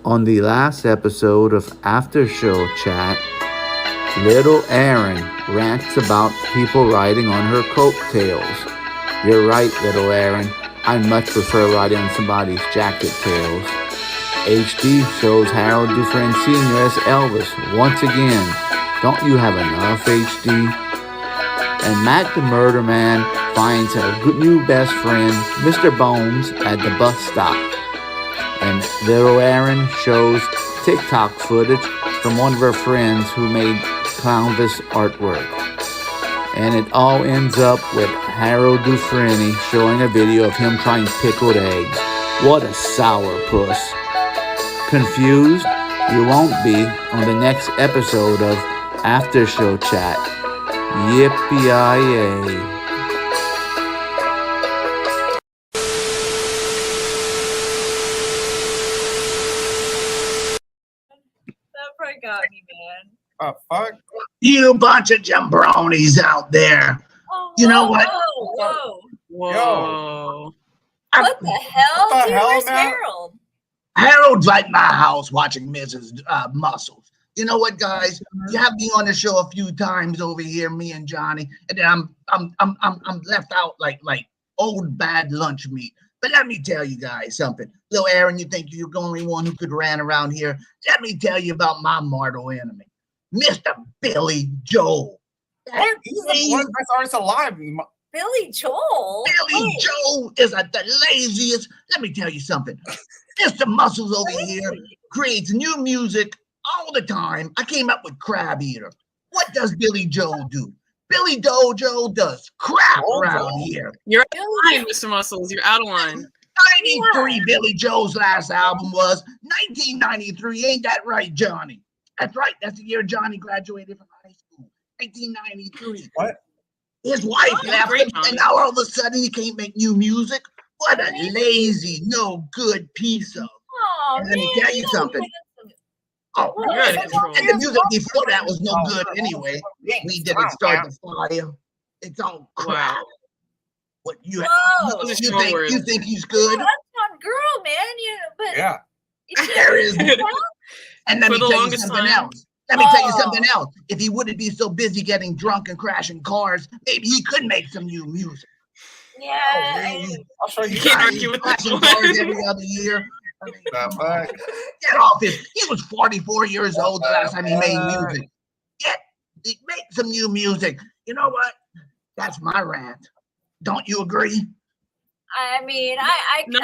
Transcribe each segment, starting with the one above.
On the last episode of After Show Chat, little Erin rants about people riding on her coattails. You're right, little Erin. I much prefer riding on somebody's jacket tails. HD shows Harold Dufresne Sr. as Elvis once again. Don't you have enough, HD? And Matt the Murder Man finds a new best friend, Mr. Bones, at the bus stop. And little Erin shows TikTok footage from one of her friends who made Clownvis artwork. And it all ends up with Harold Dufresne showing a video of him trying pickled eggs. What a sourpuss. Confused? You won't be on the next episode of After Show Chat. Yippee-yi-yay. Got me, man. Oh, fuck. You bunch of jambronis out there. Oh, you know what? Whoa. What the hell? What the hell, Where's man? Harold? Harold's at my house watching Mrs. Muscles. You know what, guys? You have me on the show a few times over here, me and Johnny, and then I'm left out like old bad lunch meat. But let me tell you guys something. Little Erin, you think you're the only one who could run around here? Let me tell you about my mortal enemy, Mr. Billy Joel. He's the best artist alive. Billy Joel? Billy Joel is the laziest. Let me tell you something. Mr. Muscles over here creates new music all the time. I came up with Crab Eater. What does Billy Joel do? Billy Dojo does crap around here. You're out of line, Mr. Muscles. You're out of line. 93 Billy Joel's last album was 1993. Ain't that right, Johnny? That's right. That's the year Johnny graduated from high school. 1993. What? His wife left him, and now all of a sudden he can't make new music. What a lazy, no good piece of. Oh, and let me tell you something. Oh, Good. and the music before that was no good anyway. We didn't start the fire. It's all crap. Wow. What you think he's good? That's not girl, man. Yeah. There is. And let me tell you something else. Let me tell you something else. If he wouldn't be so busy getting drunk and crashing cars, maybe he could make some new music. Yeah. I'll show you. Can't argue with that Crashing cars every other year. I mean, get off his. He was 44 years old the last time he made music. Make some new music. You know what? That's my rant. Don't you agree? I mean, I don't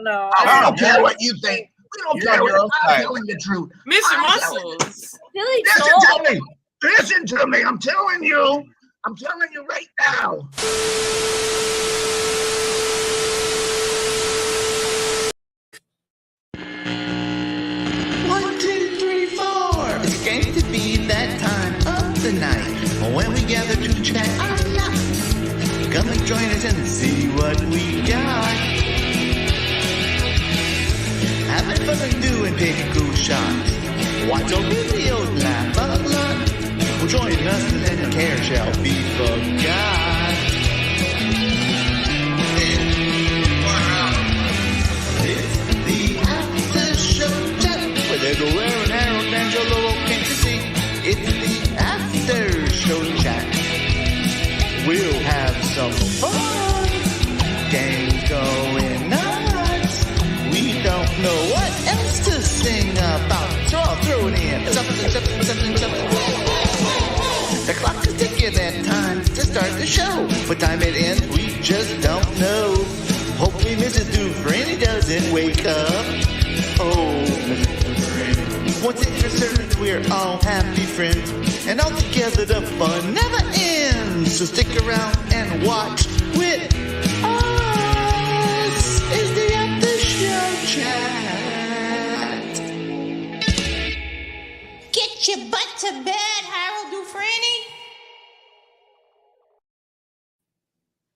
know. I don't care what you think. We don't care what I'm telling the truth. Mr. Muscles. Billy Listen Joel. to me. Listen to me. I'm telling you. I'm telling you right now. It's going to be that time of the night when we gather to chat. Come and join us and see what we got. Having fun and doing pickle shots. Watch our videos, laugh a lot. Well, join us and then care shall be forgot. It's the after show chat with little Erin, Harold, and your little can't you see? It's the after show chat. We'll have some fun. Games going nuts. We don't know what else to sing about, so I'll throw it in. Something. The clock is ticking and time to start the show. What time it ends, we just don't know. Hopefully Mrs. Dufresne doesn't wake up. Oh, Mrs. Dufresne. Once it's for certain, we're all happy friends. And all together the fun never ends. So stick around and watch with us. Is the after show chat. Get your butt to bed, Harold Dufresne.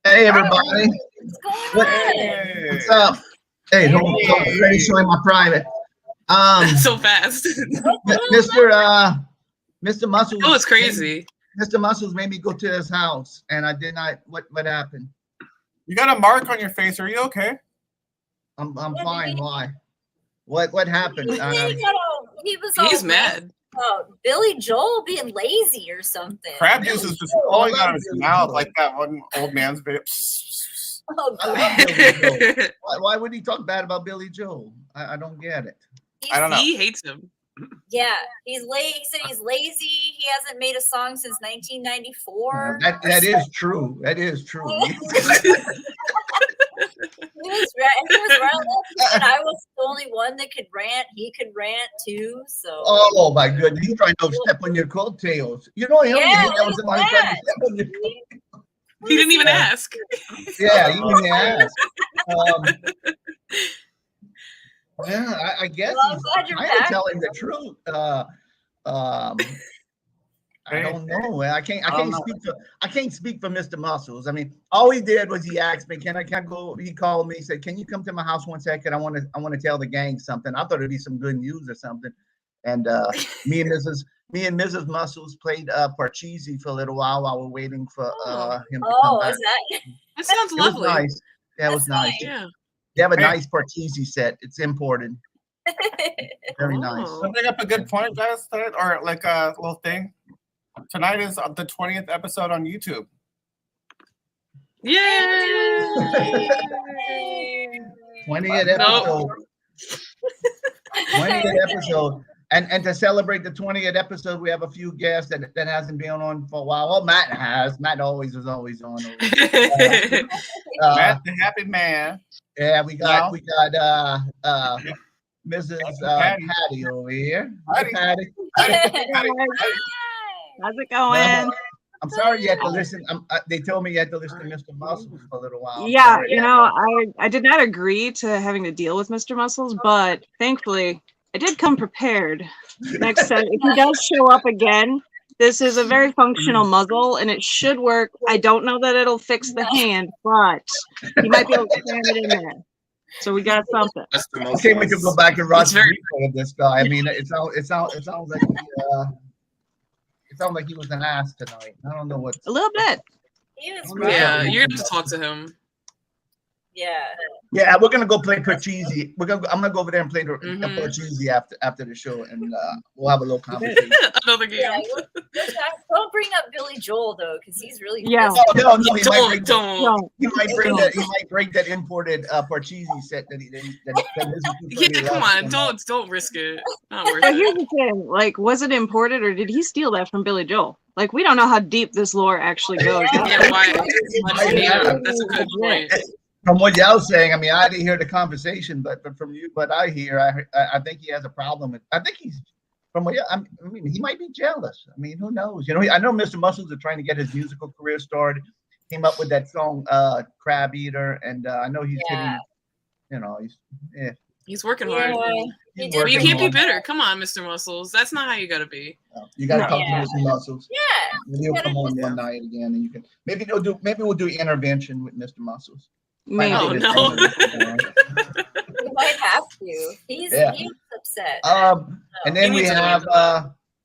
Hey, everybody. What's going on? What's up? Hey, hold on. Let me show you my private. So fast. Mr. Muscles. Oh, it's crazy. Mr. Muscles made me go to his house, and I did not. What happened? You got a mark on your face. Are you okay? I'm fine. Why? What happened? He's mad. Oh, Billy Joel being lazy or something. Crab juice is just falling out of his mouth like that one old man's video. Oh, I love God. Billy Joel. Why would he talk bad about Billy Joel? I don't get it. I don't know. He hates him. Yeah, he's lazy. He said he's lazy. He hasn't made a song since 1994. That is true. That is true. He was right. And I was the only one that could rant. He could rant too. So. Oh my goodness, he's trying to step on your coattails. You know, he Yeah, was somebody trying to step on your coattails. He didn't even ask. Yeah, he didn't ask. Yeah, I guess Well, I'm he's glad you're kind of back. telling the truth. I don't know. I can't speak for Mr. Muscles. I mean, all he did was he asked me, can I go? He called me, he said, can you come to my house 1 second? I want to tell the gang something. I thought it'd be some good news or something. And me and Mrs. Muscles played Parcheesi for a little while we're waiting for him to come back. That sounds It lovely. was nice. Yeah, it was nice. Yeah. They have a nice Parcheesi set. It's imported. Very nice. Oh. I bring up a good point, guys, or like a little thing. Tonight is the 20th episode on YouTube. Yay! 20th episode. 20th episode. And to celebrate the 20th episode, we have a few guests that hasn't been on for a while. Well, Matt has. Matt always is always on. Matt Da Happyman. Yeah, we got Mrs. Patty over here. Hi, Patty. How's it going? I'm sorry you had to listen. They told me you had to listen to Mr. Muscles for a little while. Yeah, you know, I did not agree to having to deal with Mr. Muscles, but thankfully I did come prepared. Next time, if he does show up again, this is a very functional muzzle and it should work. I don't know that it'll fix the hand, but he might be able to cram it in there. So we got something. Okay, we can go back and watch the replay of this guy. I mean, it sounds like he was an ass tonight. I don't know what. A little bit. Yeah, you're gonna have to talk to him. Yeah, we're gonna go play Parcheesi. I'm gonna go over there and play the Parcheesi after the show, and we'll have a little conversation. Another game. Yeah, don't bring up Billy Joel though, because he's really No, don't. He might break that imported Parcheesi set that Yeah, come on, don't risk it. Not worth But it. here's the thing, like, was it imported or did he steal that from Billy Joel? Like, we don't know how deep this lore actually goes. Yeah, why? That's a good point. From what y'all saying, I mean, I didn't hear the conversation, but from you, but I think he has a problem. I think he's from what I mean, he might be jealous. I mean, who knows? You know, I know Mr. Muscles is trying to get his musical career started. Came up with that song, Crab Eater, and I know he's getting, you know, he's working hard. He's You working can't be hard. bitter. Come on, Mr. Muscles. That's not how you gotta be. You gotta talk to Mr. Muscles. Yeah. He'll come on one night again, and you can maybe we'll do intervention with Mr. Muscles. Maybe. Oh no. You might have to. He's upset. And then we have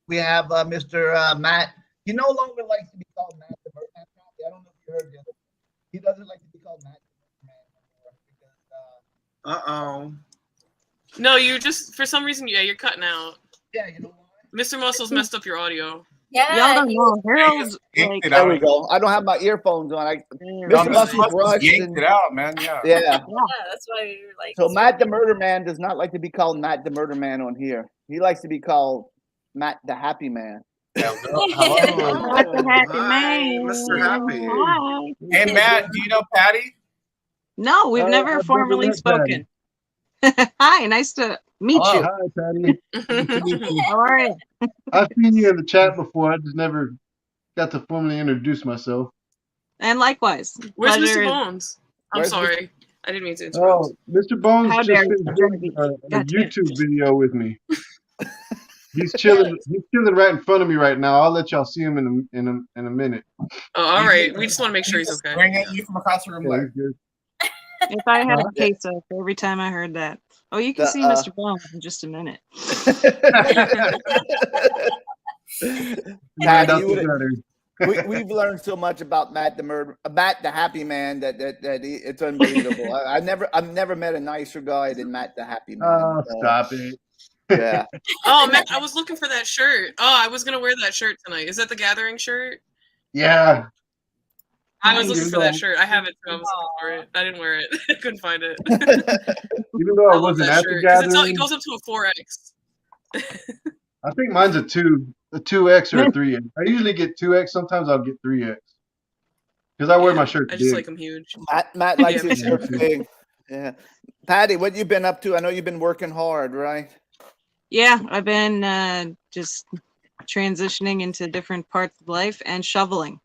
Mr. Matt. He no longer likes to be called Matt the Birdman. I don't know if you heard this. He doesn't like to be called Matt the Birdman anymore because No, you just for some reason, you're cutting out. yeah, you know why? Mr. Muscles messed up your audio. Y'all don't know. Harold's like, There we go. I don't have my earphones on. Mr. Muscles rushed yanked it out, man. Yeah. Yeah. That's why you're like. So Matt the Murder Man does not like to be called Matt the Murder Man on here. He likes to be called Matt Da Happyman. Matt Da Happyman. Mr. Happy. Hi. Hey, Matt, do you know Patty? No, we've never formally spoken. Hi, nice to meet you. Hi, Patty. How are you? I've seen you in the chat before. I just never got to formally introduce myself. And likewise. Where's Pleasure. Mr. Bones? I'm Where's sorry. I didn't mean to interrupt. Oh, Mr. Bones How just dare finished you. doing a Gotcha. YouTube video with me. He's chilling. He's chilling right in front of me right now. I'll let y'all see him in a minute. Oh, all right. We just want to make sure he's okay. Bring it you from across the room. Yeah, Like, he's good. If I had a queso for every time I heard that. Oh, you can see Mr. Bones in just a minute. He turned out the better. We've learned so much about Matt Da Happyman it's unbelievable. I've never met a nicer guy than Matt Da Happyman. Oh, stop it. Yeah. Oh man, I was looking for that shirt. Oh, I was gonna wear that shirt tonight. Is that the Gathering shirt? Yeah. I was looking Even for that though- shirt. I have it too. I was looking for it. I didn't wear it. I couldn't find it. Even though I love wasn't that at the shirt, 'cause gathering, it goes up to a 4X. I think mine's a 2X or a 3X. I usually get 2X. Sometimes I'll get 3X because I wear my shirt I just big. like them huge. Matt likes Yeah, his me shirt big. Yeah. Patty, what you been up to? I know you've been working hard, right? Yeah, I've been just transitioning into different parts of life and shoveling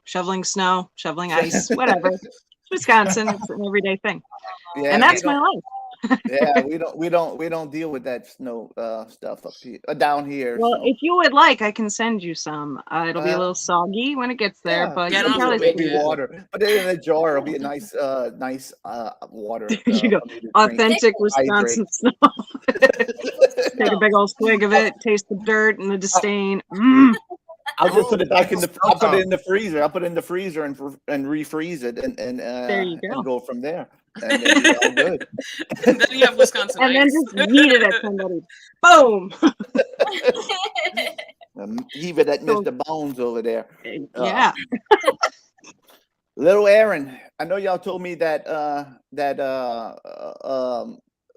snow, shoveling ice, whatever. Wisconsin, it's an everyday thing. Yeah, And that's my life. Yeah, we don't deal with that snow stuff up here, down here. Well, so. if you would like, I can send you some. It'll be a little soggy when it gets there, but Yeah, I you don't can know if probably it'll make see it. Water. Put it in a jar. It'll be a nice water. There you go. for me to drink. Authentic Hydrate. Wisconsin snow. Take a big old swig of it, taste the dirt and the disdain. Mm. I'll just put it back in the. I'll put it Stop. in the freezer. I'll put it in the freezer and refreeze it and There you go. and go from there. And it'll be all good. And then you have Wisconsin And then ice. just yeet it at somebody. Boom. Heave it at Mr. Bones over there. Yeah. Little Erin, I know y'all told me that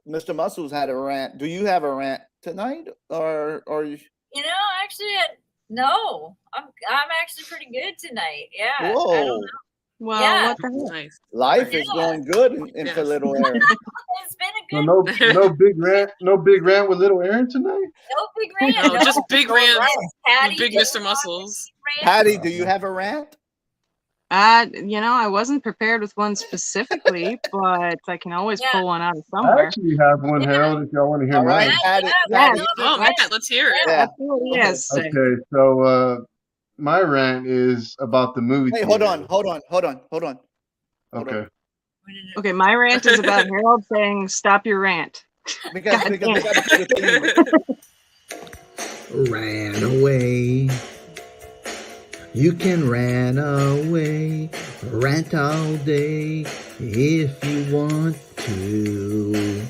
Mr. Muscles had a rant. Do you have a rant tonight, or you? Actually, no. I'm actually pretty good tonight. Yeah. I don't Whoa, know. Well, Yeah. what the hell? Nice. life is going good in for Yes. Little Erin. It's been a So good no big rant with little Aaron tonight. no big rant. No, just big no rants rants. Patty, Big just Mr. Muscles. rants. Patty, do you have a rant? I wasn't prepared with one specifically, but I can always Yeah. pull one out of I somewhere. actually have one, Harold. If y'all want to hear All right, mine. Patty. Yeah, Patty, Oh man, let's hear it. Yeah. Absolutely, yes. Okay, so my rant is about the movie. Hey, theater. hold on. Okay. Okay, my rant is about Harold saying, "Stop your rant." Because God we damn. gotta put a theme. Ran away. You can ran away, rant all day if you want to.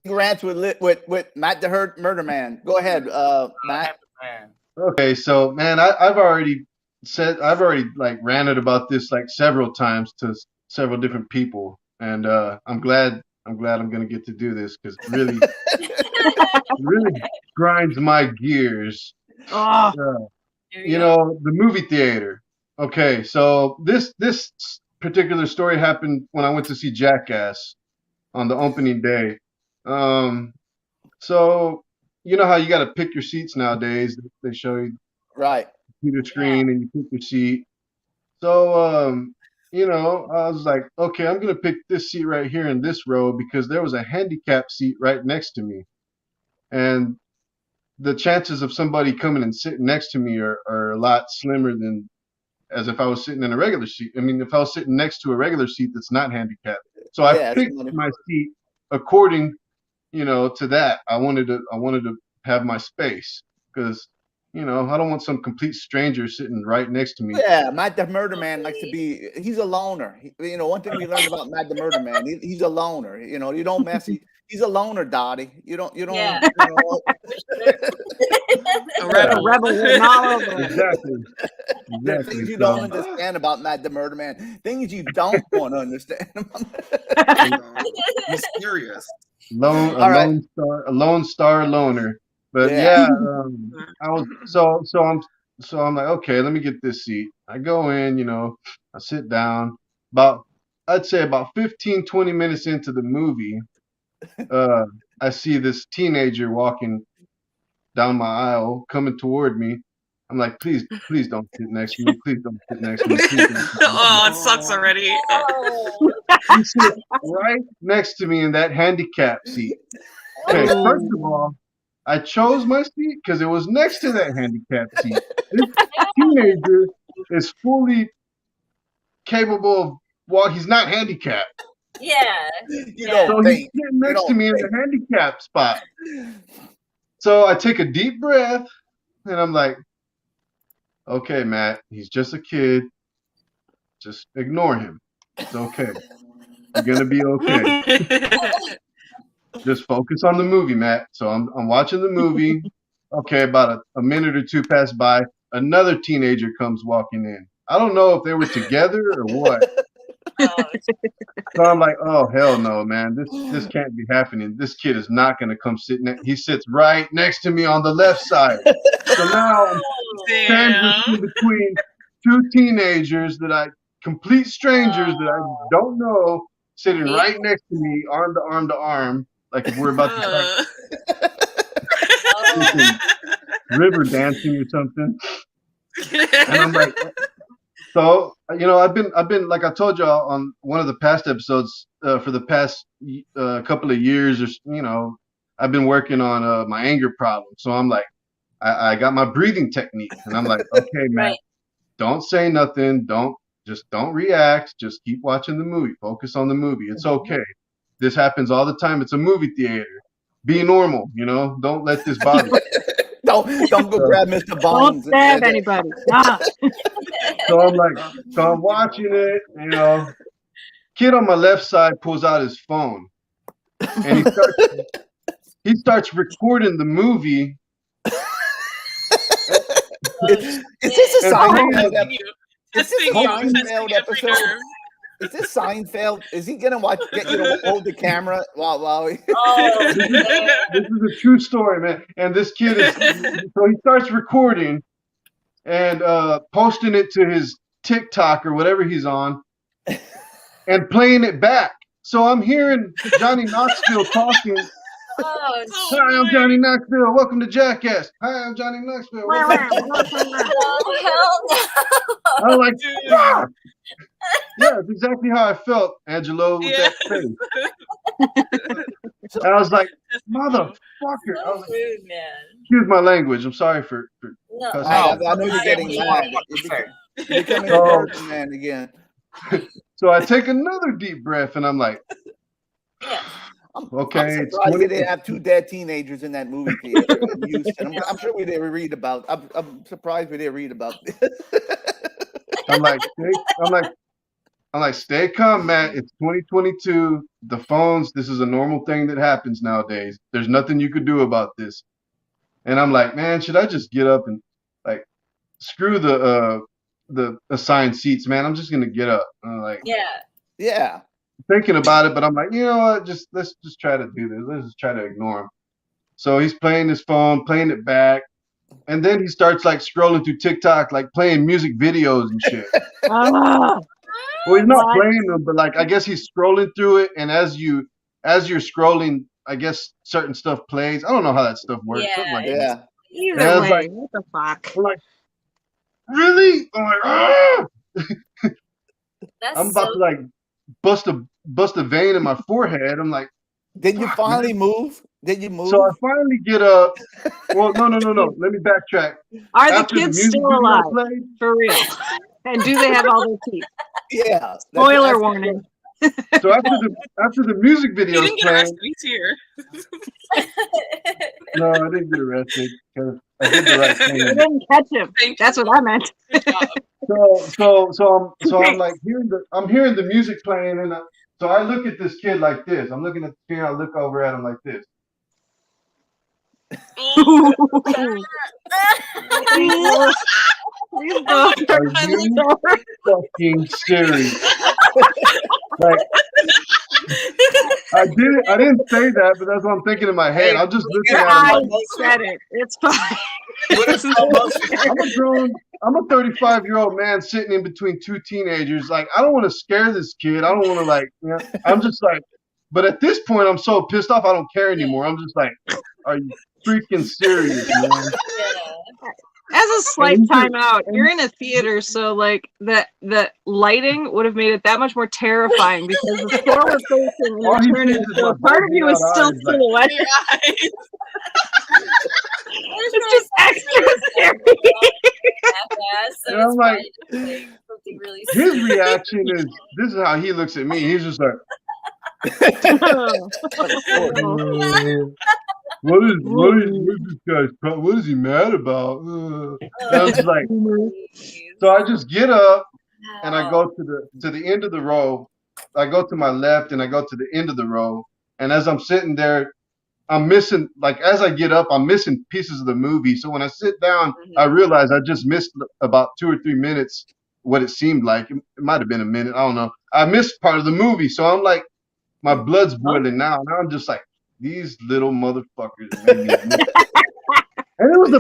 Rants with Matt Da Murder Man. Go ahead, Matt. Man. Okay, so man, I've already like ranted about this like several times to several different people, and I'm glad I'm gonna get to do this because really grinds my gears. Oh, You know, the movie theater. Okay, so this particular story happened when I went to see Jackass on the opening day. So you know how you got to pick your seats nowadays. They show you Right. computer screen and you pick your seat. So you know, I was like, okay, I'm gonna pick this seat right here in this row because there was a handicap seat right next to me, and the chances of somebody coming and sitting next to me are a lot slimmer than as if I was sitting in a regular seat. I mean, if I was sitting next to a regular seat that's not handicapped. So I Yeah, picked my seat according, to that. I wanted to have my space because, I don't want some complete stranger sitting right next to me. Yeah, Matt the Murder Man likes to be. He's a loner. One thing we learned about Matt the Murder Man, he's a loner. You don't mess. He's a loner, Dottie. You don't. Yeah. A rebel. rebel written all over it. Exactly. Things you So, don't understand about Matt the Murder Man. Things you don't want to understand. Mysterious. All right. a lone star loner. But Yeah. I was I'm like, okay, let me get this seat. I go in, I sit down. I'd say about 15, 20 minutes into the movie, I see this teenager walking down my aisle, coming toward me. I'm like, please don't sit next to me. Please don't sit next to me. Please don't sit next to me. Oh, it sucks already. Oh. He sits right next to me in that handicap seat. Okay, first of all, I chose my seat because it was next to that handicap seat. This teenager is fully capable of he's not handicapped. Yeah. So he's sitting next to me in the handicap spot. So I take a deep breath and I'm like, Okay, Matt, he's just a kid. Just ignore him. It's okay. You're gonna be okay. Just focus on the movie, Matt. So I'm watching the movie. Okay, about a minute or two pass by. Another teenager comes walking in. I don't know if they were together or what. So I'm like, oh hell no, man. This can't be happening. This kid is not gonna come sit next. He sits right next to me on the left side. So now I'm sandwiched in between two teenagers complete strangers that I don't know, sitting right next to me, arm to arm, like if we're about to start river dancing or something. And I'm like, so I've been like I told y'all on one of the past episodes for the past couple of years, or I've been working on my anger problem. So I'm like, I got my breathing technique, and I'm like, okay, Matt, don't say nothing, don't react, just keep watching the movie, focus on the movie. It's okay. This happens all the time. It's a movie theater. Be normal, don't let this bother you. Don't go grab Mr. Bones. Don't stab anybody. Nah. So I'm watching it, kid on my left side pulls out his phone and he starts recording the movie. Is this a Seinfeld episode? Is this Seinfeld? Is he gonna get you to hold the camera while he... This is a true story, man. And this kid so he starts recording and posting it to his TikTok or whatever he's on and playing it back. So I'm hearing Johnny Knoxville talking. Hi, I'm Johnny Knoxville. Welcome to Jackass. Hi, I'm Johnny Knoxville. I'm like, fuck. Yeah, it's exactly how I felt, Angelo, with that face. And I was like, motherfucker. I was like, excuse my language. I'm sorry for cussing. I know you're getting mad. You're becoming a person, man, again. So I take another deep breath, and I'm like, okay. I'm surprised they didn't have two dead teenagers in that movie theater in Houston. I'm sure we didn't read about. I'm surprised we didn't read about this. I'm like, stay calm, Matt. It's 2022. The phones. This is a normal thing that happens nowadays. There's nothing you could do about this. And I'm like, man, should I just get up and like screw the assigned seats, man? I'm just gonna get up. And I'm like, yeah. Thinking about it, but I'm like, you know what? Let's just try to do this. Let's just try to ignore him. So he's playing his phone, playing it back, and then he starts like scrolling through TikTok, like playing music videos and shit. Well, he's not playing them, but like I guess he's scrolling through it, and as you're scrolling, I guess certain stuff plays. I don't know how that stuff works. Either way, like, what the fuck? I'm like, really? I'm like, ah! I'm about to like bust a vein in my forehead. I'm like, did you finally move? Did you move? So I finally get up. Well, no. Let me backtrack. Are the kids still alive? For real? And do they have all their teeth? Yeah. Spoiler warning. So after the music video, he didn't get arrested. He's here. No, I didn't get arrested because I did the right thing. You didn't catch him. That's what I meant. So I'm like hearing the music playing, and so I look at this kid like this. I'm looking at the screen. I look over at him like this. Are you fucking serious? Like, I didn't say that, but that's what I'm thinking in my head. I'm just looking at him. I said it. It's fine. I'm a 35-year-old man sitting in between two teenagers. Like, I don't want to scare this kid. I don't want to like. I'm just like. But at this point, I'm so pissed off. I don't care anymore. I'm just like, are you freaking serious, man? As a slight timeout, you're in a theater, so like the lighting would have made it that much more terrifying because the floor was facing and turning. So part of you is still silhouette. It's just extra scary. And I'm like, his reaction is this is how he looks at me. He's just like. what is this guy's what is he mad about? And I'm just like, so I just get up and I go to the end of the row. I go to my left and I go to the end of the row. And as I'm sitting there, I'm missing, like, as I get up, I'm missing pieces of the movie. So when I sit down, I realize I just missed about 2 or 3 minutes, what it seemed like. It might have been a minute. I don't know. I missed part of the movie. So I'm like, my blood's boiling now. Now I'm just like, these little motherfuckers made me miss. And it was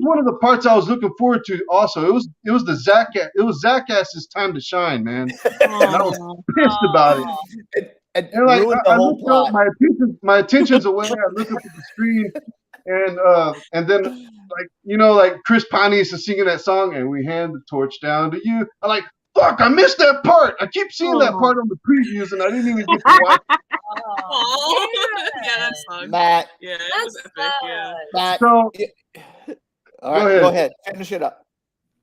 one of the parts I was looking forward to also. It was Zach Ass's time to shine, man. And I was pissed about it. And like I looked up, my attention's away. I look up at the screen, and then like Chris Pine is singing that song, and we hand the torch down to you. I'm like, fuck, I missed that part. I keep seeing that part on the previews, and I didn't even get to watch it. Yeah, that song. Matt. Yeah, it was epic. Yeah. Matt. So, all right, go ahead. Finish it up.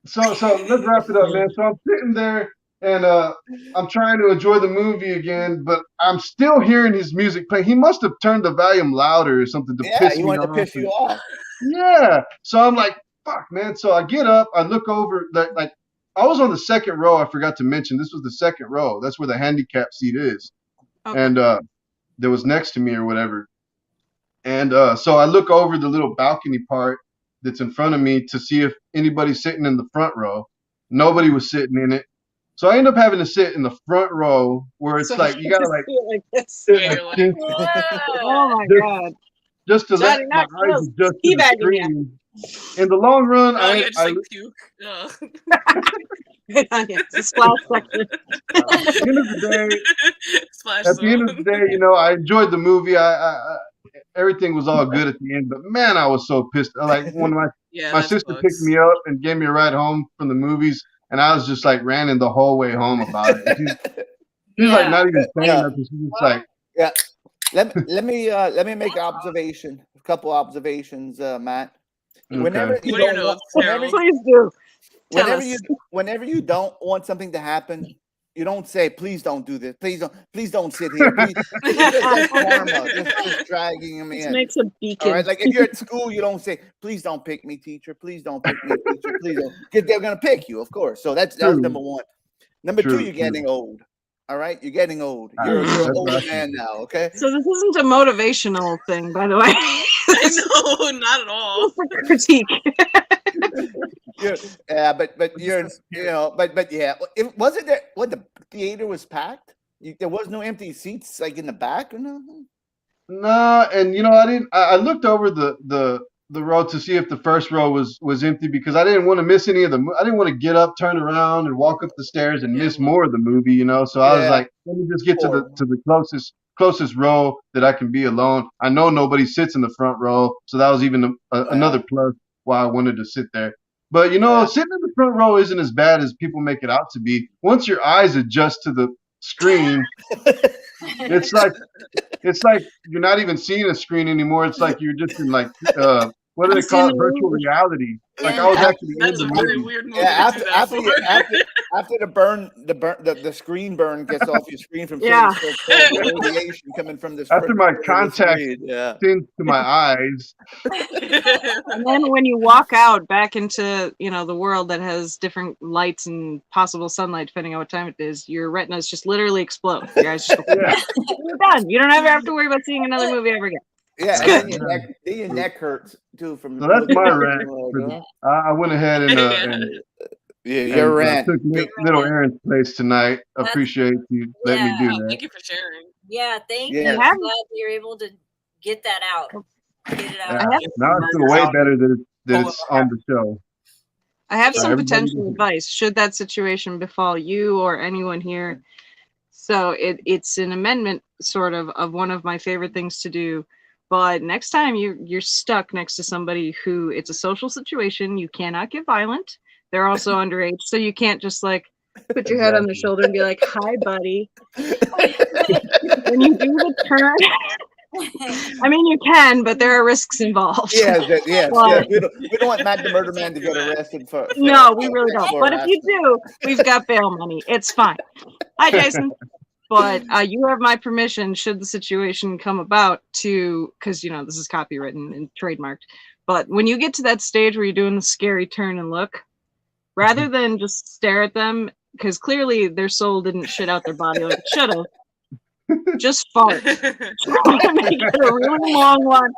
So let's wrap it up, man. So I'm sitting there and I'm trying to enjoy the movie again, but I'm still hearing his music playing. He must have turned the volume louder or something to piss me off. He wanted to piss you off. Yeah. So I'm like, fuck, man. So I get up, I look over, like I was on the second row. I forgot to mention this was the second row. That's where the handicap seat is. Okay. And there was next to me or whatever. And so I look over the little balcony part that's in front of me to see if anybody's sitting in the front row. Nobody was sitting in it. So I end up having to sit in the front row where it's like you gotta sit like this. Oh my god! Just to let my eyes adjust to the screen. In the long run, I puke. It's a splash section. At the end of the day, you know, I enjoyed the movie. Everything was all good at the end, but man, I was so pissed. Like when my sister picked me up and gave me a ride home from the movies, and I was just like ranting the whole way home about it. She's like not even saying nothing. She's just like, yeah. Let me make a couple observations, Matt. Whenever whenever you don't want something to happen, you don't say, please don't do this. Please don't sit here. Just karma. Just dragging him in. It makes a beacon. All right? Like if you're at school, you don't say, please don't pick me, teacher. Please don't pick me, teacher. Please don't. Because they're going to pick you, of course. So that was number one. Number two, you're getting old. All right? You're getting old. You're an old man now, okay? So this isn't a motivational thing, by the way. No, not at all. It's a critique. Yeah, but you're, you know, but yeah, it wasn't there. What, the theater was packed? There was no empty seats like in the back or nothing. No, and you know, I looked over the row to see if the first row was empty because I didn't want to miss any of the. I didn't want to get up, turn around, and walk up the stairs and miss more of the movie, you know. So I was like, let me just get to the closest row that I can be alone. I know nobody sits in the front row, so that was even another plus why I wanted to sit there. But you know, sitting in the front row isn't as bad as people make it out to be. Once your eyes adjust to the screen, it's like you're not even seeing a screen anymore. It's like you're just in like what do they call it? Virtual reality. Like I was actually in the movie. Weird movie. Yeah, after the screen burn gets off your screen from radiation coming from this. After my contact sins to my eyes. And then when you walk out back into, you know, the world that has different lights and possible sunlight depending on what time it is, your retinas just literally explode. Your eyes just you're done. You don't ever have to worry about seeing another movie ever again. Yeah, and your neck hurts too. From so that's my rant. I went ahead and your rant. Took little Erin's place tonight. Appreciate you letting me do that. Thank you for sharing. Yeah, thank you. I'm glad you're able to get that out. Get it out. Now I feel way better that it's on the show. I have some potential advice should that situation befall you or anyone here. So it's an amendment sort of one of my favorite things to do. But next time you're stuck next to somebody who it's a social situation, you cannot get violent. They're also underage, so you can't just like put your head on their shoulder and be like, "Hi, buddy." When you do the turn, I mean, you can, but there are risks involved. Yes. We don't want Matt the Murder Man to get arrested for. No, we really don't. But if you do, we've got bail money. It's fine. Hi, Jason. But you have my permission should the situation come about to, because this is copywritten and trademarked. But when you get to that stage where you're doing the scary turn and look, rather than just stare at them, because clearly their soul didn't shit out their body like it should have, just fart. Make it a really long one,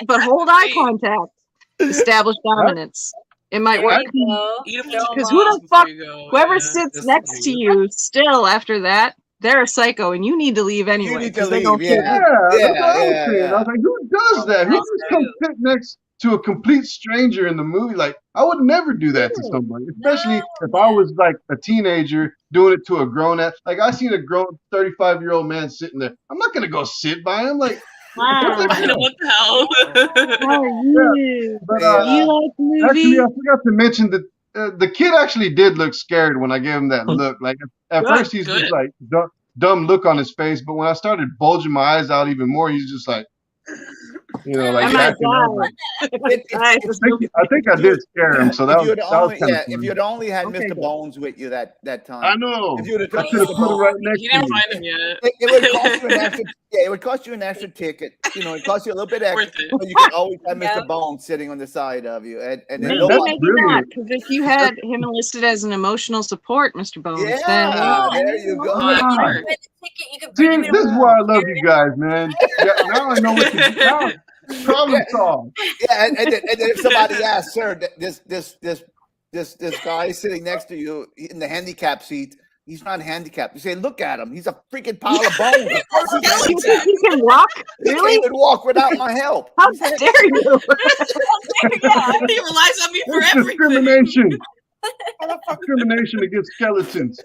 but hold eye contact. Establish dominance. It might work. Because who the fuck, whoever sits next to you still after that, they're a psycho and you need to leave anyway. You need to because they leave, don't care. That's what I was saying. I was like, who does that? Who just comes sit next to a complete stranger in the movie? Like, I would never do that to somebody, especially if I was like a teenager doing it to a grown ass. Like, I seen a grown 35-year-old man sitting there. I'm not gonna go sit by him. Like, what the hell? But, you like movies? actually, I forgot to mention that the kid actually did look scared when I gave him that look. Like, at first he's just like dumb look on his face, but when I started bulging my eyes out even more, he's just like, like backing up. Like, I think I did scare him. So that was kind of if you'd only had Mr. Bones with you that time. I know. If you'd have I could have put it right next He to didn't me. find him yet. It would cost you an extra. Yeah, it would cost you an extra ticket. It cost you a little bit extra, but you could always have Mr. Bones sitting on the side of you, and then Maybe not, because if you had him enlisted as an emotional support, Mr. Bones, then there you go. See, this is why I love you guys, man. Yeah, now I know what to do. Now, problem solved. Yeah, and then if somebody asks, sir, this guy sitting next to you in the handicap seat, he's not handicapped. You say, look at him. He's a freaking pile of bones. Of course he's handicapped. He can walk? He Really? can't even walk without my help. How dare you? He relies on me for It's everything. discrimination. Discrimination against skeletons.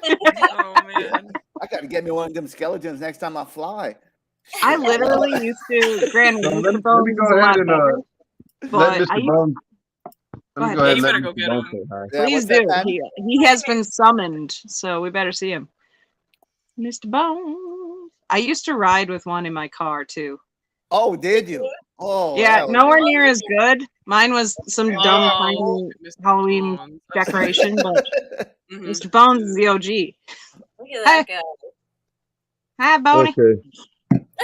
Oh man. I got to get me one of them skeletons next time I fly. I literally used to, granted, So Mr. let Bones me is go a lot ahead and better, let but I Mr. used Bones. Let me go ahead and You let better go Mr. get Bones him. say hi. Yeah, Please what's that, do. man? He has been summoned, so we better see him. Mr. Bones. I used to ride with one in my car too. Oh, did you? Oh, Yeah, that was nowhere good. near as good. Mine was some dumb tiny Mr. Halloween Bones. decoration, but Mhm. Mr. Bones is the OG. Look at that guy. Hi, Boney. Okay.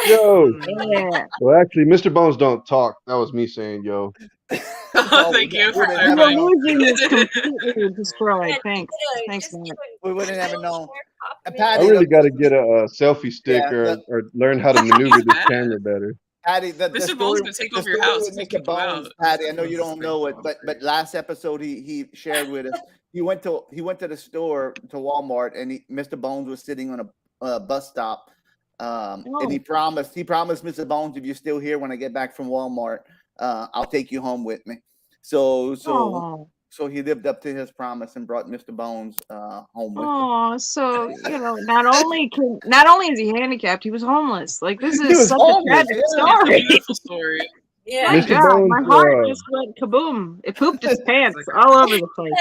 Yo. Yeah. Well, actually, Mr. Bones don't talk. That was me saying yo. Oh, thank you for Wouldn't Your ever clarifying. know. illusion is completely destroyed. Thanks. Thanks, Matt. We wouldn't ever know. I Patty, really got to get a selfie stick Yeah, or learn how to maneuver this camera better. Patty, the Mr. story, Bones gonna take the over your story house with and Mr. kick you Bones, out. Patty. I know you don't know it, but last episode he shared with us. He went to the store to Walmart, and Mr. Bones was sitting on a bus stop. And he promised Mr. Bones, if you're still here when I get back from Walmart, I'll take you home with me. So he lived up to his promise and brought Mr. Bones home with him. Oh, so not only is he handicapped, he was homeless. Like this He is was such homeless, a tragic yeah. It's a story. beautiful story. Yeah. My Mr. God, Bones, my heart just went kaboom. It pooped its pants all over the place.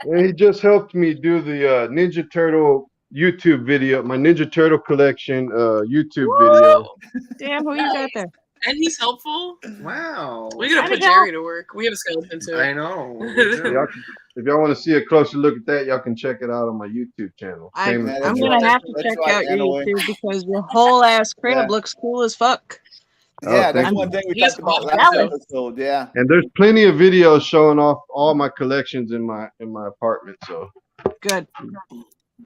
And he just helped me do the Ninja Turtle YouTube video, my Ninja Turtle collection YouTube video. Damn, who you got there? And he's helpful. Wow. We gotta put How'd it Jerry to work. We have a skeleton too. I know. If y'all want to see a closer look at that, y'all can check it out on my YouTube channel. I'm that's gonna right. have to That's check right, out your Annoy. YouTube because your whole ass crib Yeah. looks cool as fuck. Yeah, that's thank one you. thing we He's talked about awesome, last too. episode. Yeah. And there's plenty of videos showing off all my collections in my apartment. So Good.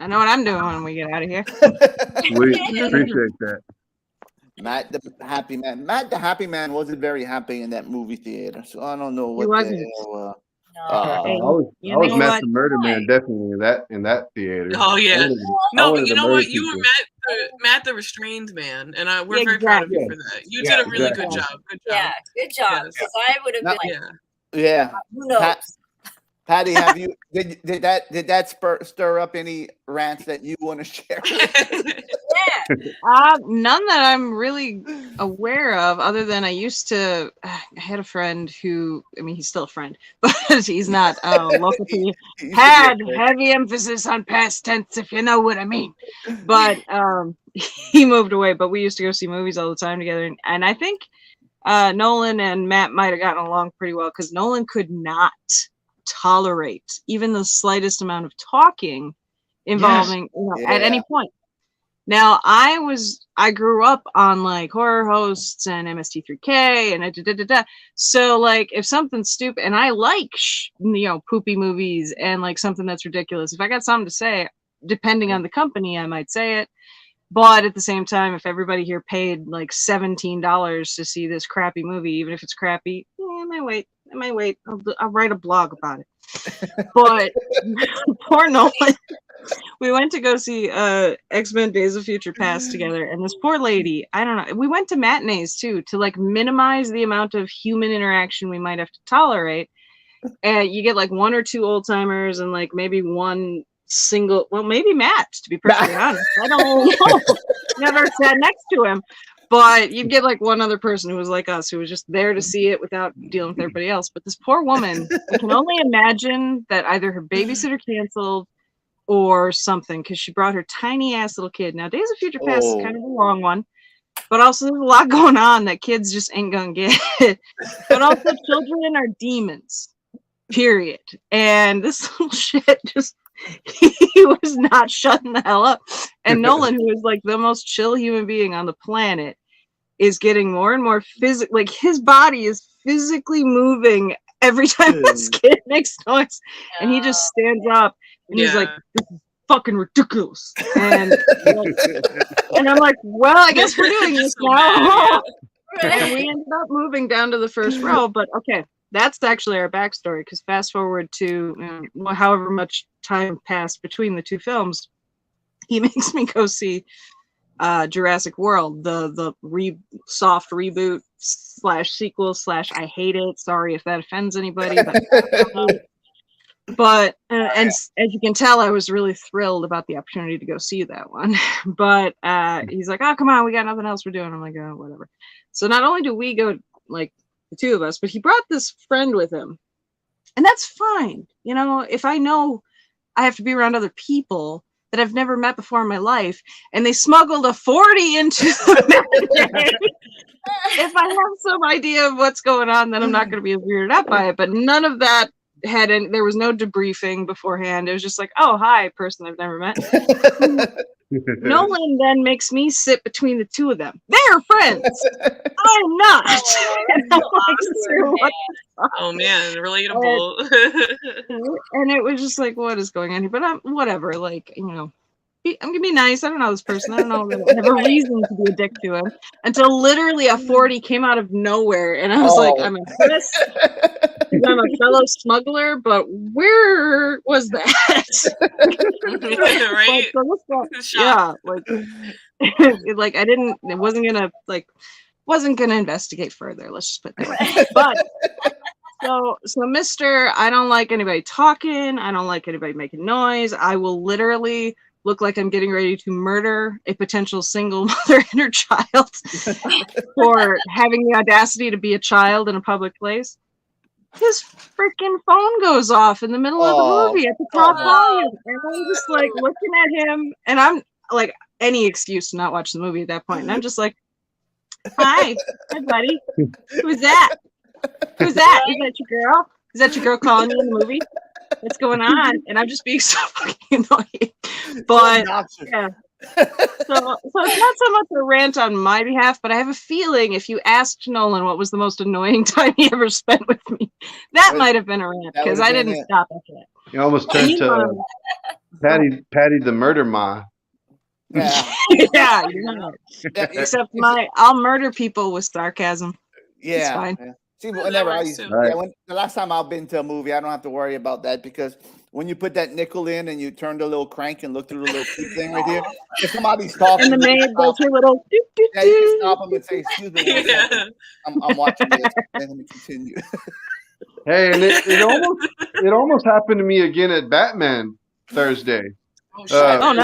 I know what I'm doing when we get out of here. we appreciate that. Matt Da Happyman. Matt Da Happyman wasn't very happy in that movie theater, so I don't know what the wasn't. hell. No. I Hey, was you know Matt what? the Murder Man definitely in that theater. Oh yeah. I No, wanted but you to know murder what? You were people. Matt the restrained man, and we're Yeah, very proud of you exactly. for that. You Yeah, did a really exactly. good job. Good job. Yeah, good job. Yes. Because I would have been like, Yeah. Yeah. who knows? Patty, have you did that stir up any rants that you want to share? Yeah. None that I'm really aware of, other than I had a friend who, I mean, he's still a friend, but he's not local to me. Had heavy emphasis on past tense, if you know what I mean. But he moved away, but we used to go see movies all the time together. And I think Nolan and Matt might have gotten along pretty well because Nolan could not tolerate even the slightest amount of talking involving at any point. Now I grew up on like horror hosts and MST3K and so like if something's stupid, and I like poopy movies and like something that's ridiculous, if I got something to say, depending on the company, I might say it. But at the same time, if everybody here paid like $17 to see this crappy movie, even if it's crappy, I might wait. I'll write a blog about it. But poor Nolan. We went to go see X-Men Days of Future Past together, and this poor lady, I don't know, we went to matinees too, to like minimize the amount of human interaction we might have to tolerate. And you get like one or two old timers and like maybe one single, well, maybe Matt, to be perfectly honest. I don't know. Never sat next to him. But you'd get like one other person who was like us, who was just there to see it without dealing with everybody else. But this poor woman, I can only imagine that either her babysitter canceled or something, because she brought her tiny ass little kid. Now, Days of Future Past is kind of a long one, but also there's a lot going on that kids just ain't gonna get. But also, children are demons, period. And this little shit just, he was not shutting the hell up. And Nolan, who is like the most chill human being on the planet, is getting more and more physical. Like his body is physically moving every time this kid makes noise, and he just stands up and he's like, "This is fucking ridiculous." And I'm like, "Well, I guess we're doing this now." And we ended up moving down to the first row. But okay, that's actually our backstory. Because fast forward to however much time passed between the two films, he makes me go see Jurassic World, the soft reboot / sequel / I hate it. Sorry if that offends anybody, but and as you can tell, I was really thrilled about the opportunity to go see that one. But he's like, "Oh, come on, we got nothing else we're doing." I'm like, "Oh, whatever." So not only do we go, like the two of us, but he brought this friend with him, and that's fine. You know, if I know I have to be around other people that I've never met before in my life, and they smuggled a 40 into the matinee, if I have some idea of what's going on, then I'm not going to be weirded out by it. But none of that had any, there was no debriefing beforehand. It was just like, "Oh, hi, person I've never met." Nolan then makes me sit between the two of them. They're friends. I'm not. And I'm like, "Sir, what the Oh man, relatable. and it was just like, what is going on here? But I'm whatever. Like, you know, I'm gonna be nice. I don't know this person. I don't know. I have a reason to be a dick to him until literally a 40 came out of nowhere, and I was like, I'm impressed. I'm a fellow smuggler, but where was that? Right? Like I didn't. It wasn't gonna investigate further. Let's just put it that way. But so Mr. I don't like anybody talking. I don't like anybody making noise. I will literally look like I'm getting ready to murder a potential single mother and her child for having the audacity to be a child in a public place. His freaking phone goes off in the middle of the movie at the top volume. And I'm just like looking at him, and I'm like, any excuse to not watch the movie at that point. And I'm just like, hi buddy. Who's that? Who's that? Is that your girl? Is that your girl calling you in the movie? What's going on? And I'm just being so fucking annoying. But yeah. So it's not so much a rant on my behalf, but I have a feeling if you asked Nolan what was the most annoying time he ever spent with me, that might have been a rant, because I didn't stop after that. You almost turned to Patty the murder ma. Yeah. Yeah, except I'll murder people with sarcasm. Yeah. It's fine. Yeah. See, whenever the last time I've been to a movie, I don't have to worry about that, because when you put that nickel in and you turn the little crank and look through the little key thing right here, if somebody's talking, and the maid goes your little you stop them and say, "Excuse me, I'm watching this." Let me continue. Hey, and it almost happened to me again at Batman Thursday. No!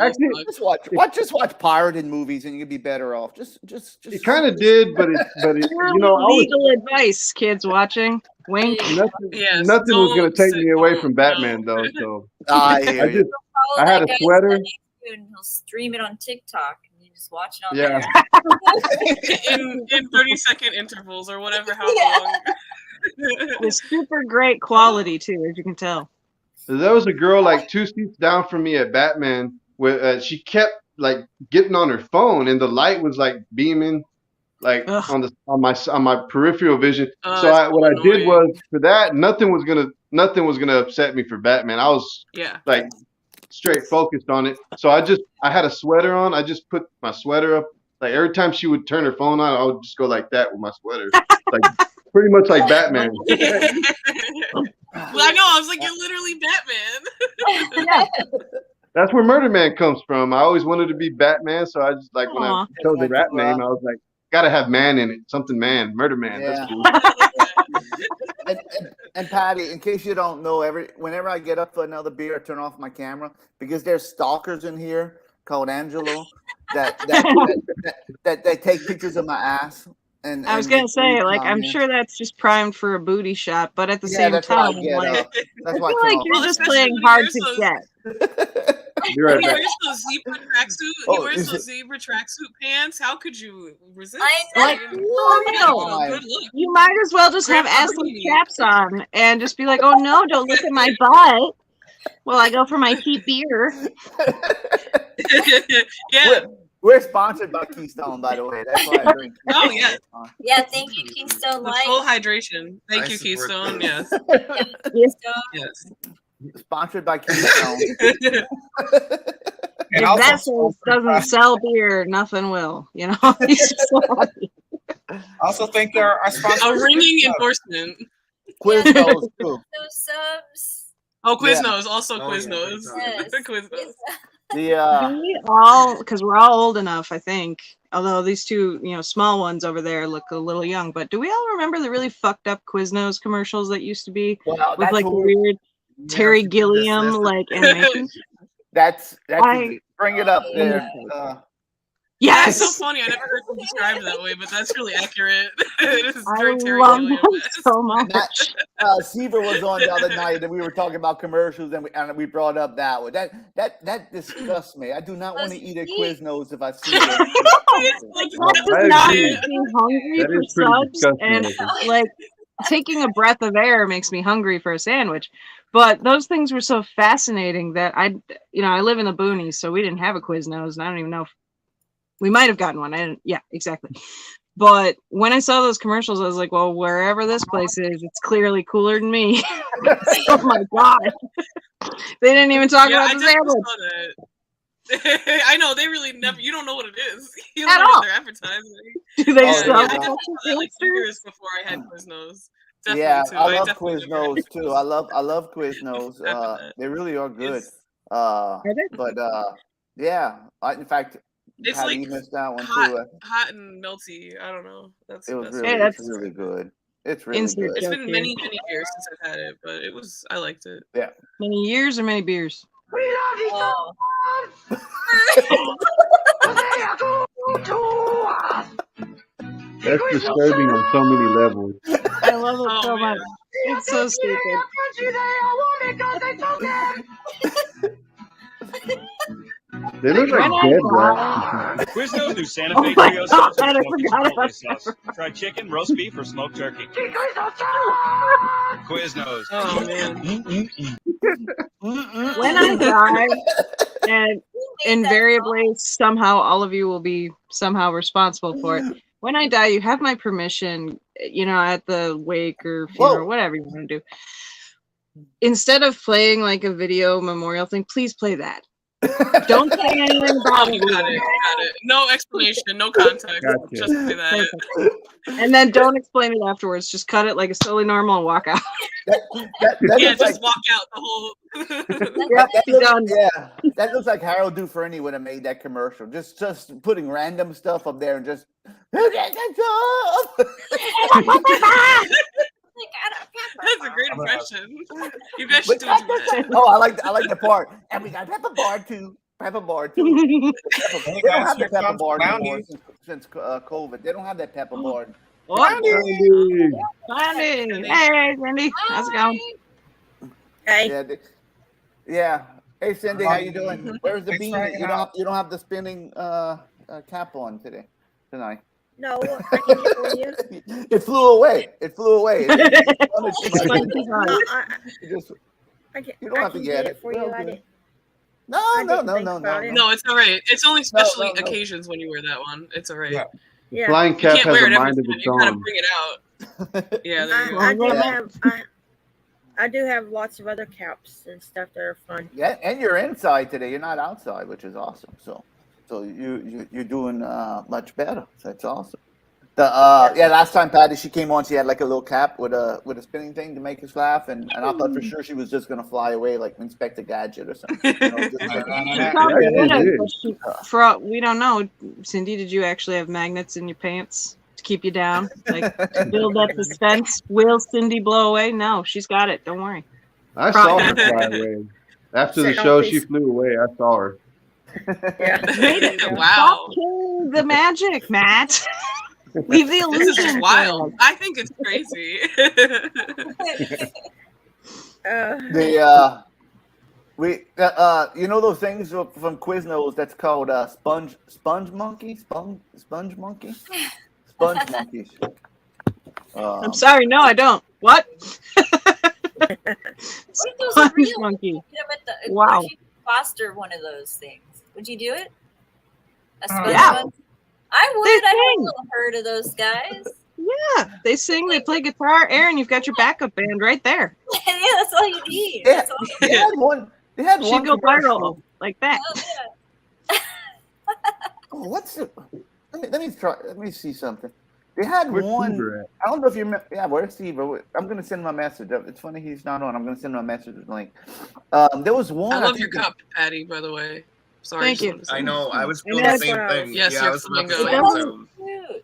Actually, just watch pirated movies, and you'll be better off. Just. It kind of did, but legal advice, kids watching. Wink. Nothing was going to take me away from Batman, though. So I had a sweater. And he'll stream it on TikTok, and you just watch it on there. in 30-second intervals or whatever. How long? With super great quality too, as you can tell. There was a girl like 2 seats down from me at Batman. Where she kept like getting on her phone, and the light was like beaming like Ugh. on my peripheral vision. Oh, So that's what I did annoying. was for that, nothing was gonna upset me for Batman. I was Yeah. like straight focused on it. So I had a sweater on. I just put my sweater up. Like every time she would turn her phone on, I would just go like that with my sweater, like pretty much like Batman. Well, I know. I was like, you're literally Batman. That's where Murder Man comes from. I always wanted to be Batman, so I just like when I Aw. chose the rap name, I was like, gotta have man in it, something man, Murder Man. Yeah. That's cool. And Patty, in case you don't know, whenever I get up for another beer, I turn off my camera because there's stalkers in here called Angelo that take pictures of my ass. And I was gonna say, like, I'm sure that's just primed for a booty shot, but at the same that's why I time, get like, up. That's why I I feel turn like off you're my just camera. playing hard to get. Be right He back. wears those zebra tracksuit. Oh, He wears is those zebra tracksuit pants. How could you resist? I Like, Oh, no, good look. you might as well just have Grandpa assless bikini. chaps on and just be like, "Oh no, don't look at my butt." While I go for my cheap beer. Yeah. We're sponsored by Keystone, by the way. That's why I drink. Oh, yeah. Yeah, thank you, Keystone The Light. full hydration. Thank I you, support Keystone. this. Yes. Keystone. Yes. Sponsored by Keystone. If that place doesn't sell beer, nothing will. You know. He's just like, I also think our sponsor. A ringing endorsement. Quiznos too. Those subs. Oh, Yeah. Quiznos. Also Oh, yeah, Quiznos. Yes. Quiznos. The we all, because we're all old enough, I think. Although these two, small ones over there look a little young, but do we all remember the really fucked up Quiznos commercials that used to be with that's like what the we're- weird Terry Gilliam like animation? that's I- bring it up there. Yes. That's so funny. I never heard them described that way, but that's really accurate. It is very I Terry love Gilliam. them so much. Seaver was on the other night, and we were talking about commercials, and we brought up that one. That disgusts me. I do not want to eat a Quiznos if I see it. That does not make me hungry That for is pretty subs, disgusting, and Nathan. like taking a breath of air makes me hungry for a sandwich. But those things were so fascinating that I live in the boonies, so we didn't have a Quiznos, and I don't even know if we might have gotten one. I didn't. Yeah, exactly. But when I saw those commercials, I was like, well, wherever this place is, it's clearly cooler than me. Oh my god! They didn't even talk about the sandwich. I know they really never. You don't know what it is. You At don't know all. what they're advertising. Do they Yeah, sell I the definitely Texas saw that like Roadster? years before I had Quiznos. Definitely Yeah, too. I love definitely never had Quiznos too. I love Quiznos. that. They really are good. It's- But yeah, in fact, It's Patty, like you missed that one hot, too. hot and melty. I don't know. That's It was that's really, Hey, that's- it's really good. It's really Insert good. It's joke been here. many years since I've had it, but I liked it. Many years or many beers? Oh. That's disturbing on so many levels. I love it Oh, so man. much. It's so stupid. They look like When I dead die- rats. Quiznos new Santa Oh Fe my Trio God, sauce or I smoky forgot chipotle about sauce. Fried chicken, roast beef, or smoked turkey. Quiznos. Oh man. When I die, and invariably somehow all of you will be somehow responsible for it. When I die, you have my permission, at the wake or funeral, whatever you want to do. Instead of playing like a video memorial thing, please play that. Don't say anything about Oh, you got it. No explanation, no context. Gotcha. Just say that. And then don't explain it afterwards. Just cut it like it's totally normal and walk out. Yeah, just walk out the whole. Yep, done. Yeah, that looks like Harold Dufresne would have made that commercial. Just putting random stuff up there and just. That's a great impression. You guys should do it. Oh, I like the part. And we got Pepper Bar too. Pepper Bar too. They don't have the Pepper Bar anymore since COVID. They don't have that Pepper Bar. Randy. Randy. Hey, Randy. How's it going? Hey. Yeah. Hey, Cindy, how you doing? Where's the bean? You don't have the spinning cap on tonight. No, I can get for you. It flew away. I You don't have to get it. for you. I didn't. No. No, it's all right. It's only special occasions when you wear that one. It's all right. Yeah. The flying cap You can't has wear a it every mind of time. its You gotta own. bring it out. Yeah, there you go. I do have lots of other caps and stuff that are fun. Yeah, and you're inside today. You're not outside, which is awesome. So you're doing much better. So that's awesome. Last time Patty she came on, she had like a little cap with a spinning thing to make us laugh, and I thought for sure she was just gonna fly away like Inspector Gadget or something. You know, We don't know. Cindy, did you actually have magnets in your pants to keep you down? Like to build that suspense? Will Cindy blow away? No, she's got it. Don't worry. I saw her fly away. After the show, she flew away. I saw her. Wow. Stop killing the magic, Matt. Leave the illusion. This is just wild. I think it's crazy. You know those things from Quiznos that's called sponge monkeys. I'm sorry, no, I don't. What? Sponge monkey. Yeah, Wow. If you foster one of those things, would you do it? A sponge Yeah. monkey? I would. I haven't heard of those guys. Yeah, they sing, they play guitar. Aaron, you've got your backup band right there. Yeah, that's all you need. Yeah, That's all you they need. had one. They had She'd one go commercial. viral like that. Oh, what's it? Let me try. Let me see something. They had Where's one. Steve at? I don't know if you remember. Yeah, where's Steve? I'm gonna send him a message. It's funny he's not on. I'm gonna send him a message link. There was one. I love your cup, Patty, by the way. Sorry. Thank you. I know. I was I feeling know, the same that's thing. Yes, yeah, I you're was feeling the flamingo. same. Cute.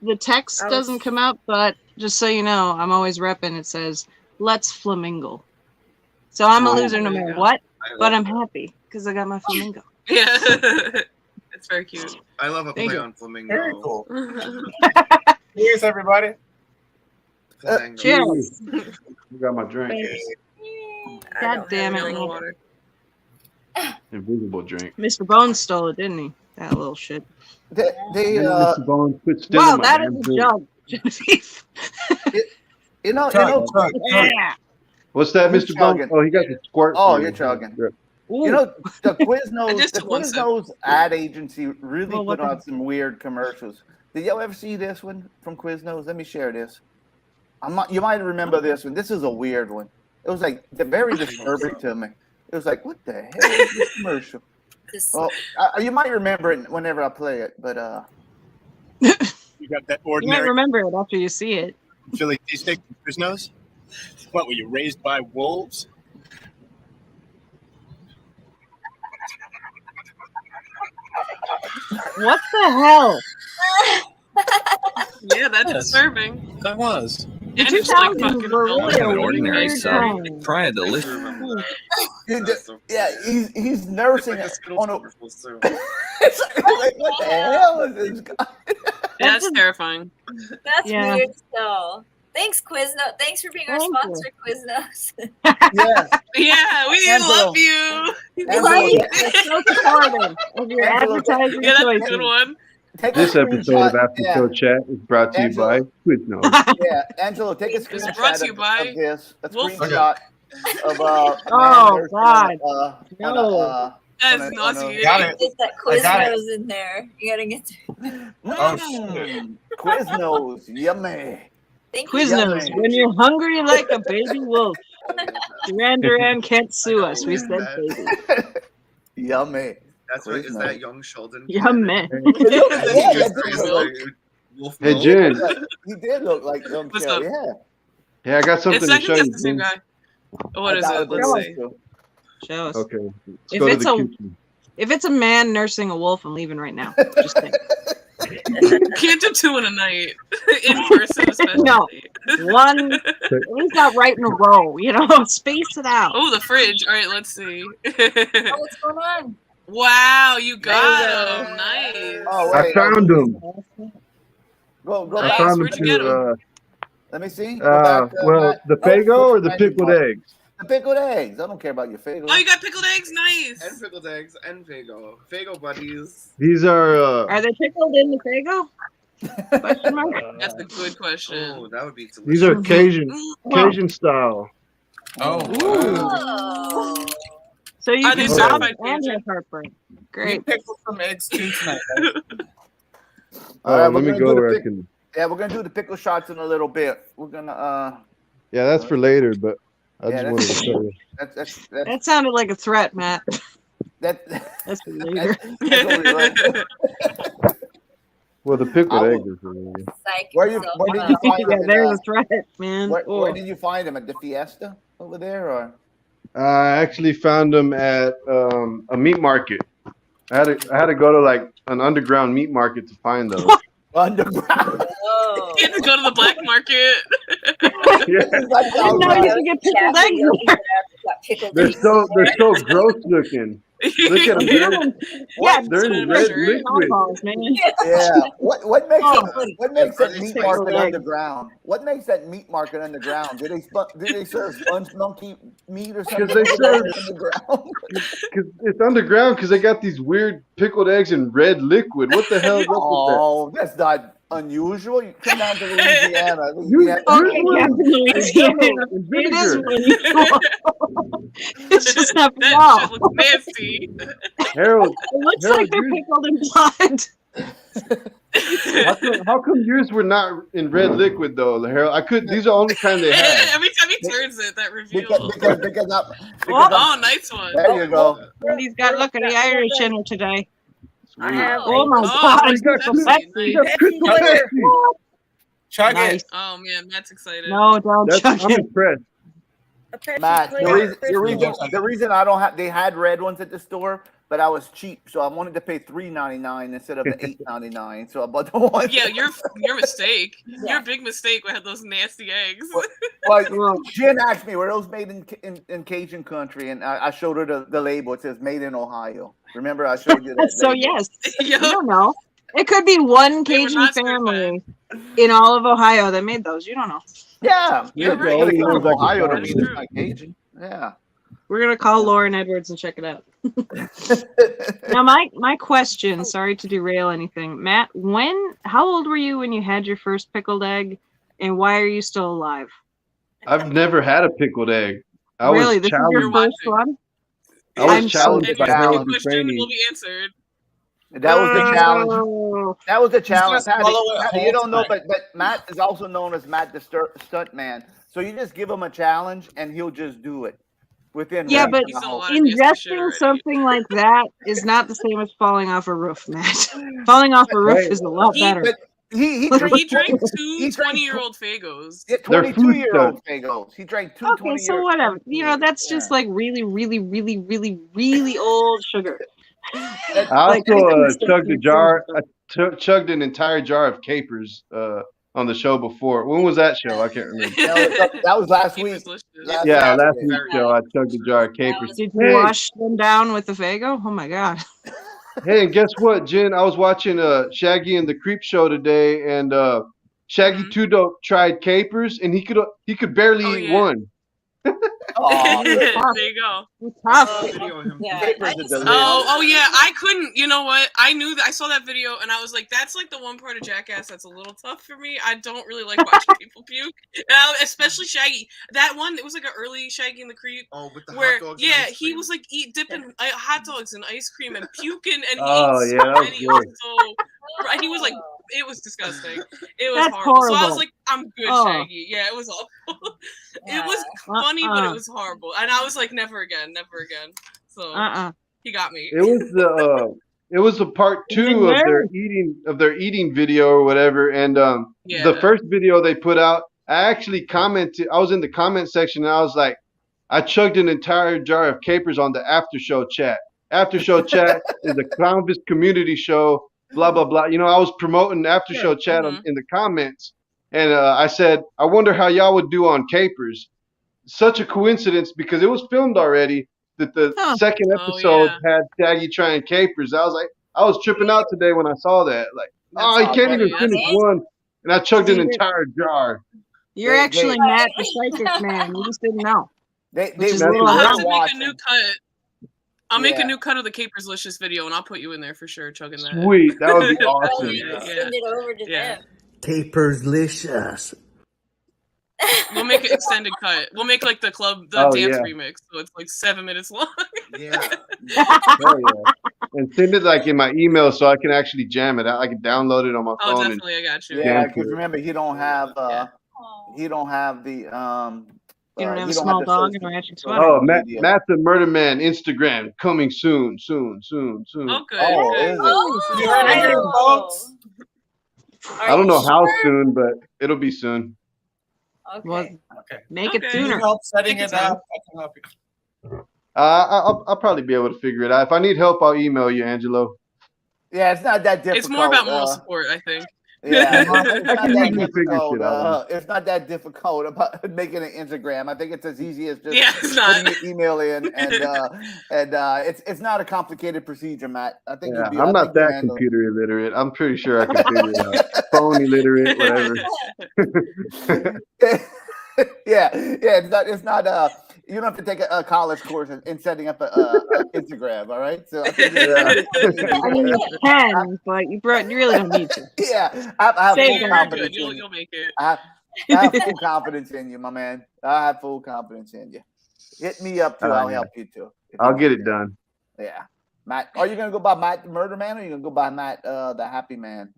The text doesn't come out, but just so you know, I'm always repping. It says, let's flamingo. So I'm a loser no matter what, but I'm happy because I got my flamingo. Yeah. It's very cute. I love a Thank play you. on flamingo. Very cool. Cheers, everybody. Flamingo. Cheers. You got my drink. God damn it. Yellow water. Invisible drink. Mr. Bones stole it, didn't he? That little shit. They Mr. Bones quit Wow, stealing my that damn is a drink. jug, Genevieve. Yeah. What's that, Who's Mr. Bones? chugging? Oh, he got the squirt. Oh, for you're you. chugging. Yeah. You know, the Quiznos, Just the one sip. Quiznos ad agency really Well, what put out some weird commercials. Did y'all ever see this one from Quiznos? Let me share this. You might remember this one. This is a weird one. It was like very disturbing to me. It was like, what the hell is this commercial? Well, you might remember it whenever I play it, but You got that You might ordinary remember it after you see it. Philly cheesesteak from Quiznos? What, were you raised by wolves? What the hell? Yeah, that's disturbing. That was. And The it's like 2000s fucking were really An a ordinary weird son. time. Try a delicious. yeah, he's nursing Like it the on a. commercials, too. It's like, what the hell is this guy? That's terrifying. That's Yeah. weird still. Thanks, Quiznos. Thanks for being our Thank you. sponsor, Quiznos. Yeah, Yeah, we Angelo. love you. Angelo, You're so supportive of your Angelo, advertising Yeah, that's a choices. good one. take a This episode of screenshot. After Show Chat is brought to you by Quiznos. Yeah, Angelo, take a It's screenshot brought to you of by this. A Wolf. screenshot of Oh, man God. no. That's on a- nauseating. Got it. Get that I got it. Quiznos in there. You gotta get to Oh, shit. Quiznos, yummy. Thank you. Quiznos, when you're hungry like a baby wolf. Duran Duran can't sue us. We said baby. Yummy. That's right. Is that young Sheldon? Yummy. Yeah, that did Crazy, look like, like- wolf Hey, mode. Jen. He did look like young What's Shell, up? yeah. Hey, I got something It's to I show think you. that's the same Jen. guy. What is it? Let's see. Show us. Okay. Let's If go to it's the a- kitchen. If it's a man nursing a wolf, I'm leaving right now. Just saying. Can't do two in a night. In person, especially. No. One, at least not right in a row, you know? Space it out. Oh, the fridge. All right, let's see. Oh, what's going on? Wow, you got him. Nice. Oh, I wait. found them. Go Nice. I found them Where'd you get 'em? to, Let me see. Go back, well, Matt. the Oh, Fago or the Randy pickled Boy. eggs? The pickled eggs. I don't care about your Fago. Oh, you got pickled eggs? And Nice. pickled eggs and Fago. Fago buddies. These are, Are they pickled in the Fago? Question mark? That's a good question. Oh, that would be delicious. these are Cajun Mm. Cajun style. Oh, Oh. So you Are they can sob certified and Cajun? have heartburn. We Great. pickled some eggs too tonight. Guys. All right, let me go where I can. Yeah, we're gonna do the pickle shots in a little bit. We're gonna Yeah, that's for later, but I yeah, just wanted to tell you. that's That sounded like a threat, Matt. that That's for later. that's what we learned. Well, the pickled I will- eggs are for later. Psych Where yourself did you out. find Yeah, them? there's a threat, man. Where Oh. did you find them at the Fiesta over there, or? I actually found them at a meat market. I had to go to like an underground meat market to find those. Underground. Oh. You had to go to the black market. Yeah. I didn't know you could get pickled eggs in there. They're so gross looking. Look at them. Yeah, They're in red liquid. Balls, man. Yeah. What makes Oh, what makes that Are they meat spicy? market underground? What makes that meat market underground? Did they serve sponge monkey meat or something? Because they serve. Underground. Cause it's underground because they got these weird pickled eggs in red liquid. What the hell is up with that? Oh, that's not unusual. You come down to Louisiana. Okay, Captain Louisiana. And It is vinegar. unusual. It's just not That raw. shit looks nasty. Harold, It looks Harold, like they're yours- pickled in blood. how come yours were not in red liquid though, Harold? These are the only kind they had. Every time he turns it, that reveal. Oh, nice one. There you go. He's got look at the Irish in her today. I have. Oh my Oh, God, you got so some- sexy. You got Pepsi Pepsi. Clear. Chug Nice. it. Oh man, Matt's excited. No, don't chug I'm it. impressed. A Pepsi Matt, Clear. the reason I don't have, they had red ones at the store, but I was cheap, so I wanted to pay $3.99 instead of the $8.99. So I bought the one. Yeah, your mistake. Your big mistake had those nasty eggs. Like Jen asked me, "Were those made in Cajun country?" And I showed her the label. It says "Made in Ohio." Remember, I showed you that. So label? yes, you don't know. It could be one They were Cajun not family in all of Ohio that made those. You don't know. Yeah, You're yeah. right. Could have come from That's Ohio to true. mean it's not Cajun. Yeah. We're gonna call Lauren Edwards and check it out. Now, my question. Sorry to derail anything, Matt. How old were you when you had your first pickled egg, and why are you still alive? I've never had a pickled egg. I Really, was this is your challenged. first one? I was I'm so challenged And by your Harold second question Dufresne. will be answered. That was the challenge. Oh. That was the challenge. gonna Patty, swallow it Patty, you whole don't know, tonight. but Matt is also known as Matt the Stunt Man. So you just give him a challenge, and he'll just do it within. Yeah, reason, but I hope. ingesting something like that is not the same as falling off a roof, Matt. Falling off a roof Right. is a lot better. But he He drank two he drank 20-year-old Fagos. Yeah, They're food 22-year-old Fagos. He drank two Okay, so whatever. You know, that's just like really, really, really, really, really old sugar. I Like, also I think chugged a it's jar. I chugged an entire jar of capers on the show before. When was that show? I can't remember. That was last week. Yeah, last week's show. I chugged a jar of capers. Did you wash them down with the Fago? Oh my God. Hey, and guess what, Jen? I was watching Shaggy and the Creep Show today, and Shaggy Two Dope tried capers, and he could barely eat one. Oh, There you go. Tough. Oh yeah, I couldn't. You know what? I knew that. I saw that video, and I was like, "That's like the one part of Jackass that's a little tough for me. I don't really like watching people puke, especially Shaggy. That one, it was like an early Shaggy and the Creep. Oh, with the where hot dogs. yeah, he was like dipping hot dogs in ice cream and puking, and he Oh, ate yeah, so that was many. It gross. was so, and he was like, it was disgusting. It was That's horrible. So I horrible. was like, I'm good, Oh. Shaggy. Yeah, it was awful. It was funny, but it was horrible. And I was like, never again, never again. So he got me. It was a part 2 of their eating video or whatever, and the Yeah. first video they put out, I actually commented. I was in the comment section, and I was like, I chugged an entire jar of capers on the after show chat. After show chat is a Clownvis community show. Blah blah blah. You know, I was promoting after show chat in the comments, and I said, I wonder how y'all would do on capers. Such a coincidence because it was filmed already that the second episode had Shaggy trying capers. I was tripping out today when I saw that. Like, he can't even finish one, and I chugged an entire jar. You're actually Matt the Psychic Man. You just didn't know. Which is a little I'll have rough. to make a new cut. I'll make a new cut of the Caperslicious video, and I'll put you in there for sure, chugging that. Sweet, that would be awesome. Yeah. Send it over to them. Caperslicious. We'll make an extended cut. We'll make like the dance remix, so it's like 7 minutes long. Yeah. Oh, yeah. And send it like in my email so I can actually jam it. I can download it on my phone. Definitely, I got you. Yeah, because remember he don't have the You don't have a small the dog social- and a matching sweater. Oh, Matt the Murder Man Instagram coming soon. Oh, good. Oh, good. is it? You heard it here, folks. I don't know how soon, but it'll be soon. Okay. Make it Need sooner. help setting Take it your time. up? I can help you. I'll probably be able to figure it out. If I need help, I'll email you, Angelo. Yeah, it's not that difficult. It's more about moral support, I think. Yeah, it's not that We can figure difficult. shit out. It's not that difficult about making an Instagram. I think it's as easy as just it's not. putting your email in, and it's not a complicated procedure, Matt. I think Yeah, you'll be. I'm I not think you'll that handle it. computer illiterate. I'm pretty sure I can figure it out. Phone illiterate, whatever. yeah. It's not. You don't have to take a college course in setting up a Instagram. All right. So I think I mean, you can, but you really don't need to. yeah, I have Save full it. confidence. You'll make it. I have full confidence in you, my man. I have full confidence in you. Hit me up too. I'll help you too. I'll get it done. Yeah, Matt. Are you gonna go by Matt the Murder Man, or are you gonna go by Matt the Happy Man?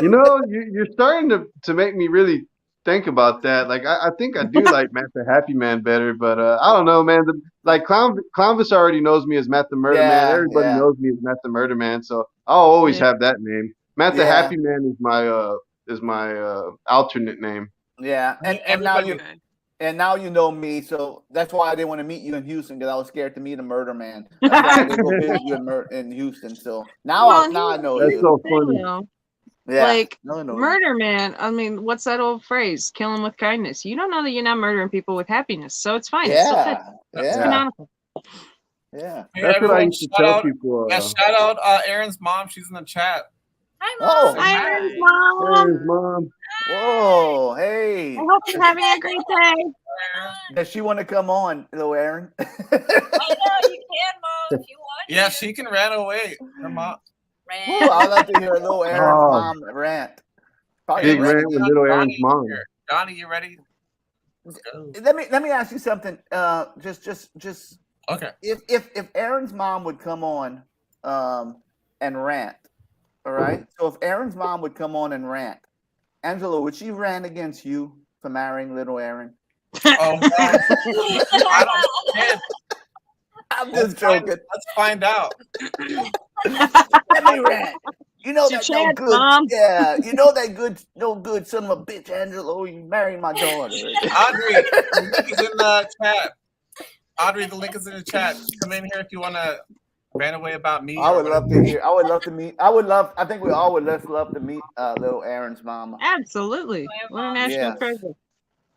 You know, you're starting to make me really think about that. Like, I think I do like Matt the Happy Man better, but I don't know, man. Clownvis already knows me as Matt the Murder Man. Everybody knows me as Matt the Murder Man, so I'll always have that name. Matt the Happy Man is my alternate name. Yeah, and now you know me, so that's why I didn't want to meet you in Houston, because I was scared to meet a murder man. That's why I didn't go visit you in Houston. So now I know That's you. so funny. Yeah. Like No. murder man. I mean, what's that old phrase? Kill him with kindness. You don't know that you're not murdering people with happiness, so it's fine. It's still fits. It's canonical. Yeah. Hey, That's what I everyone, used to tell people. shout out Erin's mom. She's in the chat. Hi, Oh, Mom. Hi, Erin's mom. Erin's mom. Whoa, hey. I hope you're having a great day. Does she want to come on, little Erin? I know you can, Mom, if you want. Yeah, she can run away. Her mom. Ooh, I'd like to hear a little Erin's mom rant. Big rant with little Erin's mom. Johnny, you ready? Let me ask you something. Just okay. If Erin's mom would come on, and rant, all right. So if Erin's mom would come on and rant, Angela, would she rant against you for marrying little Erin? Oh no. I don't. I'm just joking. Let's find out. Let me rant. You know that no chance, good. Mom. Yeah, you know that no good son of a bitch, Angelo. You married my daughter. Audrey, the link is in the chat. Audrey, the link is in the chat. Come in here if you want to rant away about me. I would love to hear. I would love to meet. I think we all would love to meet little Erin's mama. Absolutely. What a national treasure.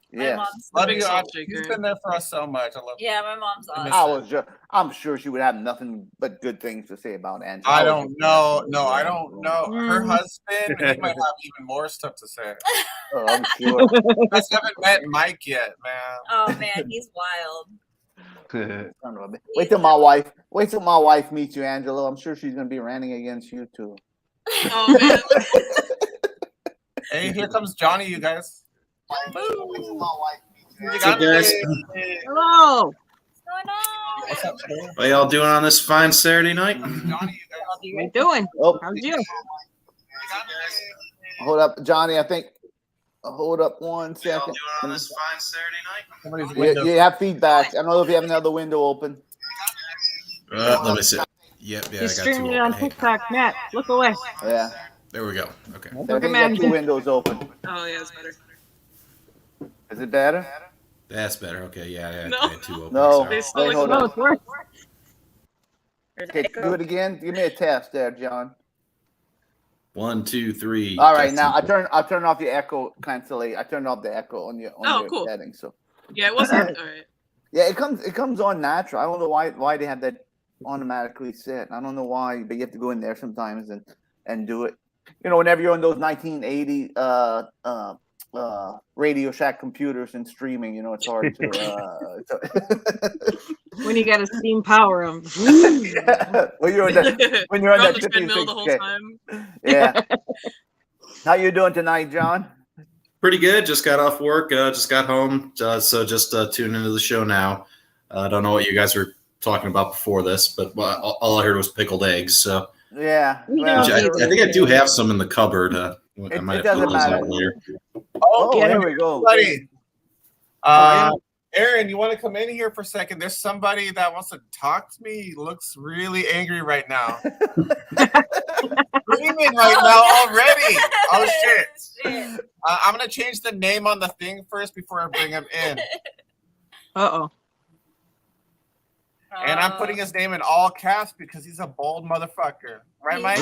Yeah. Love you, Audrey. She's been there for us so much. I love you. Yeah, my mom's awesome. I'm sure she would have nothing but good things to say about Angela. I don't know. No, I don't know. Her husband, he might have even more stuff to say. Oh, I'm sure. I just haven't met Mike yet, man. Oh man, he's wild. Wait till my wife meets you, Angelo. I'm sure she's gonna be ranting against you too. Oh man. Hey, here comes Johnny, you guys. What's up, guys? Hello. What's up, What y'all doing on this fine Saturday night? What are you doing? Oh, how's you? Hold up, Johnny. I think. Hold up one second. What y'all doing on this fine Saturday night? You have feedback. I don't know if you have another window open. Let me see. Yep, yeah, He's I got streaming two it on open. TikTok. Matt, look away. Yeah. There we go. Okay. I think you got two windows open. Oh yeah, it's better. Is it better? That's better. Okay, yeah, No. I had two open. No. Sorry. Wait, hold No, on. it's worse. Okay, do it again. Give me a test there, John. 1, 2, 3. All right, now I turn off the echo cancellation. I turned off the echo on your Cool. settings. So Yeah, it wasn't all right. yeah, it comes on natural. I don't know why they have that automatically set. I don't know why, but you have to go in there sometimes and do it. You know, whenever you're on those 1980 Radio Shack computers and streaming, you know, it's hard to. When you got to steam power them. when you're on that the treadmill the whole 56K. time. Yeah. How you doing tonight, John? Pretty good. Just got off work. Just got home. So just tune into the show now. I don't know what you guys were talking about before this, but all I heard was pickled eggs. So yeah, I think I do have some in the cupboard. I might have to put those out later. Oh, here we go. Buddy. Erin, you want to come in here for a second? There's somebody that wants to talk to me. He looks really angry right now. Screaming right now already. Oh, shit. I'm going to change the name on the thing first before I bring him in. Uh-oh. And I'm putting his name in all caps because he's a bold motherfucker. Right, Mike?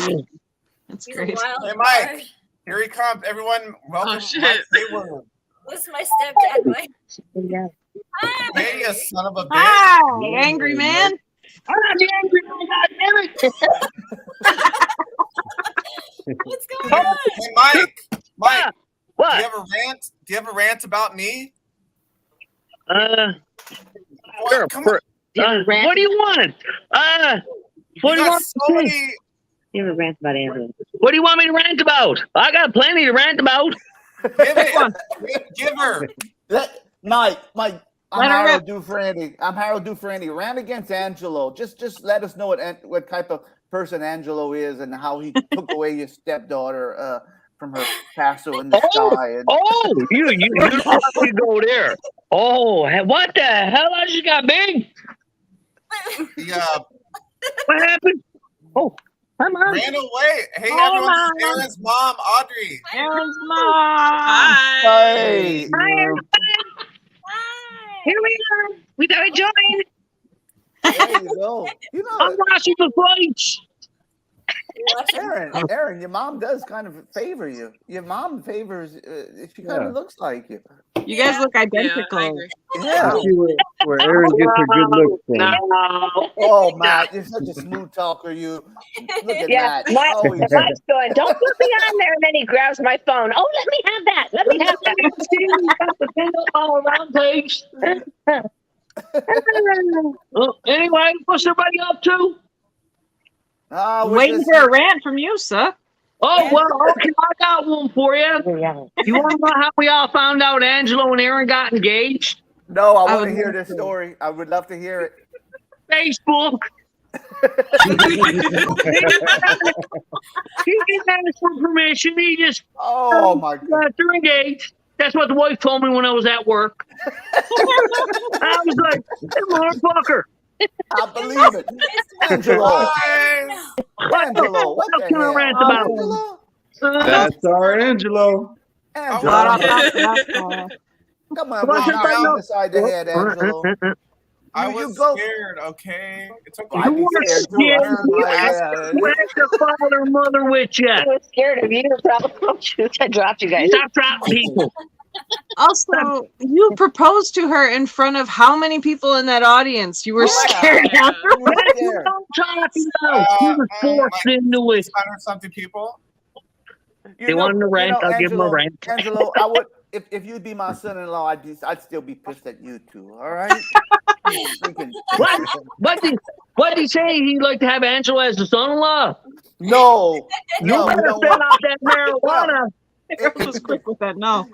That's great. Hey, Mike. Here he comes. Everyone, welcome to Mike Hayward. What's my stepdad, Mike? Hey, you son of a bitch. Hi, angry man. I'm not the angry man, goddammit. What's going on? Hey, Mike. What? Do you have a rant? Do you have a rant about me? Sure, what do you want? What do you want to say? You have a rant about Angela. What do you want me to rant about? I got plenty to rant about. Give her. Mike, I'm Let her Harold Dufresne. I'm Harold Dufresne. Rant against Angelo. Just let us know what type of person Angelo is and how he took away your stepdaughter from her castle in the sky. And... Oh, you don't have to go there. Oh, what the hell? I just got big. Yeah. What happened? Oh, hi, Mom. Ran away. Hey, everyone. This is Erin's mom, Audrey. Erin's mom. Hi. Hey. Hi, everybody. Here we are. We got to join. There you go. You know, I'm watching the fights. Erin, your mom does kind of favor you. Your mom favors. She kind of looks like you. You guys look identical. Yeah. I see where Erin gets her good looks from. Oh, Matt, you're such a smooth talker. You look at Yeah, that. Mike's Always. going, don't put me on there. And then he grabs my phone. Oh, let me have that. Let me have that. Got the pingle all around page. Anyway, what's everybody up to? Waiting for a rant from you, sir. Oh, well, okay, I got one for you. You want to know how we all found out Angelo and Erin got engaged? No, I want to hear this story. I would love to hear it. Facebook. He didn't ask for permission. He just, oh my God, they're engaged. That's what the wife told me when I was at work. I was like, hey, motherfucker. I believe it. Angelo. Angelo. What the can I hell? rant about? Angelo? That's our Angelo. Angelo. Come on, What's bro. it Now about? beside the head, Angelo. I You was go. scared, okay? It's okay. I'd be scared too. I heard You my asked your father and mother with you. I was scared of you. Probably I dropped you guys. Stop dropping people. Also, you proposed to her in front of how many people in that audience? You were scared. That's what I'm talking about. He was forced into it. 600-something people. You They know- wanted a rant. you know, I'll give them a Angelo, rant. Angelo, I would if you'd be my son-in-law, I'd still be pissed at you too. All right. What did he say? He'd like to have Angelo as the son-in-law? No. You No, better you know spend what? out that marijuana. I was quick with that. No.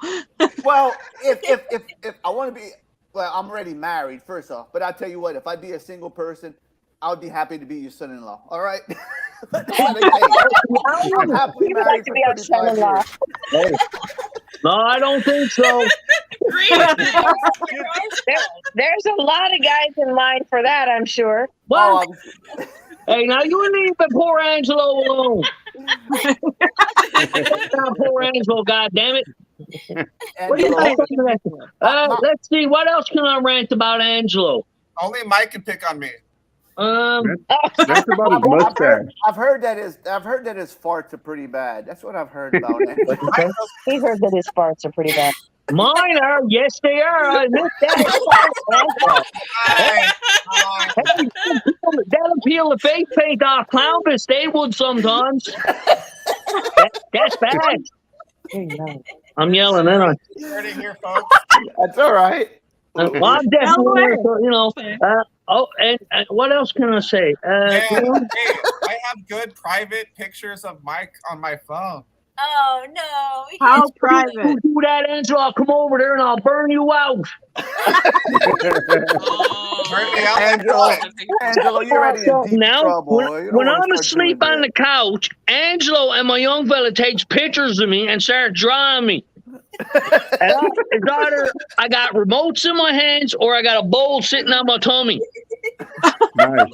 Well, if I want to be, well, I'm already married, first off. But I'll tell you what, if I'd be a single person, I would be happy to be your son-in-law. All right. I'm happily You would like married to for be our 35 son-in-law. years. No, I don't think so. There's a lot of guys in line for that, I'm sure. Well, hey, now you leave the poor Angelo alone. Poor Angelo, goddammit. What do you think? Let's see. What else can I rant about Angelo? Only Mike can pick on me. That's about his mustache. I've heard that his farts are pretty bad. That's what I've heard about him. He heard that his farts are pretty bad. Mine are. Yes, they are. I admit that. That'll peel the face paint off Clownvis. They would sometimes. That's bad. I'm yelling, ain't I? You heard it here, folks. That's all right. Well, I'm definitely, and what else can I say? Hey, I have good private pictures of Mike on my phone. Oh no. we How can't- private. You do that, Angelo, I'll come over there and I'll burn you out. Angelo, you're already in deep Now, trouble. when, You don't when wanna I'm start doing asleep on the couch, Angelo and my young fella takes pictures of me and start drawing me. And it's either I got remotes in my hands or I got a bowl sitting on my tummy. Nice.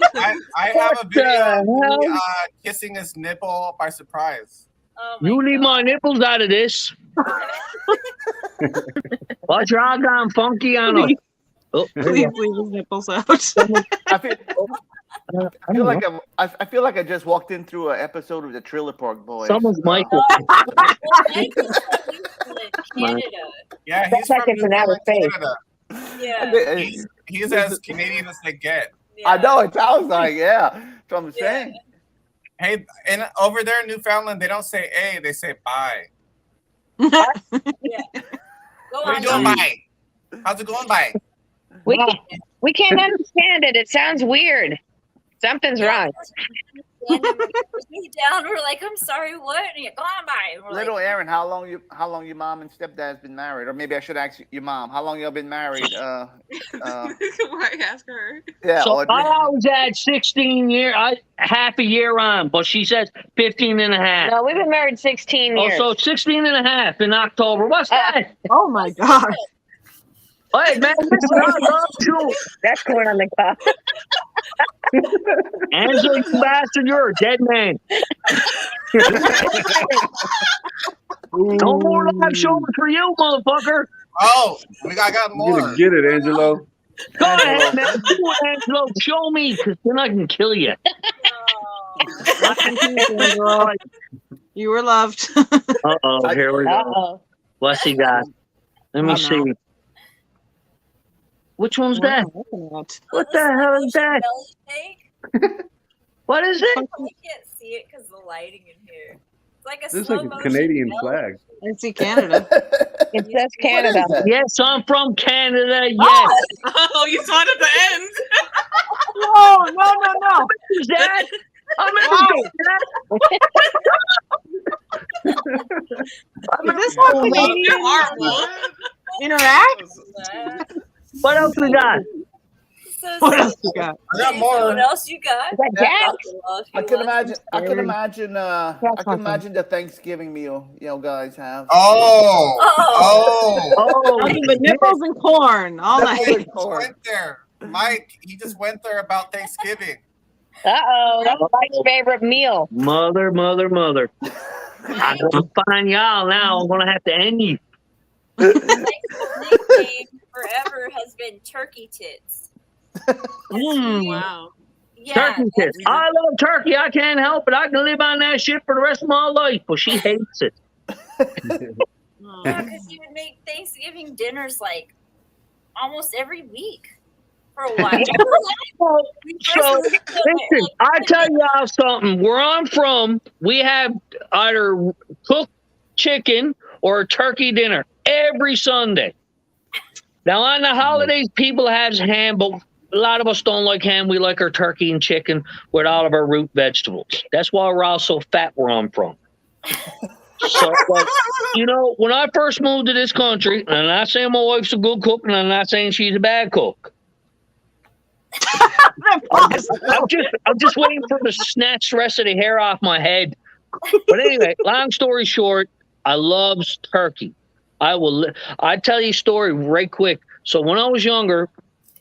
I have a video of me hell? kissing his nipple by surprise. You leave my nipples out of this. Watch your eye gone funky on us. Oh, Please leave his nipples out. I feel like I just walked in through an episode of the Trailer Park Boys. Someone's Michael. Canada. Yeah, That's he's like from it's an outer space. Canada. Yeah. He's as Canadian as they get. I know it sounds like, yeah. That's what I'm saying. Hey, and over there in Newfoundland, they don't say "a," they say "bye." Go What are on. you doing, bye? How's it going, bye? We can't understand it. It sounds weird. Something's wrong. Down, we're like, I'm sorry, what? And you're, go on by. We're Little like, Erin, how long your mom and stepdad's been married? Or maybe I should ask your mom. How long y'all been married? Why ask her? Yeah, So Audrey. I always had 16 years, half a year on, but she says 15 and a half. No, we've been married 16 years. Oh, so 16 and a half in October. What's that? Oh my God. Hey, man, listen, I love you. That's corn on the cob. Angela, you bastard, you're a dead man. No more live shows for you, motherfucker. Oh, we got You're more. gonna get it, Angelo. Go ahead, man. Do it, Angelo. Show me, because then I can kill you. You were loved. Uh-oh, here we go. Uh-oh. What's he got? Let me see. Which one's that? What the hell is that? What is it? I can't see it because the lighting in here. It's like a This is slow like a motion Canadian belly. flag. I see Canada. It says Canada. Yes, I'm from Canada. Yes. Oh, you saw it at the end. No. Who's that? I'm Is this how Canadians You're horrible. interact? What else we got? What else you got? I got more. What else you got? Is that Jack? I can imagine the Thanksgiving meal you guys have. Oh. Nothing but nipples and corn all night. He just went there. Mike, he just went there about Thanksgiving. Uh-oh. That's Mike's favorite meal. Mother. I'm gonna find y'all now. I'm gonna have to end you. Nickname forever has been turkey tits. Wow. Yeah, Turkey tits. I love turkey. I can't help it. I can live on that shit for the rest of my life, but she hates it. Yeah, because you would make Thanksgiving dinners like almost every week for a while. So, listen, I tell y'all something. Where I'm from, we have either cooked chicken or a turkey dinner every Sunday. Now, on the holidays, people have ham, but a lot of us don't like ham. We like our turkey and chicken with all of our root vegetables. That's why we're all so fat where I'm from. So, like, when I first moved to this country, and I'm not saying my wife's a good cook, and I'm not saying she's a bad cook. I'm just waiting for her to snatch the rest of the hair off my head. But anyway, long story short, I love turkey. I tell you a story right quick. So when I was younger,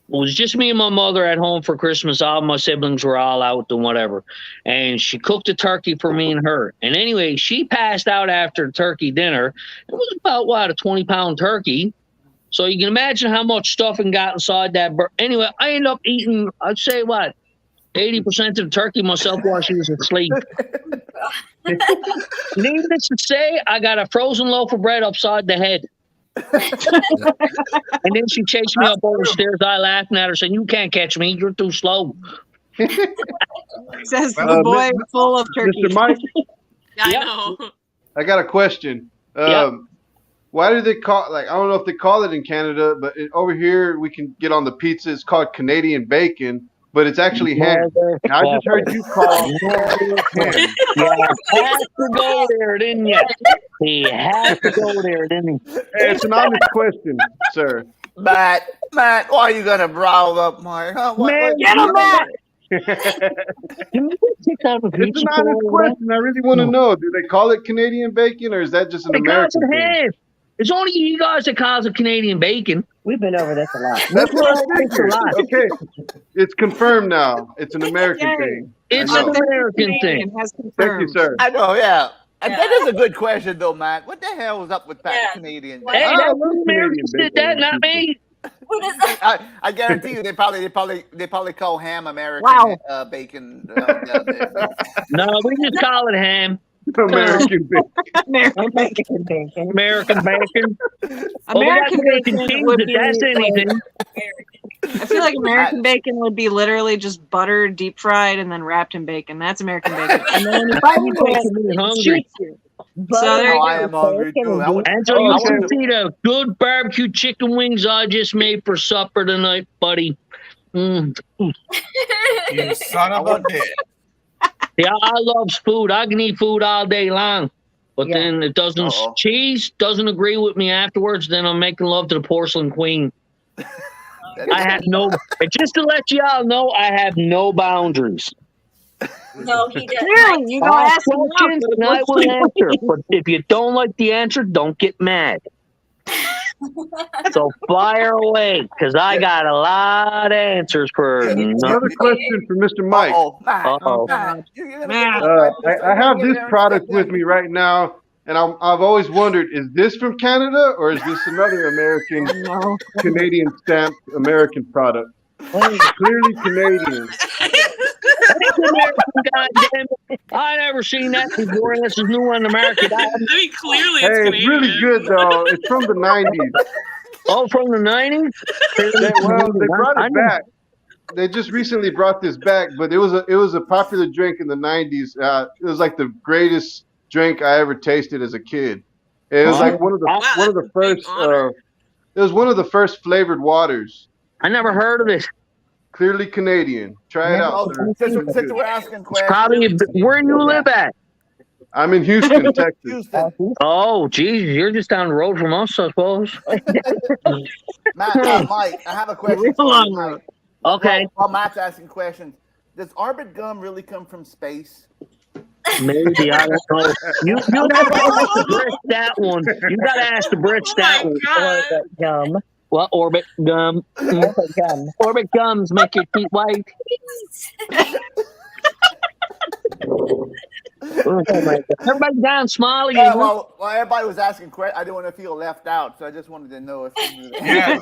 it was just me and my mother at home for Christmas. All my siblings were all out and whatever. And she cooked a turkey for me and her. And anyway, she passed out after turkey dinner. It was about, a 20-pound turkey. So you can imagine how much stuffing got inside that. Anyway, I ended up eating, I'd say, 80% of the turkey myself while she was asleep. Needless to say, I got a frozen loaf of bread upside the head. And then she chased me up over the stairs. I laughing at her, saying, "You can't catch me. You're too slow." Says the boy full of turkey. Mr. Mike, I know. I got a question. Why do they call I don't know if they call it in Canada, but over here we can get on the pizza. It's called Canadian bacon. but it's actually ham. Now, I just heard you call ham. Yeah, had to go there, didn't you? He had to go there, didn't he? Hey, it's an honest question, sir. Matt, why are you gonna brawl up, Mike? Huh? Man, Get him, Matt! It's an honest question. I really want to know. Do they call it Canadian bacon, or is that just an They calls American it thing? ham. It's only you guys that calls it Canadian bacon. We've been over this a lot. That's what I It's a figured. lot. Okay, it's confirmed now. It's an American Yay. thing. It's I an know. American thing. Has Thank you, confirmed. sir. I know, yeah. And that is a good question, though, Matt. What the hell was up with Canadian? Hey, I that's love the Americans Canadian did that, bacon. not me. What is that? I guarantee you, they probably call ham American Wow. bacon. No, we just call it ham. American bacon. American bacon. American bacon. American bacon would be That's anything. I feel like American bacon would be literally just butter, deep fried, and then wrapped in bacon. That's American bacon. And then when you find bacon, it Hungry. shoots you. So there you I go. am hungry too. And so you can see the good barbecue chicken wings I just made for supper tonight, buddy. You son of a bitch. Yeah, I love food. I can eat food all day long. But then it doesn't, cheese doesn't agree with me afterwards. Then I'm making love to the porcelain queen. I have no, just to let you all know, I have no boundaries. No, he doesn't. Clearly, you don't Ask ask him out, questions but and I will what's answer. But if you don't like the answer, don't get mad. So fire away, because I got a lot of answers for Another question for Mr. Mike. Uh-oh. I have this product with me right now, and I've always wondered: is this from Canada or is this another American, Canadian stamped American product? Clearly Canadian. That's American, goddamn it. I never seen that before. And this is new on the market. I mean, clearly Hey, it's it's Canadian. really good though. It's from the 90s. Oh, from the 90s? Well, they brought it back. They just recently brought this back, but it was a popular drink in the 90s. It was like the greatest drink I ever tasted as a kid. It was like one of the first. It was one of the first flavored waters. I never heard of it. Clearly Canadian. Try it out. Sir. Since we're asking questions, Probably where you live at. I'm in Houston, Texas. Oh, geez, you're just down the road from us, I suppose. Matt, Mike, I have a question. For you, Mike. Okay. While Matt's asking questions, does Orbit gum really come from space? Maybe, I don't know. You gotta ask the Brits that one. You gotta ask the Brits that one. Orbit gum. What orbit gum? Orbit gum. Orbit gums make your teeth white. Oh my God. Everybody down, smile again. Yeah, well, everybody was asking questions. I didn't want to feel left out, so I just wanted to know if. Yeah.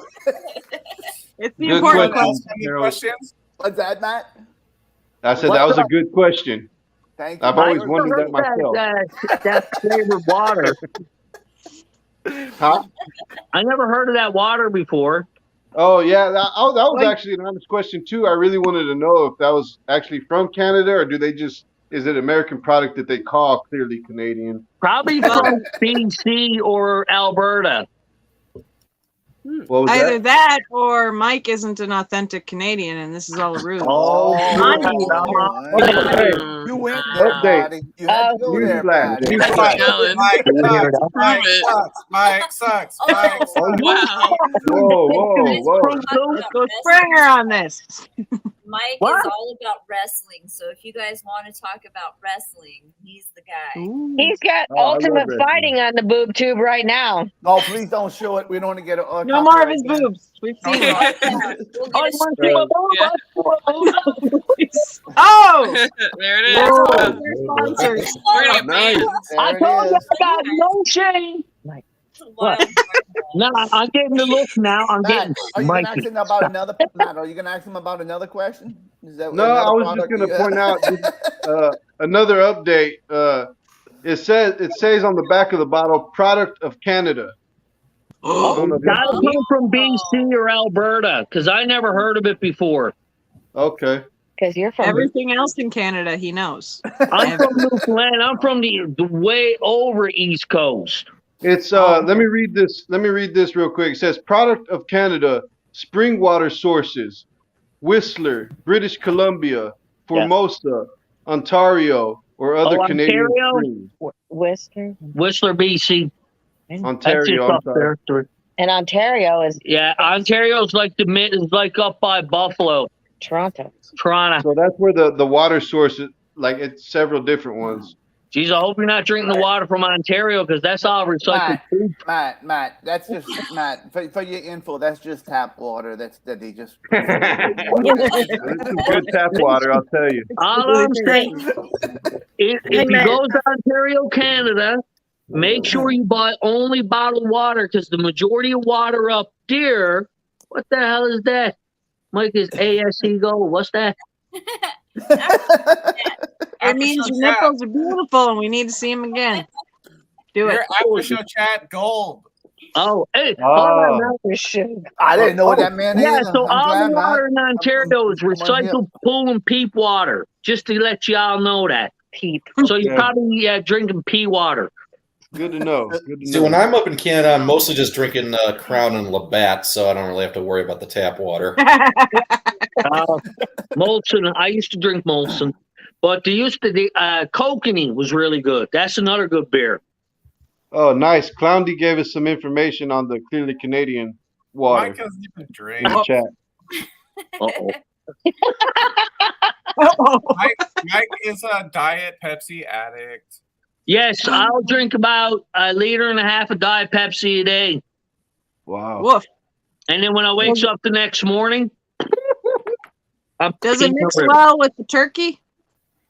It's the important questions. What's that, Matt? I said that was a good question. Thank you. I've always wondered that myself. That flavored water. Huh? I never heard of that water before. Oh yeah, that was actually an honest question too. I really wanted to know if that was actually from Canada or do they just is it American product that they call clearly Canadian? Probably from BC or Alberta. What was Either that? that or Mike isn't an authentic Canadian and this is all a ruse. You went there, buddy. You had to go there, buddy. Mike sucks. Mike sucks. Wow. Let's go Springer on this. Mike is all about wrestling, so if you guys want to talk about wrestling, he's the guy. He's got Oh, I love ultimate wrestling. fighting on the boob tube right now. No, please don't show it. We don't want to get a No more of his boobs. We've seen it. Oh! There it is. Whoa. Sponsors. We're gonna get Nice. banned. I told you I got no shame. What? No, I'm getting the look now. I'm Matt, getting are you gonna ask Mikey. him about another? Matt, are you gonna ask him about another question? Is that No, another I was just product going to you- point out another update. It says on the back of the bottle, product of Canada. Oh, gotta come from BC or Alberta, because I never heard of it before. Okay. Because you're from Everything else in Canada, he knows. I'm from Newfoundland. I'm from the way over East Coast. It's let me read this. Let me read this real quick. It says product of Canada, spring water sources, Whistler, British Columbia, Formosa, Ontario, or other Canadian streams? Whistler, BC. Ontario, I'm sorry. And Ontario is Ontario's like is like up by Buffalo. Toronto. So that's where the water source is, like it's several different ones. Geez, I hope you're not drinking the water from Ontario because that's all recycled food. Matt, that's just Matt. For your info, that's just tap water. That they just. This is good tap water, I'll tell you. All I'm saying, if you go to Ontario, Canada, make sure you buy only bottled water because the majority of water up there. What the hell is that? Mike is ASE go. What's that? It means your nipples are beautiful and we need to see them again. Do it. Your after show chat gold. Oh, hey. I didn't know what that meant. Yeah, so all the water in Ontario is recycled pool and peep water. Just to let you all know that. Peep. So you're probably drinking pea water. Good to know. Good to See, when I'm up in Canada, I'm mostly just drinking Crown and Labatt, so I don't really have to worry about the tap water. Molson. I used to drink Molson, but the Kokanee was really good. That's another good beer. Oh, nice. Clowndy gave us some information on the clearly Canadian water. Mike doesn't even drink. In the chat. Mike is a Diet Pepsi addict. Yes, I'll drink about 1.5 liters of Diet Pepsi a day. Wow. Woof. And then when I wake up the next morning, does it mix well with the turkey?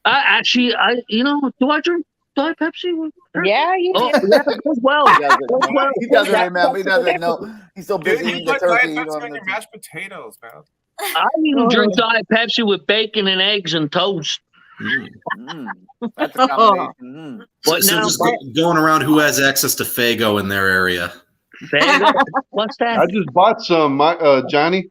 do I drink Diet Pepsi? Yeah, you do. As well. He doesn't remember. He doesn't know. He's so busy eating the turkey. Diet Pepsi on your mashed potatoes, man. I even drink Diet Pepsi with bacon and eggs and toast. That's a combination. So just going around who has access to Faygo in their area. Faygo? What's that? I just bought some, Johnny.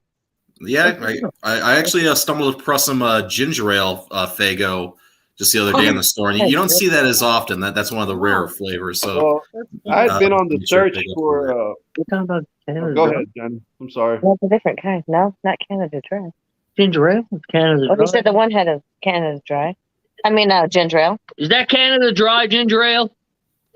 Yeah, I actually stumbled across some ginger ale Faygo just the other day in the store, and you don't see that as often. That's one of the rarer flavors. So I've been on the search for. You're talking about Canada. Go ahead, Johnny. I'm sorry. That's a different kind. No, not Canada Dry. Ginger ale? Canada Dry. You said the one had a Canada Dry. I mean, ginger ale. Is that Canada Dry ginger ale?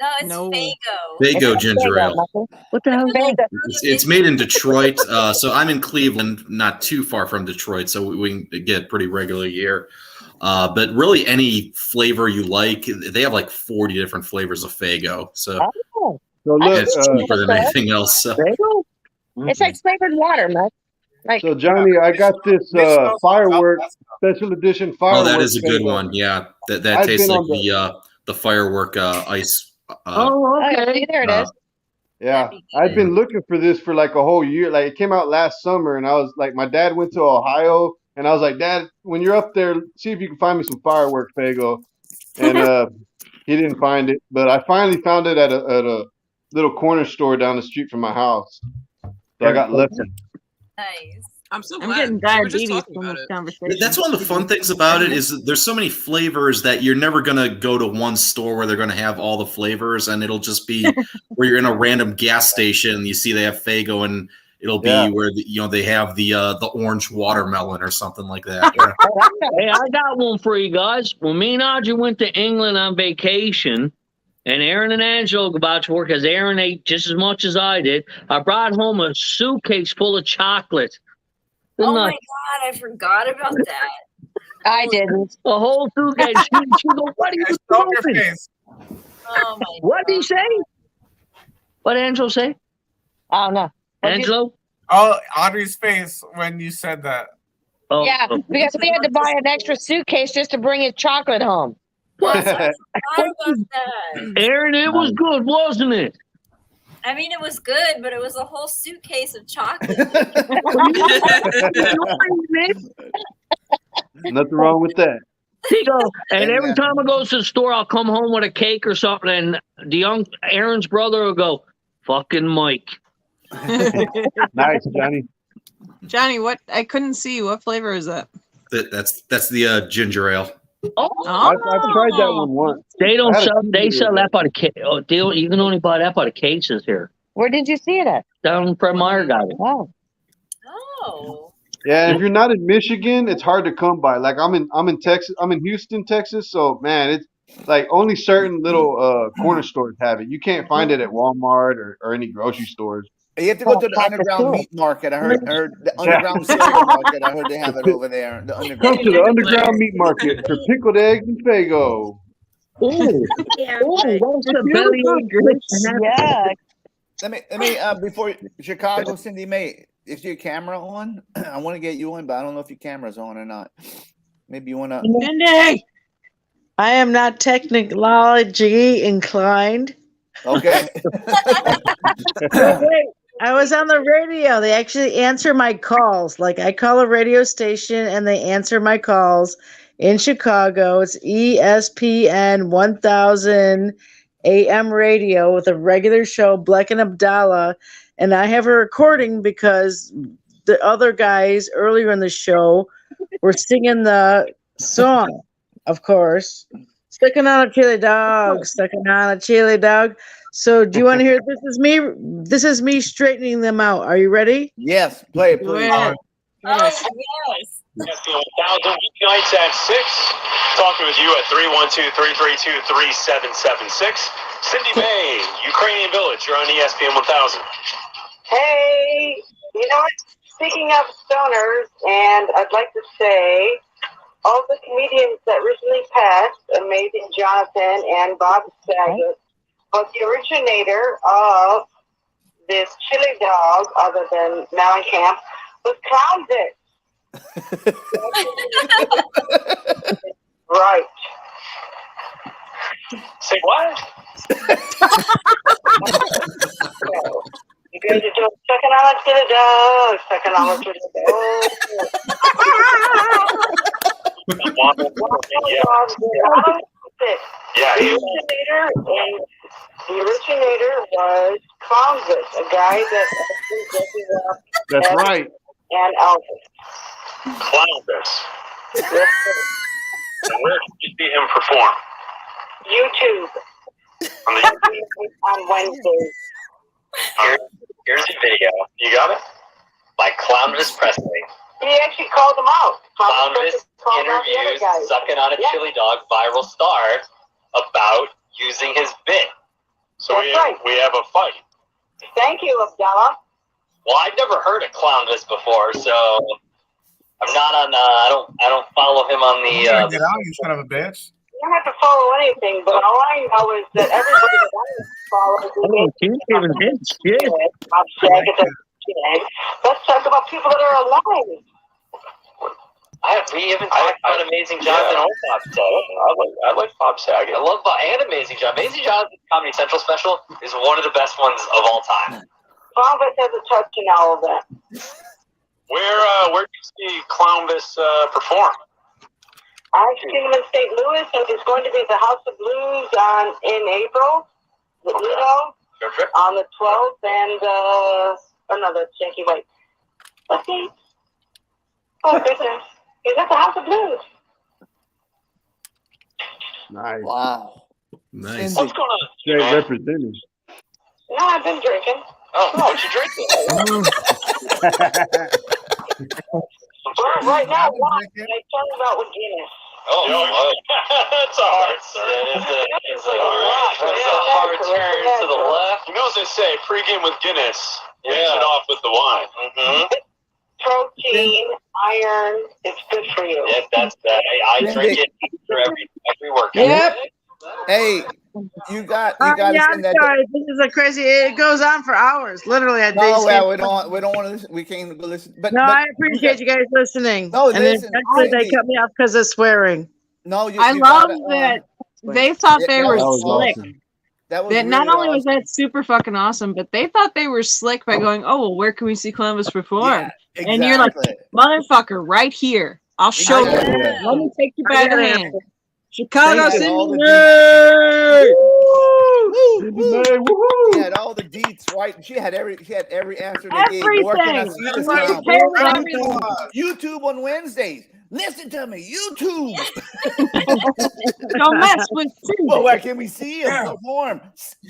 No, it's Faygo. Faygo ginger ale. What the hell is that? It's made in Detroit. So I'm in Cleveland, not too far from Detroit, so we can get pretty regularly here. But really, any flavor you like, they have like 40 different flavors of Faygo. So it's cheaper than anything else. So. It's like flavored water, man. So Johnny, I got this firework special edition firework. Oh, that is a good one. Yeah, that tastes like the firework ice. Okay, there it is. Yeah, I've been looking for this for like a whole year. Like it came out last summer, and I was like, my dad went to Ohio, and I was like, Dad, when you're up there, see if you can find me some firework Faygo. And he didn't find it, but I finally found it at a little corner store down the street from my house. So I got lucky. Nice. I'm so I'm glad. getting We were diabetes just talking from about this it. conversation. That's one of the fun things about it is there's so many flavors that you're never gonna go to one store where they're gonna have all the flavors, and it'll just be where you're in a random gas station. You see they have Faygo, and it'll be where they have the orange watermelon or something like that. Hey, I got one for you guys. When me and Audrey went to England on vacation, and Erin and Angelo go about to work, because Erin ate just as much as I did, I brought home a suitcase full of chocolate. Oh my God, I forgot about that. I didn't. The whole suitcase. She go, what are you doing? Oh my What did he say? What did Angelo say? I don't know. Angelo? Oh, Audrey's face when you said that. Oh. Yeah, because we had to buy an extra suitcase just to bring his chocolate home. I forgot about that. Erin, it was good, wasn't it? I mean, it was good, but it was a whole suitcase of chocolate. Nothing wrong with that. And every time I go to the store, I'll come home with a cake or something, and Erin's brother will go, "Fucking Mike." Nice, Johnny. Johnny, what? I couldn't see. What flavor is that? That's the ginger ale. Oh, I've tried that one once. They don't sell. They sell that by the case. Oh, you can only buy that by the cases here. Where did you see it at? Down Fred Meyer got it. Wow. Oh. Yeah, if you're not in Michigan, it's hard to come by. Like I'm in Texas. I'm in Houston, Texas. So man, it's like only certain little corner stores have it. You can't find it at Walmart or any grocery stores. You have to go to the underground meat market. I heard the underground cereal market. I heard they have it over there. The Come underground. to the underground meat market for pickled eggs and Fago. Ooh, what's the belly? Yeah. Let me before Chicago, Cindy May, is your camera on? I want to get you on, but I don't know if your camera's on or not. Maybe you want to. Cindy! I am not technology inclined. Okay. Wait, I was on the radio. They actually answer my calls. Like I call a radio station and they answer my calls in Chicago. It's ESPN 1000 AM radio with a regular show, Black and Abdallah. And I have a recording because the other guys earlier in the show were singing the song, of course. Sticking on a chili dog, sticking on a chili dog. So do you want to hear this is me straightening them out. Are you ready? Yes, play it, please. Yes. ESPN 1000 weeknights at 6. Talking with you at 312-332-3776. Cindy May, Ukrainian Village. You're on ESPN 1000. Hey, you know what? Speaking of stoners, and I'd like to say all the comedians that recently passed, Amazing Jonathan and Bob Saget, but the originator of this chili dog, other than Mellencamp, was Clownvis. Right. Say what? You guys are doing second on to the dog, second on to the Yeah. The originator was Clownvis, a guy that That's right. And Elvis. Clownvis. And where did you see him perform? YouTube. On Wednesdays. Here's the video. You got it? By Clownvis Presley. He actually called them out. Clownvis interviews Sucking on a Chili Dog viral star about using his bit. So we have a fight. Thank you, Abdallah. Well, I've never heard of Clownvis before, so I'm not on. I don't follow him on the. Get out, you son of a bitch. You don't have to follow anything, but all I know is that everybody that I follow. Let's talk about people that are alive. We haven't talked about Amazing Jonathan or Bob Saget. I like Bob Saget. I love Bob and Amazing Jonathan. Amazing Jonathan's Comedy Central special is one of the best ones of all time. Clownvis has a touch in all of that. Where do you see Clownvis perform? I've seen him in St. Louis, and he's going to be at the House of Blues in April with Ludo on the 12th, and another Janky White. Okay. Oh, goodness. He's at the House of Blues. Nice. Wow. Nice. What's going on? Straight representing. No, I've been drinking. Oh, what you drinking? Right now, wine. I talking about with Guinness. Oh, that's a hard turn. It's a hard turn to the left. You know, as they say, pregame with Guinness, mix it off with the wine. Mm-hmm. Protein, iron, it's good for you. Yeah, that's that. I drink it for every workout. Yep. Hey, you got I'm send that. sorry. This is a crazy. It goes on for hours, literally. No, well, we don't want to listen. We can't go listen. But I appreciate you guys listening. No, and listen, then actually they cut me off because of swearing. No, I love that they thought they were slick. Awesome. That was Not really only was that super fucking awesome, but they thought they were slick by going, "Oh, well, where can we see Columbus perform?" Yeah, And you're like, "Motherfucker, right here! I'll show you. Yeah. Let me take you by the hand." Chicago City. She had all the deets, right? She had every answer they gave. Where can I see this now? YouTube on Wednesdays. Listen to me, YouTube. Don't mess with you. Well, where can we see him perform?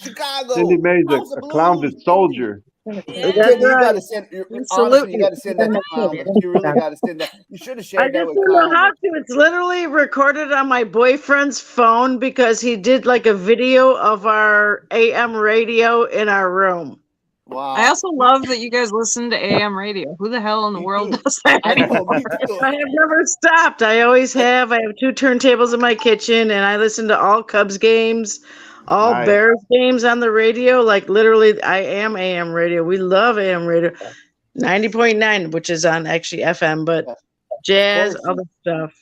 Chicago. Cindy May's a Clownvis soldier. Cindy, you gotta send. Honestly, you gotta send that to Absolutely. Clownvis. You really gotta send that. You should have I shared that just with don't know how Clownvis. to. It's literally recorded on my boyfriend's phone because he did like a video of our AM radio in our room. Wow. I also love that you guys listen to AM radio. Who the hell in the world does that? I know, me too. I have never stopped. I always have. I have 2 turntables in my kitchen, and I listen to all Cubs games, all Nice. Bears games on the radio. Like literally, I am AM radio. We love AM radio, 90.9, which is on actually FM, but jazz, course. other stuff.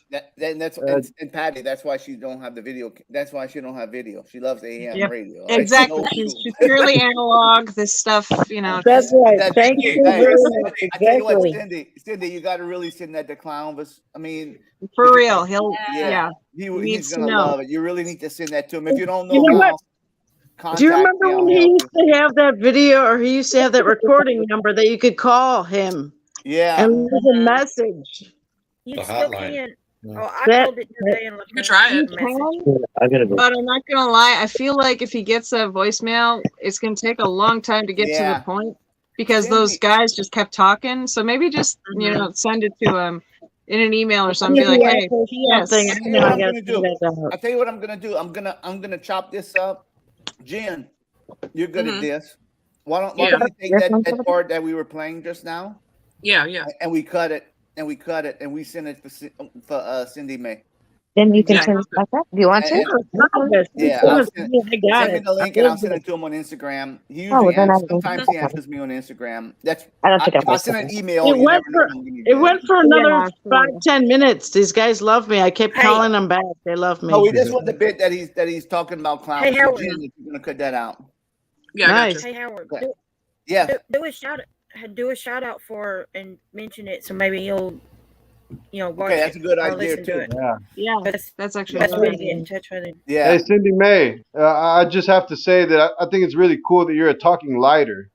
And Patty. That's why she don't have the video. That's why she don't have video. She loves AM Yep. radio. all right? Exactly. Old She's school. purely analog. This stuff, you know. That's right. Thank Hey, you very listen, much. I tell you what, Exactly. Cindy, you got to really send that to Clownvis. I mean, For real, he'll yeah. he's needs to gonna know. love it. You really need to send that to him. If you don't know, You know what? contact Do you me, remember I'll when he help used to have that video, or he used to have that recording number that you could call him? Yeah. And leave a message. You The still hotline. can. Yeah. Oh, I That- called it today and left You try it. I gotta go. But I'm not gonna lie, I feel like if he gets a voicemail, it's gonna take a long time to get to Yeah. the point because those guys just kept talking. So maybe just you know send it to him in an email or something. Be like, hey, yes. I tell you what I'm gonna do. I tell you what I'm gonna do. I'm gonna chop this up. Jen, you're good at this. Why don't you take that part that we were playing just now? Yeah. And we cut it. And we send it for Cindy May. Then you can turn it back up. Do you want to? Yeah, send me the link and I'll send it to him on Instagram. He usually sometimes he answers me on Instagram. That's I don't think if I send an email. It you went never know for when you it get went for another Yeah, 5-10 minutes. These guys love me. I kept calling them back. They love me. Oh, we just want the bit that he's talking about clown. Hey, So Howard. Jen, if you're gonna cut that out. Yeah, Nice. Hey Howard, Okay. Yeah. do a shout out for and mention it so maybe he'll watch Okay, that's it a good or idea listen to too. it. Yeah. That's actually Best a way good to get in idea. touch with him. Yeah. Hey, Cindy May, I just have to say that I think it's really cool that you're a talking lighter.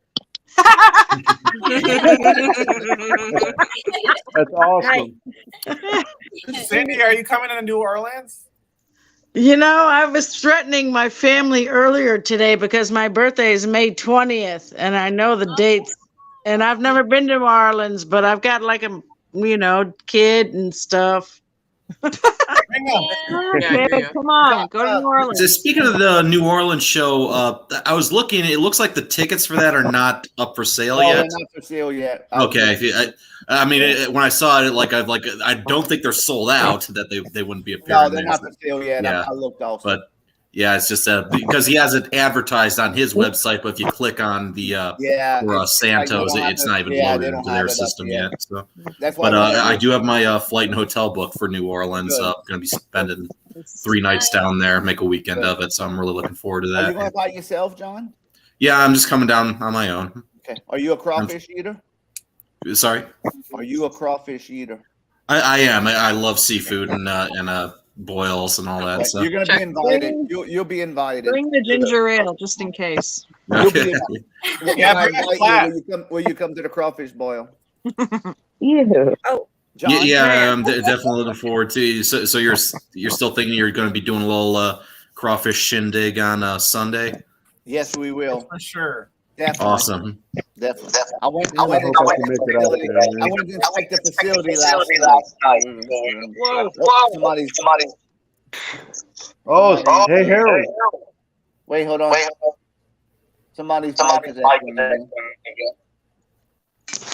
That's awesome. Cindy, are you coming to New Orleans? You know, I was threatening my family earlier today because my birthday is May 20th, and I know the dates. And I've never been to New Orleans, but I've got like a kid and stuff. Okay, come on, go to New Orleans. So speaking of the New Orleans show, I was looking. It looks like the tickets for that are not up for sale Oh, yet. they're not for sale yet. Okay, I mean, when I saw it, I don't think they're sold out. That they wouldn't be No, appearing they're there. not for sale yet. Yeah. I looked also. But yeah, it's just because he has it advertised on his website, but if you click on the for Santos, it's not even loaded into their system yet. So, That's why but I do have my flight and hotel book for New Orleans. Good. I'm going to be spending 3 nights down there, make a weekend of it. So I'm really looking forward to Are you that. going by yourself, John? Yeah, I'm just coming down on my own. Okay. Are you a crawfish eater? Sorry, Are you a crawfish eater? I am. I love seafood and boils and all that. So You're going to be invited. You'll be invited. Bring the ginger ale just in case. You'll be Okay. Yeah, bring a flat. will you come to the crawfish boil? Ew. Oh, John? Yeah, I'm definitely looking forward to you. So you're still thinking you're going to be doing a little crawfish shindig on Sunday? Yes, we will. For sure. Definitely. Awesome. Definitely. I went I hope I can make it out there, man. I went to inspect the facility last night. Whoa. Somebody's. Oh, hey, Harold. Wait, hold on. Somebody's mic is acting again.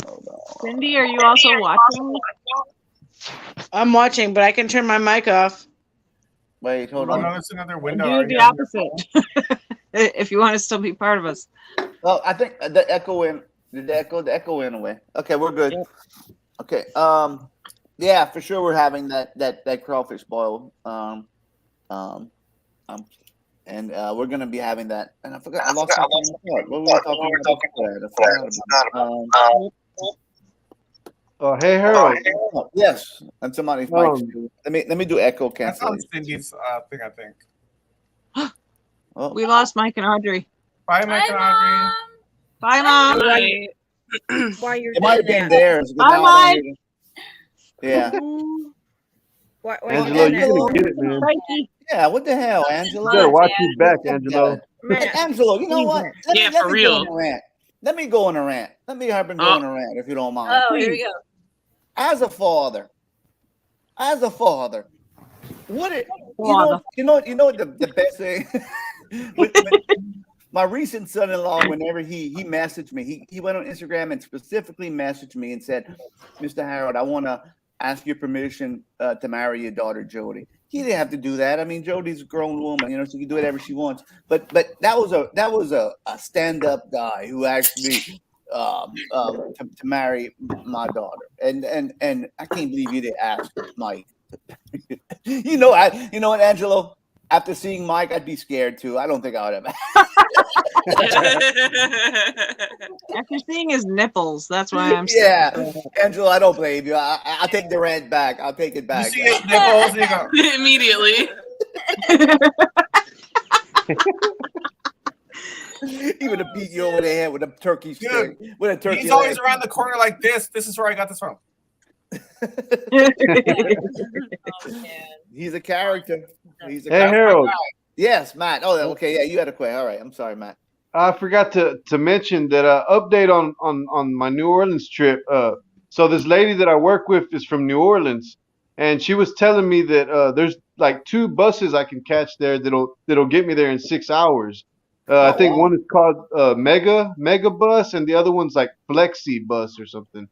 Hold on. Cindy, are you also watching? I'm watching, but I can turn my mic off. Wait, hold Oh, on. no, it's another window. Do Are the you on your opposite. If you want to still be part of us. Well, I think the echo went. Did the echo went away? Okay, we're good. Okay. Yeah, for sure we're having that crawfish boil. And we're gonna be having that. And I forgot. I lost my train of thought. What were we talking about? Hey, Harold. Yes, and somebody's mic. Let me do echo That's on cancellation. Cindy's thing, I think. Oh. We lost Mike and Audrey. Bye, Mike and Audrey. Bye, Mom. while you're It might have doing been that. theirs. but Bye, now I don't Mike. hear it. Yeah. While you're Angelo, doing you're that, going to get it, man. Frankie. Yeah, what the hell, Angelo? You better watch your back, Angelo. Matt, Angelo, you know what? Yeah, for real. Rant. Let me go on a rant. Let me have been go on a rant, if you don't mind. Oh, here we go. As a father, what it, you know the best thing. when my recent son-in-law, whenever he messaged me, he went on Instagram and specifically messaged me and said, "Mr. Harold, I want to ask your permission to marry your daughter Jody." He didn't have to do that. I mean, Jody's a grown woman, you know, she can do whatever she wants. But that was a stand-up guy who actually to marry my daughter, and I can't believe you didn't ask Mike. you know what, Angelo? After seeing Mike, I'd be scared too. I don't think I would have. After seeing his nipples, that's why I'm Yeah, scared. Angelo, I don't blame you. I'll take the rant back. I'll take it back. You see his nipples, you go. Immediately. He would have beat you over the head with a turkey stick. Dude, With a turkey he's always leg. around the corner like this. This is where I got this from. He's a character. He's a Hey, character. Harold. Yes, Matt. Oh, okay. Yeah, you had a question. All right. I'm sorry, Matt. I forgot to mention that update on my New Orleans trip. So this lady that I work with is from New Orleans, and she was telling me that there's like 2 buses I can catch there that'll get me there in 6 hours. I think one is called Mega Bus, and the other one's like Flexi Bus or something.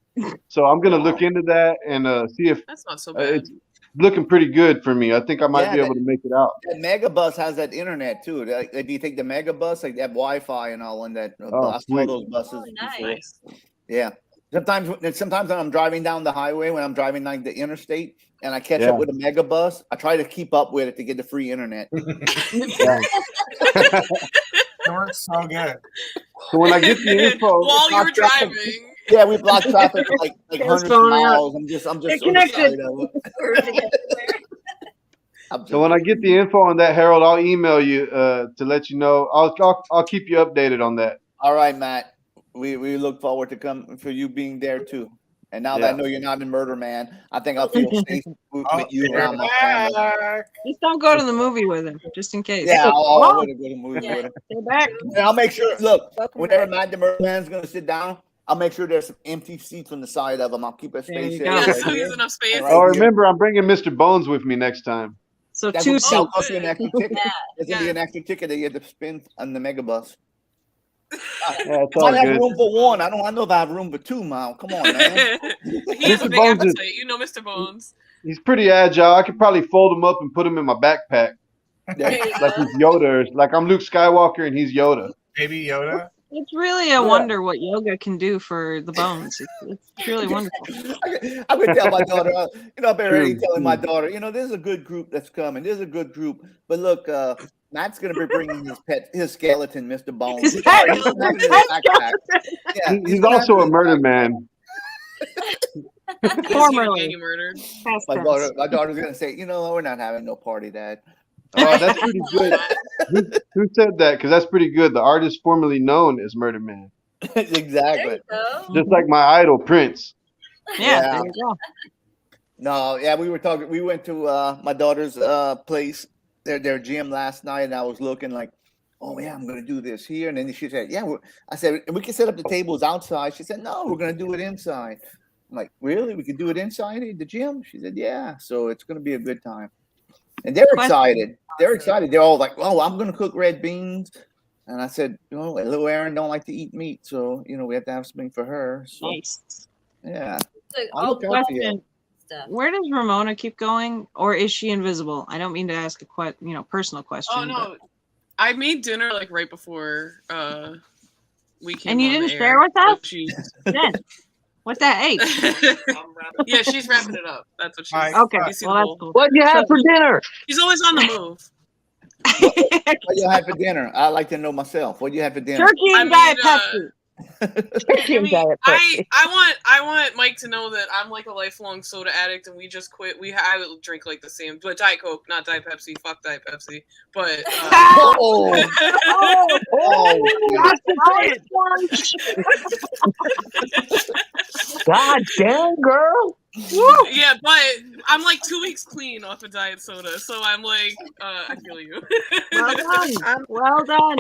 So I'm gonna look into that and see if That's not so bad. it's looking pretty good for me. I think I might be able to make it out. That mega bus has that internet too. Like, if you take the mega bus, like they have Wi-Fi and all on that. I saw sweet. those buses. Nice. Yeah. Sometimes when I'm driving down the highway, when I'm driving like the interstate, and I catch Yeah. up with a mega bus, I try to keep up with it to get the free internet. It works so good. So when I get the info, While you're driving. Yeah, we block traffic for like hundreds of phone out. miles. I'm just Get on the connected. side of it. so when I get the info on that, Harold, I'll email you to let you know. I'll keep you updated on that. All right, Matt. We look forward to come for you being there too. And now that I know you're not in Murder Man, I think I'll feel safe with you around my family. Just don't go to the movie with him, just in case. Yeah, I Oh, would have go to the movie with him. stay back. And I'll make sure. Look, whenever Matt the Murder Man's gonna sit down, I'll make sure there's some empty seats on the side of him. I'll keep a space you there. go. Yeah, right so here. he's enough space. Right Oh, here. remember, I'm bringing Mr. Bones with me next time. So That 2 would seats. cost you an extra ticket. There's gonna be an extra ticket that you have to spend on the mega bus. Yeah, it's I all might have good. room for 1. I know if I have room for 2, Mal. Come on, man. He has a Mr. big Bones is- appetite. You know Mr. Bones. He's pretty agile. I could probably fold him up and put him in my backpack. There you Like go. he's Yoda. Like I'm Luke Skywalker and he's Yoda. Baby Yoda. It's really a wonder what yoga can do for the bones. It's really wonderful. I could tell my daughter, I've been already True, telling my daughter, there's a good group that's coming. There's a good group. But look, Matt's going to be bringing his skeleton, Mr. Bones. His He's pet- gonna have it in his backpack. Yeah, He's gonna also have it a in murder his man. Formerly. Getting murdered. Past My tense. daughter's going to say, we're not having no party, Dad. Oh, that's pretty good. Who said that? Because that's pretty good. The artist formerly known as Murder Man. Exactly. Just like my idol, Prince. Yeah, Yeah. there you go. No, yeah, we were talking. We went to my daughter's place, their gym last night, and I was looking like, oh yeah, I'm gonna do this here, and then she said, yeah. I said we can set up the tables outside. She said, no, we're gonna do it inside. I'm like, really? We could do it inside the gym? She said, yeah. So it's gonna be a good time, and they're excited. They're excited. They're all like, oh, I'm gonna cook red beans. And I said, little Erin don't like to eat meat, so we have to have something for her. So, Nice. yeah. I'll look out for you. Question. Where does Ramona keep going, or is she invisible? I don't mean to ask a personal question. Oh no, I made dinner like right before we came. And you on didn't the share air, with us? so she- Then what's that? Hey. Yeah, she's wrapping it up. That's what she's. Okay, You see well the that's bowl? cool. What'd you have for dinner? She's always on the move. What you had for dinner? I'd like to know myself. What you had for dinner? Turkey and Diet Pepsi. I want Mike to know that I'm like a lifelong soda addict, and we just quit. I would drink like the same, but Diet Coke, not Diet Pepsi. Fuck Diet Pepsi. But God damn, girl. yeah, but I'm like 2 weeks clean off of diet soda, so I'm like, I feel you. Well done. Well done.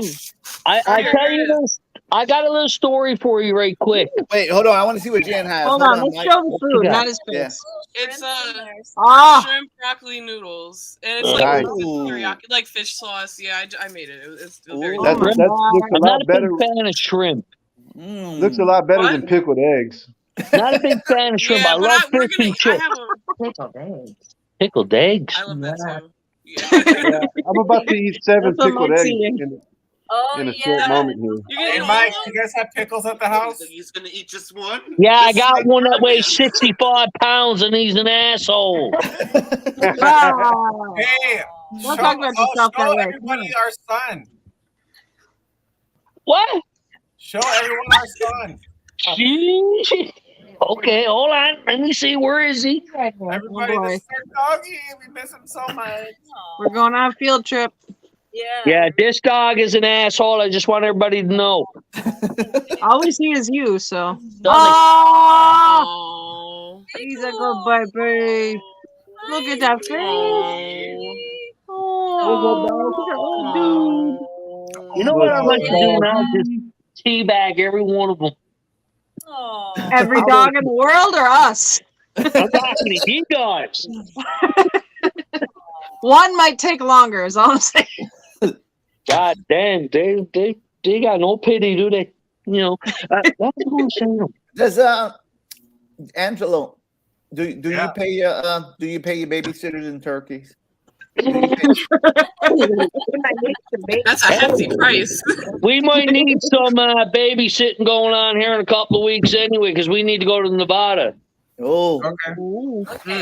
I tell you this. I got a little story for you right quick. Wait, hold on. I want to see what Jan has. Hold on, let's Mike. show the What you food, got? not his Yeah. face. It's Ah, shrimp broccoli noodles, and it's Nice. like teriyaki, like fish sauce. Yeah, I made it. It's very That good. looks a I'm not lot a big better. fan of shrimp. Looks a lot better than pickled eggs. Not a big fan of shrimp. Yeah, I but love we're fish gonna. and I chips. have a. Pickled eggs. I love that too. Yeah, I'm about to eat 7 That's what pickled Mike's eggs eating. in a short moment here. You're gonna Hey, eat all Mike, of them? you guys have pickles at the house? He's gonna eat just one. Yeah, I This got is one that like weighs Batman. 65 pounds and he's an asshole. Ah. Hey, Don't talk about yourself that show way. everybody our son. What? Show everyone our son. Sheesh. Okay, hold on. Let me see. Where is he? Everybody, boy. this is our doggy. We miss him so much. We're going on a field trip. Yeah, this dog is an asshole. I just want everybody to know. All we see is you, so. Doesn't- Oh, he's a good baby. Look at that face. Oh, You know what I'd like to do now? Just teabag every one of them. every dog in the world or us? I'm talking to you guys. One might take longer, is all I'm saying. God damn, they got no pity, do they? You know, that's what I'm saying. Does Angelo, do you pay your babysitters and turkeys? That's a hefty price. We might need some babysitting going on here in a couple of weeks anyway, because we need to go to Nevada. Oh, okay.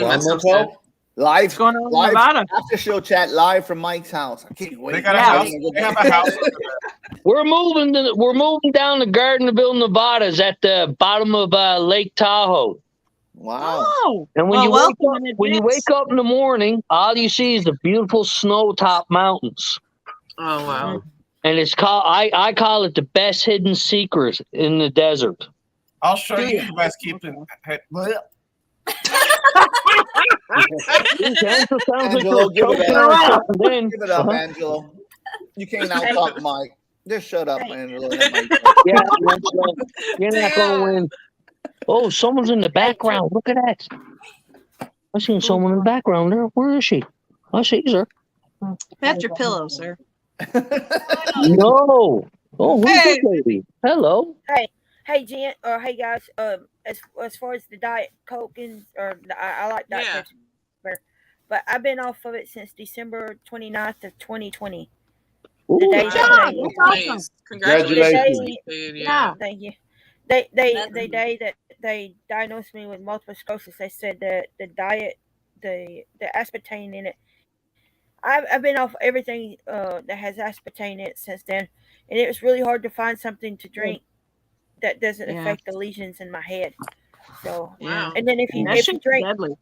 That sounds good. Live, going on in live Nevada? after show chat live from Mike's house. I can't wait. They got a house. They have a house. We're moving down to Gardnerville, Nevada. It's at the bottom of Lake Tahoe. Wow. Oh, And when well, you wake up in the morning, all you see is the beautiful snow-topped mountains. Oh wow. And it's called I call it the best hidden secret in the desert. I'll show you. You guys keep it. Angelo, give it up. Give it up, Uh-huh. Angelo. You can't out-talk Mike. Just shut up, Angelo. Yeah, you're not going to win. Oh, someone's in the background. Look at that. I seen someone in the background there. Where is she? I see her. That's your pillow, sir. No. Oh, who's Hey. this lady? Hello. Hey, Jen, or hey guys. As far as the Diet Coke and I like Diet Coke better, but I've been off of it since December 29th of 2020. Ooh, The day Good that job. they- That's awesome. Congratulations. Yeah. Thank you. The day that they diagnosed me with multiple sclerosis, they said that the diet, the aspartame in it. I've been off everything that has aspartame in it since then, and it was really hard to find something to drink that doesn't Yeah. affect the lesions in my head. So, Yeah. and then if you That shit's drink deadly.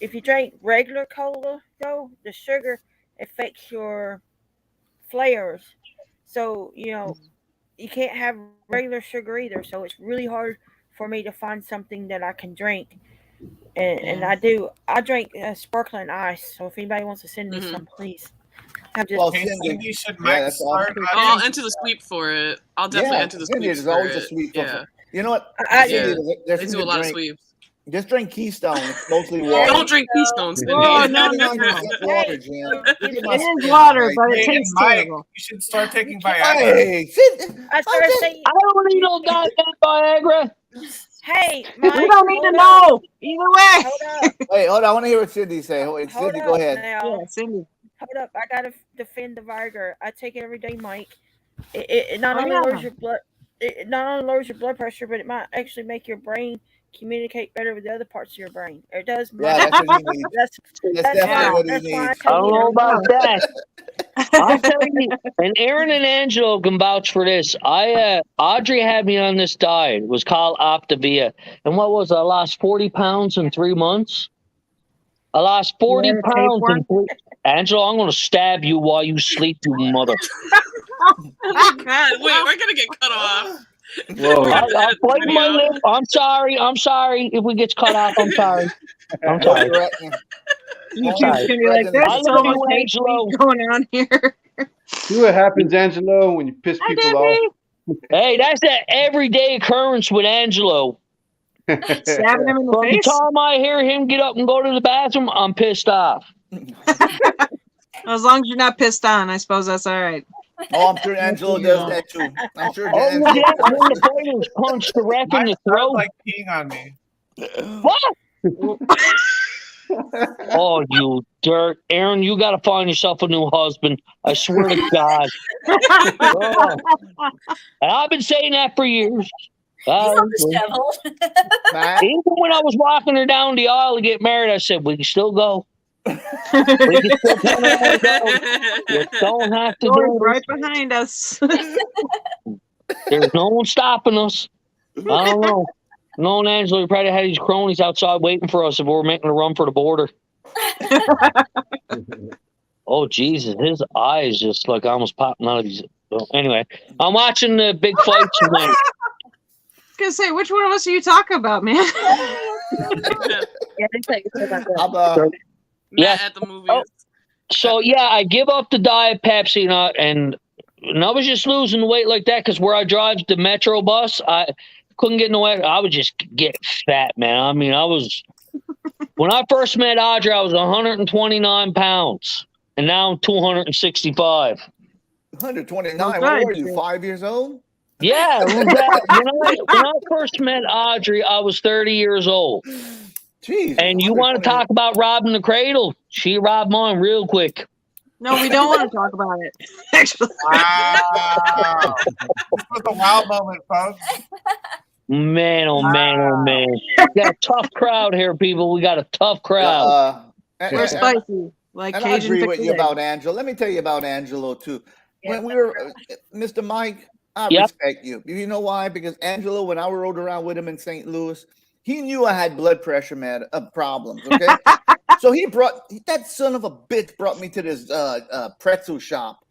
if you drink regular cola, though, the sugar affects your flares. So you can't have regular sugar either. So it's really hard for me to find something that I can drink. And I do. I drink sparkling ice. So if anybody wants to send me some, please. I'm just. Well, Hey, Cindy, Cindy, should yeah, Mike that's start? awesome. I'll enter the sweep for it. I'll definitely enter the Cindy, sweep there's for always it. a sweep. Yeah. You know what? I Cindy, do. there's They something do a lot of to drink. sweeps. Just drink Keystone. It's mostly water. Don't drink Keystone, Cindy. Oh, no. Water, Jen. It is water, but it Hey, and tastes Mike, terrible. you should start taking Viagra. Hey, I started saying, I don't need no goddamn Viagra. hey, We Mike, don't need to hold know. up. Either way. Hold up. wait, hold on. I want to hear what Cindy say. Wait, Hold Cindy, up go ahead. now. Yeah, Cindy. Hold up. I gotta defend the Viagra. I take it every day, Mike. It not Oh, only yeah. lowers your blood. It not only lowers your blood pressure, but it might actually make your brain communicate better with the other parts of your brain. It does. Yeah, that's what you need. That's definitely what he that's why I needs. I don't know tell you. about that. I'm telling you, and Erin and Angelo can vouch for this. Audrey had me on this diet. It was called Optavia. And what was it? I lost 40 pounds in 3 months. I lost 40 You wanna take pounds one? in 3. Angelo, I'm going to stab you while you sleep, you mother. Oh my God. Wait, we're gonna get cut off. Whoa. I bite my lip. I'm sorry. If we get cut off, I'm sorry. I'm sorry. YouTube's sorry. gonna be like, there's I so love much you, hate Angelo. speech going on here. See what happens, Angelo, when you piss Hi, people off. Debbie. Hey, that's an everyday occurrence with Angelo. Stabbing him in the From the face? time I hear him get up and go to the bathroom, I'm pissed off. As long as you're not pissed on, I suppose that's all right. Oh, I'm sure Angelo does that too. I'm sure Oh, Angelo. yeah, when the fighters punch the wreck in the throat. Like peeing on me. What? Oh, you dirt. Erin, you got to find yourself a new husband. I swear to God. Oh. And I've been saying that for years. He's all disheveled. Even when I was walking her down the aisle to get married, I said, we can still go. We can still turn around and go. You don't have to Door's do right this. behind us. There's no one stopping us. I don't know. No, and Angelo, you probably had these cronies outside waiting for us if we were making a run for the border. Oh, Jesus. His eyes just like almost popping out of his. Well, anyway, I'm watching the big fight tonight. I was going to say, which one of us are you talking about, man? Matt at the movies. So, yeah, I give up the Diet Pepsi and I was just losing weight like that because where I drive the Metro bus, I couldn't get no extra. I would just get fat, man. I mean, when I first met Audrey, I was 129 pounds, and now I'm 265. 129. What were you? 5 years old? Yeah. When I first met Audrey, I was 30 years old. Jeez. And you want to talk about robbing the cradle? She robbed mine real quick. No, we don't want to talk about it. Actually. Wow. This was a wild moment, folks. Man, oh man, oh man. We got a tough crowd here, people. We got a tough crowd. We're spicy. Like and Cajun I agree with you Chick-fil-A. about Angelo. Let me tell you about Angelo too. When we were, Mr. Mike, I Yep. respect you. You know why? Because Angelo, when I rode around with him in St. Louis, he knew I had blood pressure problems. Okay, so that son of a bitch brought me to this pretzel shop,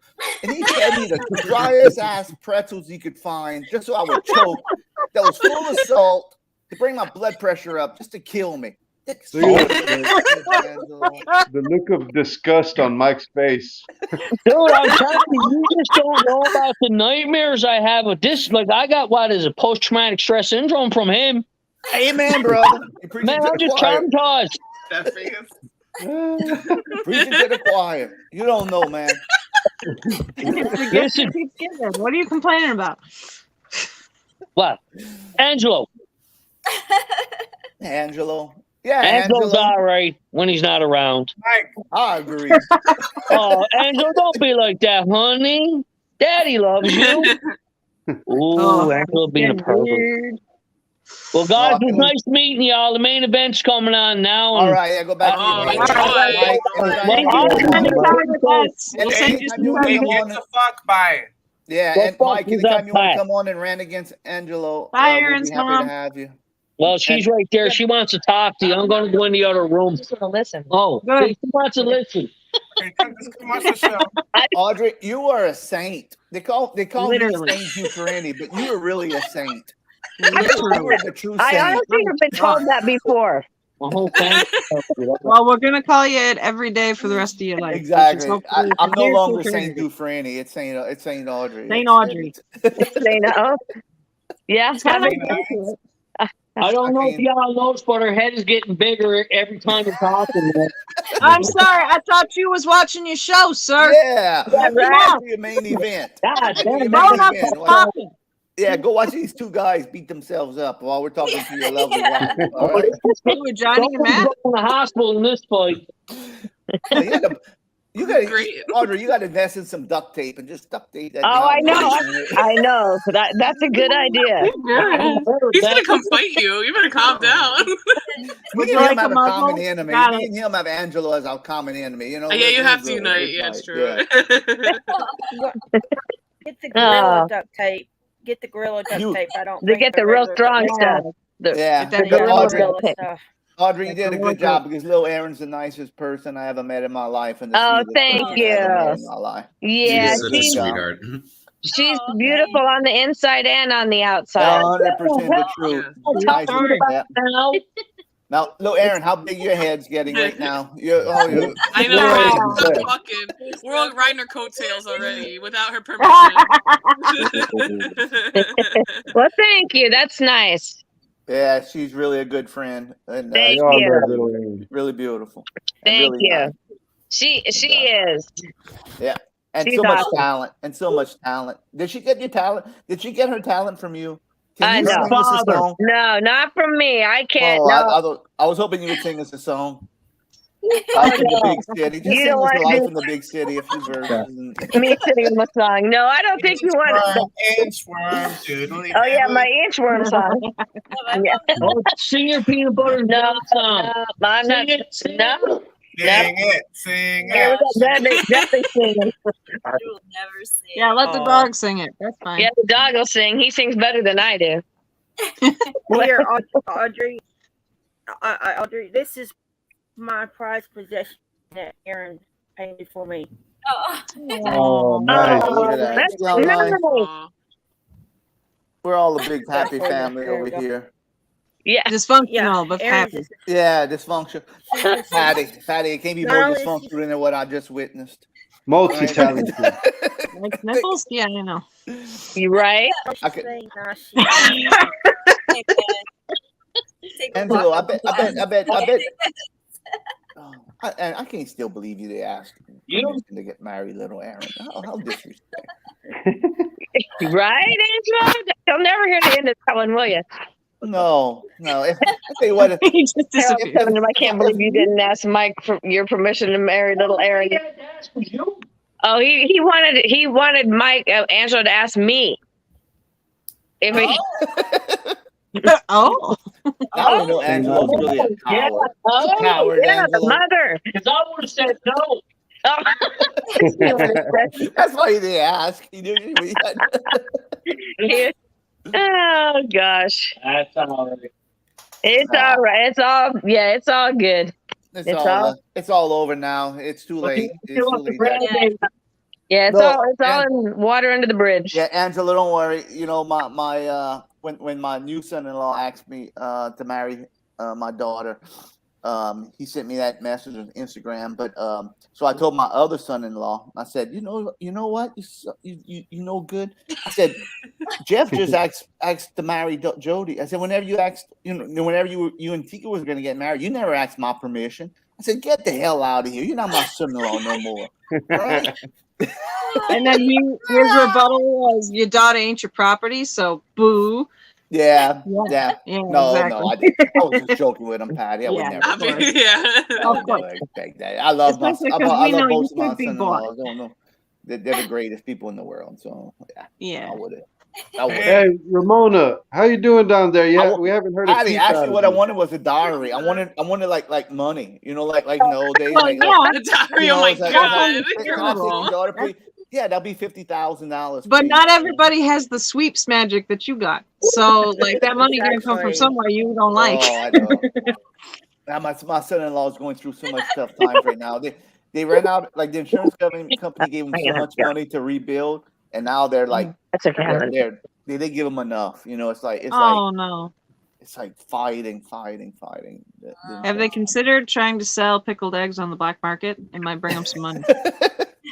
and he fed me the driest ass pretzels he could find, just so I would choke. That was full of salt to bring my blood pressure up, just to kill me. The look of disgust on Mike's face. Dude, I'm telling you, you just don't know about the nightmares I have with this. Like, I got post-traumatic stress syndrome from him. Amen, brother. Man, I'm just traumatized. That face. Preaching to the choir. You don't know, man. Listen. What are you complaining about? What? Angelo. Angelo. Yeah, Angelo's Angelo. all right when he's not around. I agree. Oh, Angelo, don't be like that, honey. Daddy loves you. Ooh, Angelo being a pervert. Well, guys, it was nice meeting y'all. The main event's coming on now. All right, yeah, go back the fuck by. Yeah, Well, and Mike, fuck anytime you want that to come on and rant against Angelo, Bye, we'll Erin's be happy mom. to have you. Well, she's right there. She wants to talk to you. I'm going to go in the other room. Just want to listen. Oh, she wants to listen. Audrey, you are a saint. They call Literally. me Saint Dufresne, but you are really a saint. Literally. You are the true I saint. honestly have been told that before. Well, we're going to call you it every day for the rest of your life. Exactly. Hopefully I'm no for longer eternity. Saint Dufresne. It's Saint Audrey. Saint Audrey. They know. Yeah. I don't know if y'all noticed, but her head is getting bigger every time you're talking. I'm sorry. I thought you was watching your show, sir. Yeah. Come That's on. your main event. God damn, Grown ups popping. Yeah, go watch these two guys beat themselves up while we're talking to your lovely wife. All right? With Johnny and Matt. Go in the hospital in this fight. You got Audrey, you got to invest in some duct tape and just duct tape that. Oh, I know. I know. That's a good idea. He's gonna come fight you. You better calm down. We and him have a common enemy. Got Me and him have Angelo as our common enemy. You know. Yeah, you have to Good, unite. good Yeah, it's fight. true. Get the gorilla duct tape. Get the gorilla duct tape. I don't. They get the real strong stuff. Yeah. The Audrey, stuff. Audrey, you did a good job because little Erin's the nicest person I ever met in my life. And the Oh, sweetest thank person I ever met you. in my life. Yeah, Such a sweetheart. she's beautiful on the inside and on the outside. 100% the truth. Nice. Yeah. Now, look, Erin, how big your head's getting right now? I know. We're all riding her coattails already without her permission. Well, thank you. That's nice. Yeah, she's really a good friend. And, Thank Y'all you. love little Erin. Really beautiful. And Thank really you. nice. She is. Yeah. And She's so much awesome. talent. And so much talent. Did she get your talent? Did she get her talent from you? Can you No. sing us a song? No, not from me. I can't. Oh, No. I was hoping you would sing us a song. Life in the big city. Just You sing don't us want the to Life do- in the Big City, a few verses. Me singing my song. No, I don't think you want Inchworm, Oh yeah, my inchworm song. Yeah. Oh, sing your peanut butter and No, jelly song. no, I'm not. No. Sing it, sing Yeah, it. definitely singing. You'll never sing. Yeah, let the dog sing it. That's fine. Yeah, the dog will sing. He sings better than I do. Here, Audrey. Audrey, this is my prized possession that Erin painted for me. Oh, nice. Look at that. That's See how nice? nice. We're all a big happy family over here. Yeah. Dysfunctional, but Erin's happy. Yeah, dysfunction. Patty, it can't be Not more only is dysfunctional than what I just witnessed. Multi-talented. Like nipples? Yeah, I know. You right? I could, Take a Angelo, walk. I bet. And I can't still believe you. They asked you to get married, little Erin. How disrespectful. Right, Angela? You'll never hear the end of that one, will you? No. I tell you what. He just disappeared. I can't believe you didn't ask Mike for your permission to marry little Erin. Oh, he wanted Mike Angela to ask me. If Oh. Now we know Angela's really a coward. Oh, Coward, yeah, the Angela. mother. Because I would have said no. That's why he didn't ask. He knew you. Oh gosh. That's all right. It's all right. It's all good. It's all over now. It's too late. It's too late. Yeah, it's No, all in water under the bridge. Yeah, Angela, don't worry. You know, my when my new son-in-law asked me to marry my daughter, he sent me that message on Instagram. But so I told my other son-in-law, I said, you know what, you know good. I said, Jeff just asked to marry Jody. I said, whenever you asked, whenever you and Tika was going to get married, you never asked my permission. I said, get the hell out of here. You're not my son-in-law no more. All right? And then his rebuttal was, "Your daughter ain't your property, so boo." Yeah. No, exactly. no, I was just joking with him, Patty. I would never. Of course. I would never expect that. I love both of my son-in-laws. I don't know. They're the greatest people in the world. So yeah. I would. Hey, Ramona, how you doing down there? Yeah, we haven't heard of Patty, you. actually, what I wanted was a diary. I wanted like money. Like nowadays. Oh, yeah. The diary, oh my God. Yeah, that'll be $50,000. But not everybody has the sweeps magic that you got. So like that money gonna come from somewhere you don't like. Oh, I know. Now my son-in-law is going through so much tough times right now. They ran out, like the insurance company gave them so much money to rebuild, and now they're like, they didn't give them enough. It's like no. It's like fighting. Have they considered trying to sell pickled eggs on the black market? It might bring them some money.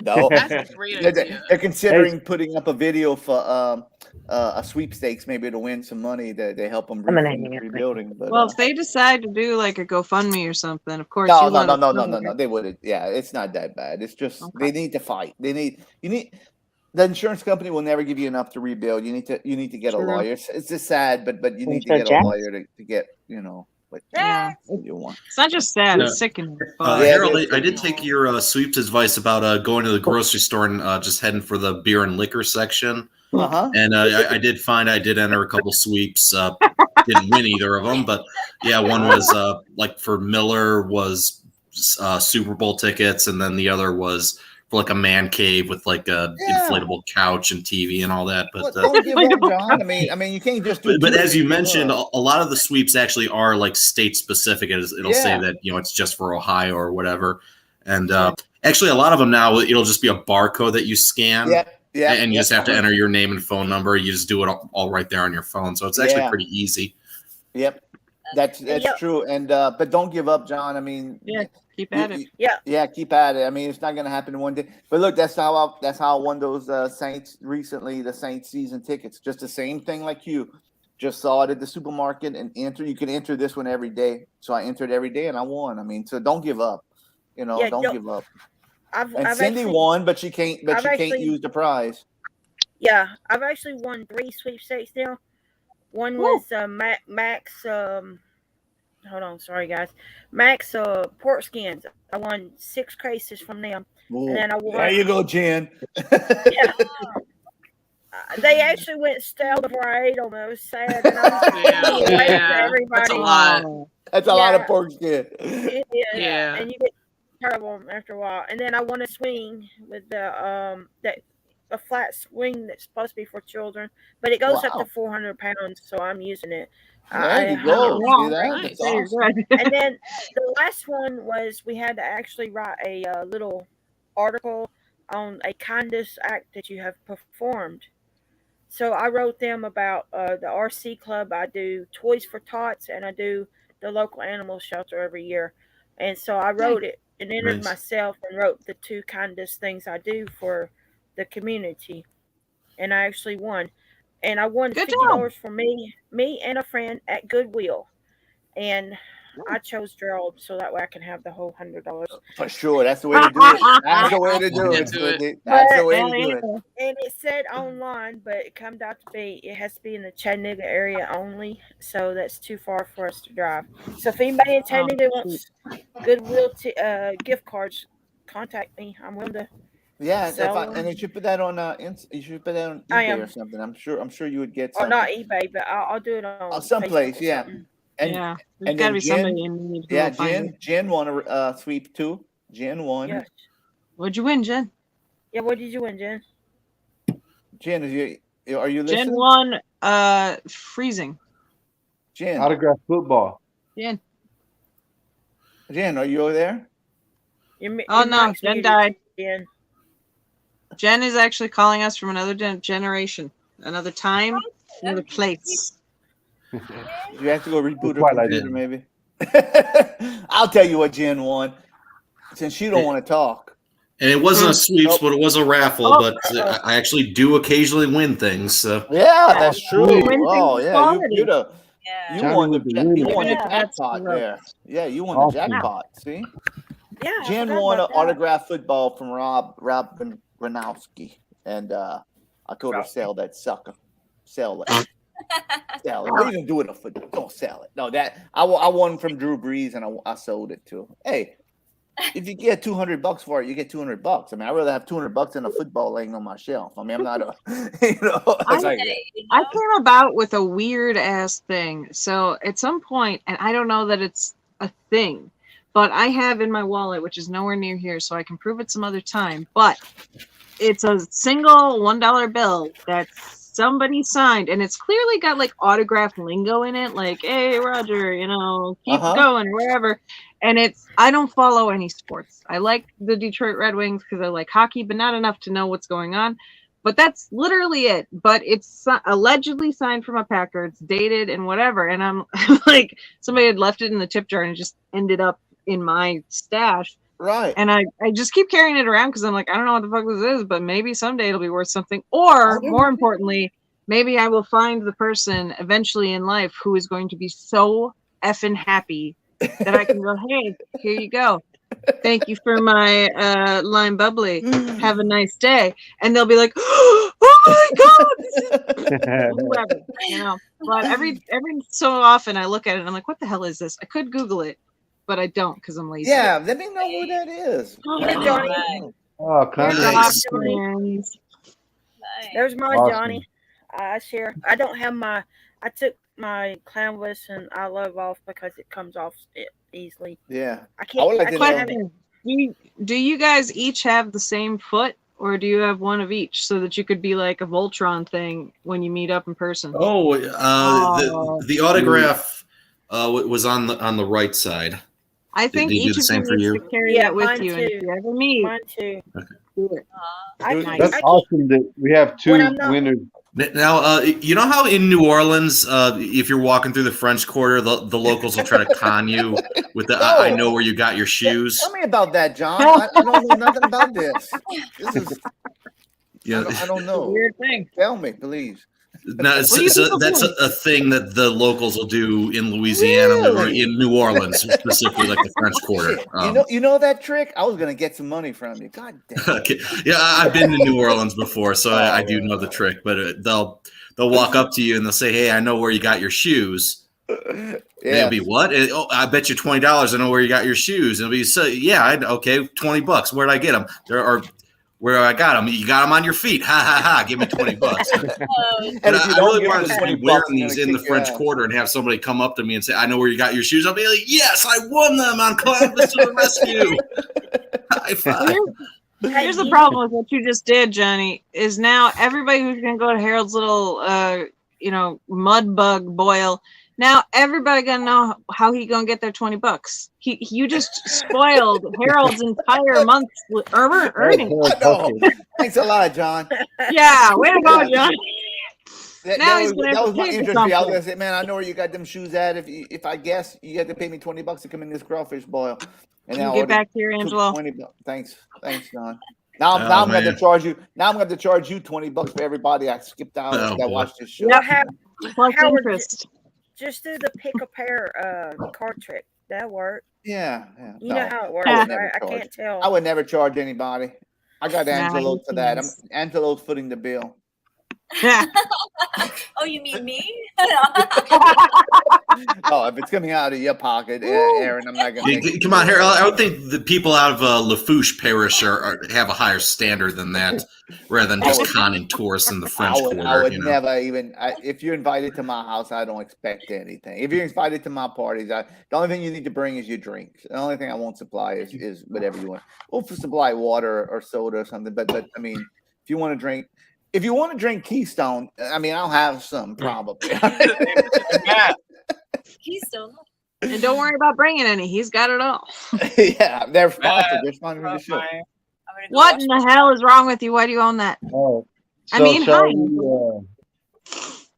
No, they're considering putting up a video for a sweepstakes, maybe to win some money that they help them rebuilding. But, well, if they decide to do like a GoFundMe or something, of course. No, they wouldn't. Yeah, it's not that bad. It's just they need to fight. The insurance company will never give you enough to rebuild. You need to get a lawyer. It's just sad, but you need to get a lawyer to get what you want. It's not just sad; it's sickening. Harold, I did take your sweeps advice about going to the grocery store and just heading for the beer and liquor section. And I did enter a couple sweeps. Didn't win either of them, but yeah, one was like for Miller was Super Bowl tickets, and then the other was for like a man cave with like a inflatable couch and TV and all that. But don't give up, John. I mean, you can't just do. But as you mentioned, a lot of the sweeps actually are like state specific. It'll say that it's just for Ohio or whatever. And actually, a lot of them now it'll just be a barcode that you scan. And you just have to enter your name and phone number. You just do it all right there on your phone. So it's actually pretty easy. Yep. That's true. And but don't give up, John. I mean, yeah, keep at it. Yeah, keep at it. I mean, it's not going to happen in one day. But look, that's how I won those Saints recently, the Saints season tickets. Just the same thing like you. Just saw it at the supermarket and you can enter this one every day. So I entered every day and I won. I mean, so don't give up. Don't give up. I've Cindy actually won, but she can't. But I've she can't actually- use the prize. Yeah, I've actually won 3 sweepstakes now. One was Max. Hold on, sorry guys. Max pork skins. I won 6 cases from them, and then I won. There you go, Jen. Yeah. They actually went stale before I ate them. It was sad. And I was everybody. That's a lot. That's a lot of pork skin. It is. Yeah. And you get tired of them after a while. And then I won a swing with the a flat swing that's supposed to be for children, but it goes up to 400 pounds, so I'm using it. There you go. See that? That's awesome. And then the last one was we had to actually write a little article on a kindness act that you have performed. So I wrote them about the RC Club. I do Toys for Tots, and I do the local animal shelter every year. And so I wrote it and entered myself and wrote the 2 kindest things I do for the community. And I actually won. And I won $50 for me and a friend at Goodwill. And I chose Gerald so that way I can have the whole $100. For sure. That's the way to do it. That's the way to do it. That's the way to do it. And it said online, but it comes out to be, it has to be in the Chattanooga area only. So that's too far for us to drive. So if anybody in Chattanooga wants Goodwill gift cards, contact me. I'm willing to. Yeah, and you should put that on you should put that on eBay or something. I'm sure you would get Or something. not eBay, but I'll do it on someplace, Facebook or yeah. something. And there's gotta be somebody in need who will find Jen won a sweep too. Jen won. Yes. What'd you win, Jen? Yeah, what did you win, Jen? Jen, are you listening? Jen won freezing. Jen. Autograph football. Jen, are you over there? Oh no, Jen died. Jen is actually calling us from another generation, another time, another place. You have to go reboot her computer, maybe. I'll tell you what Jen won, since you don't want to talk. And it wasn't a sweeps, but it was a raffle. But I actually do occasionally win things. So. Yeah, that's true. Oh, yeah, you won the jackpot there. Yeah, you won the jackpot. See? Yeah. Jen won an autographed football from Rob Gronowski, and I told her sell that sucker. Sell it. Sell it. What are you gonna do with a football? Don't sell it. No, that I won from Drew Brees, and I sold it too. Hey, if you get $200 for it, you get $200. I mean, I'd rather have $200 than a football laying on my shelf. I mean, I'm not a, I came about with a weird ass thing. So at some point, and I don't know that it's a thing, but I have in my wallet, which is nowhere near here, so I can prove it some other time. But it's a single $1 bill that somebody signed, and it's clearly got like autograph lingo in it, like "Hey Roger, keep going" or whatever. And I don't follow any sports. I like the Detroit Red Wings because I like hockey, but not enough to know what's going on. But that's literally it. But it's allegedly signed from a Packer. It's dated and whatever. And I'm like, somebody had left it in the tip jar and it just ended up in my stash. Right. And I just keep carrying it around because I'm like, I don't know what the fuck this is, but maybe someday it'll be worth something. Or more importantly, maybe I will find the person eventually in life who is going to be so effing happy that I can go, hey, here you go. Thank you for my lime bubbly. Have a nice day. And they'll be like, oh my God, whoever, But every so often I look at it and I'm like, what the hell is this? I could Google it, but I don't because I'm lazy. Yeah, let me know who that is. Oh, Nice. There's mine, Awesome. Johnny. I share. I don't have I took my Clownvis and I love off because it comes off easily. Yeah. I can't have it. Do you guys each have the same foot, or do you have one of each so that you could be like a Voltron thing when you meet up in person? The autograph was on the right side. I think Did he do each the of same you for needs you? to carry Yeah, that with mine you. And if too. you ever meet, Mine too. do it. That's awesome that we have two When I'm not- winners. Now, you know how in New Orleans, if you're walking through the French Quarter, the locals will try to con you with the I know where you got your shoes. Tell me about that, John. I don't know nothing about this. This is Yeah, I don't know. Weird thing. Tell me, please. no, so that's a thing that the locals will do in Louisiana, or Really? in New Orleans, specifically like the French Quarter. Shit. You know that trick? I was gonna get some money from you. God damn. Okay. Yeah, I've been to New Orleans before, so I do know the trick. But they'll walk up to you and they'll say, "Hey, I know where you got your shoes." And it'll be what? Oh, I bet you $20. I know where you got your shoes. And it'll be so. Yeah, okay, $20. Where'd I get them? Where I got them? You got them on your feet. Ha ha ha! Give me $20. And I really wanted to be wearing these in the French Quarter and have somebody come up to me and say, "I know where you got your shoes." I'll be like, "Yes, I won them on Clownvis to the rescue!" High five. Here's the problem with what you just did, Johnny, is now everybody who's going to go to Harold's little, mud bug boil, now everybody going to know how he going to get their $20. You just spoiled Harold's entire month's earnings. Thanks a lot, John. Yeah, way to go, John. That was my interest. I was gonna say, man, I know where you got them shoes at. If I guess, you have to pay me $20 to come in this crawfish boil. And Can you get back here, Angelo? Thanks, John. Now I'm going to charge you. Now I'm going to charge you $20 for everybody I skipped out that watched this show. Well, Howard, just do the pick a pair card trick. That work. Yeah. You know how it works, I right? I can't tell. I would never charge anybody. I got Angelo Nice. for that. Angelo's footing the bill. Oh, you mean me? Oh, if it's coming out of your pocket, Erin, I'm not going to. Come on, Harold. I would think the people out of Lafourche Parish have a higher standard than that, rather than just conning tourists in the French Quarter. I would never even. If you're invited to my house, I don't expect anything. If you're invited to my parties, the only thing you need to bring is your drinks. The only thing I won't supply is whatever you want. We'll supply water or soda or something. But I mean, if you want to drink. If you want to drink Keystone, I mean, I'll have some probably. Keystone. And don't worry about bringing any. He's got it all. Yeah, they're sponsored. They're sponsored for the show. What in the hell is wrong with you? Why do you own that? Oh, I mean, shall hi. we,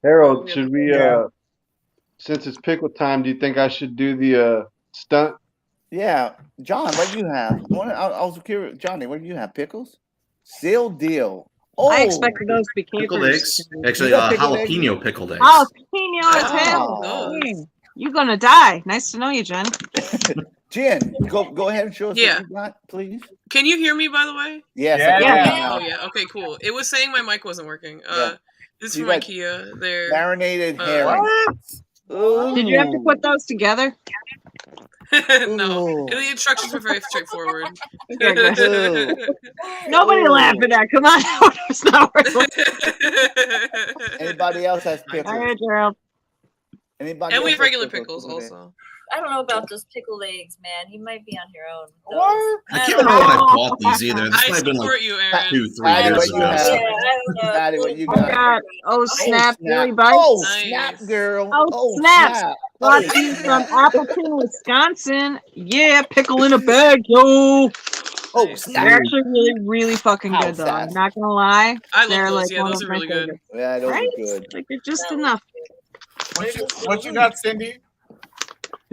Harold, should we, since it's pickle time, do you think I should do the stunt? Yeah, John, what do you have? I was curious, Johnny, what do you have? Pickles? Sealed deal. Oh, I expected those to be Pickled campers. eggs. Actually, jalapeno pickled eggs. Jalapeno as hell. You're gonna die. Nice to know you, Jen. Jen, go ahead and show us what you got, please. Can you hear me, by the way? Yes. Oh, yeah. Okay, cool. It was saying my mic wasn't working. This is from IKEA. They're marinated herring. Did you have to put those together? No. The instructions were very straightforward. Nobody laughed at that. Come on. It's not worth Anybody else has pickles? All right, Gerald. Anybody And we else have has regular pickles pickles also. I don't know about those pickled eggs, man. You might be on your own. I can't remember when I bought these either. This I might have been support like you, Erin. 2-3 years ago. Patty, what you I got? got snap, Billy Bites. Oh, snap, girl. Oh, snaps. snap. Brought to you from Appleton, Wisconsin. Yeah, pickle in a bag, yo. Oh, snap. They're actually really, really fucking good, though. I'm not gonna lie. I love They're those. like Yeah, one those of are my really good. favorites. Yeah, those Right? are good. Like they're just enough. What you got, Cindy?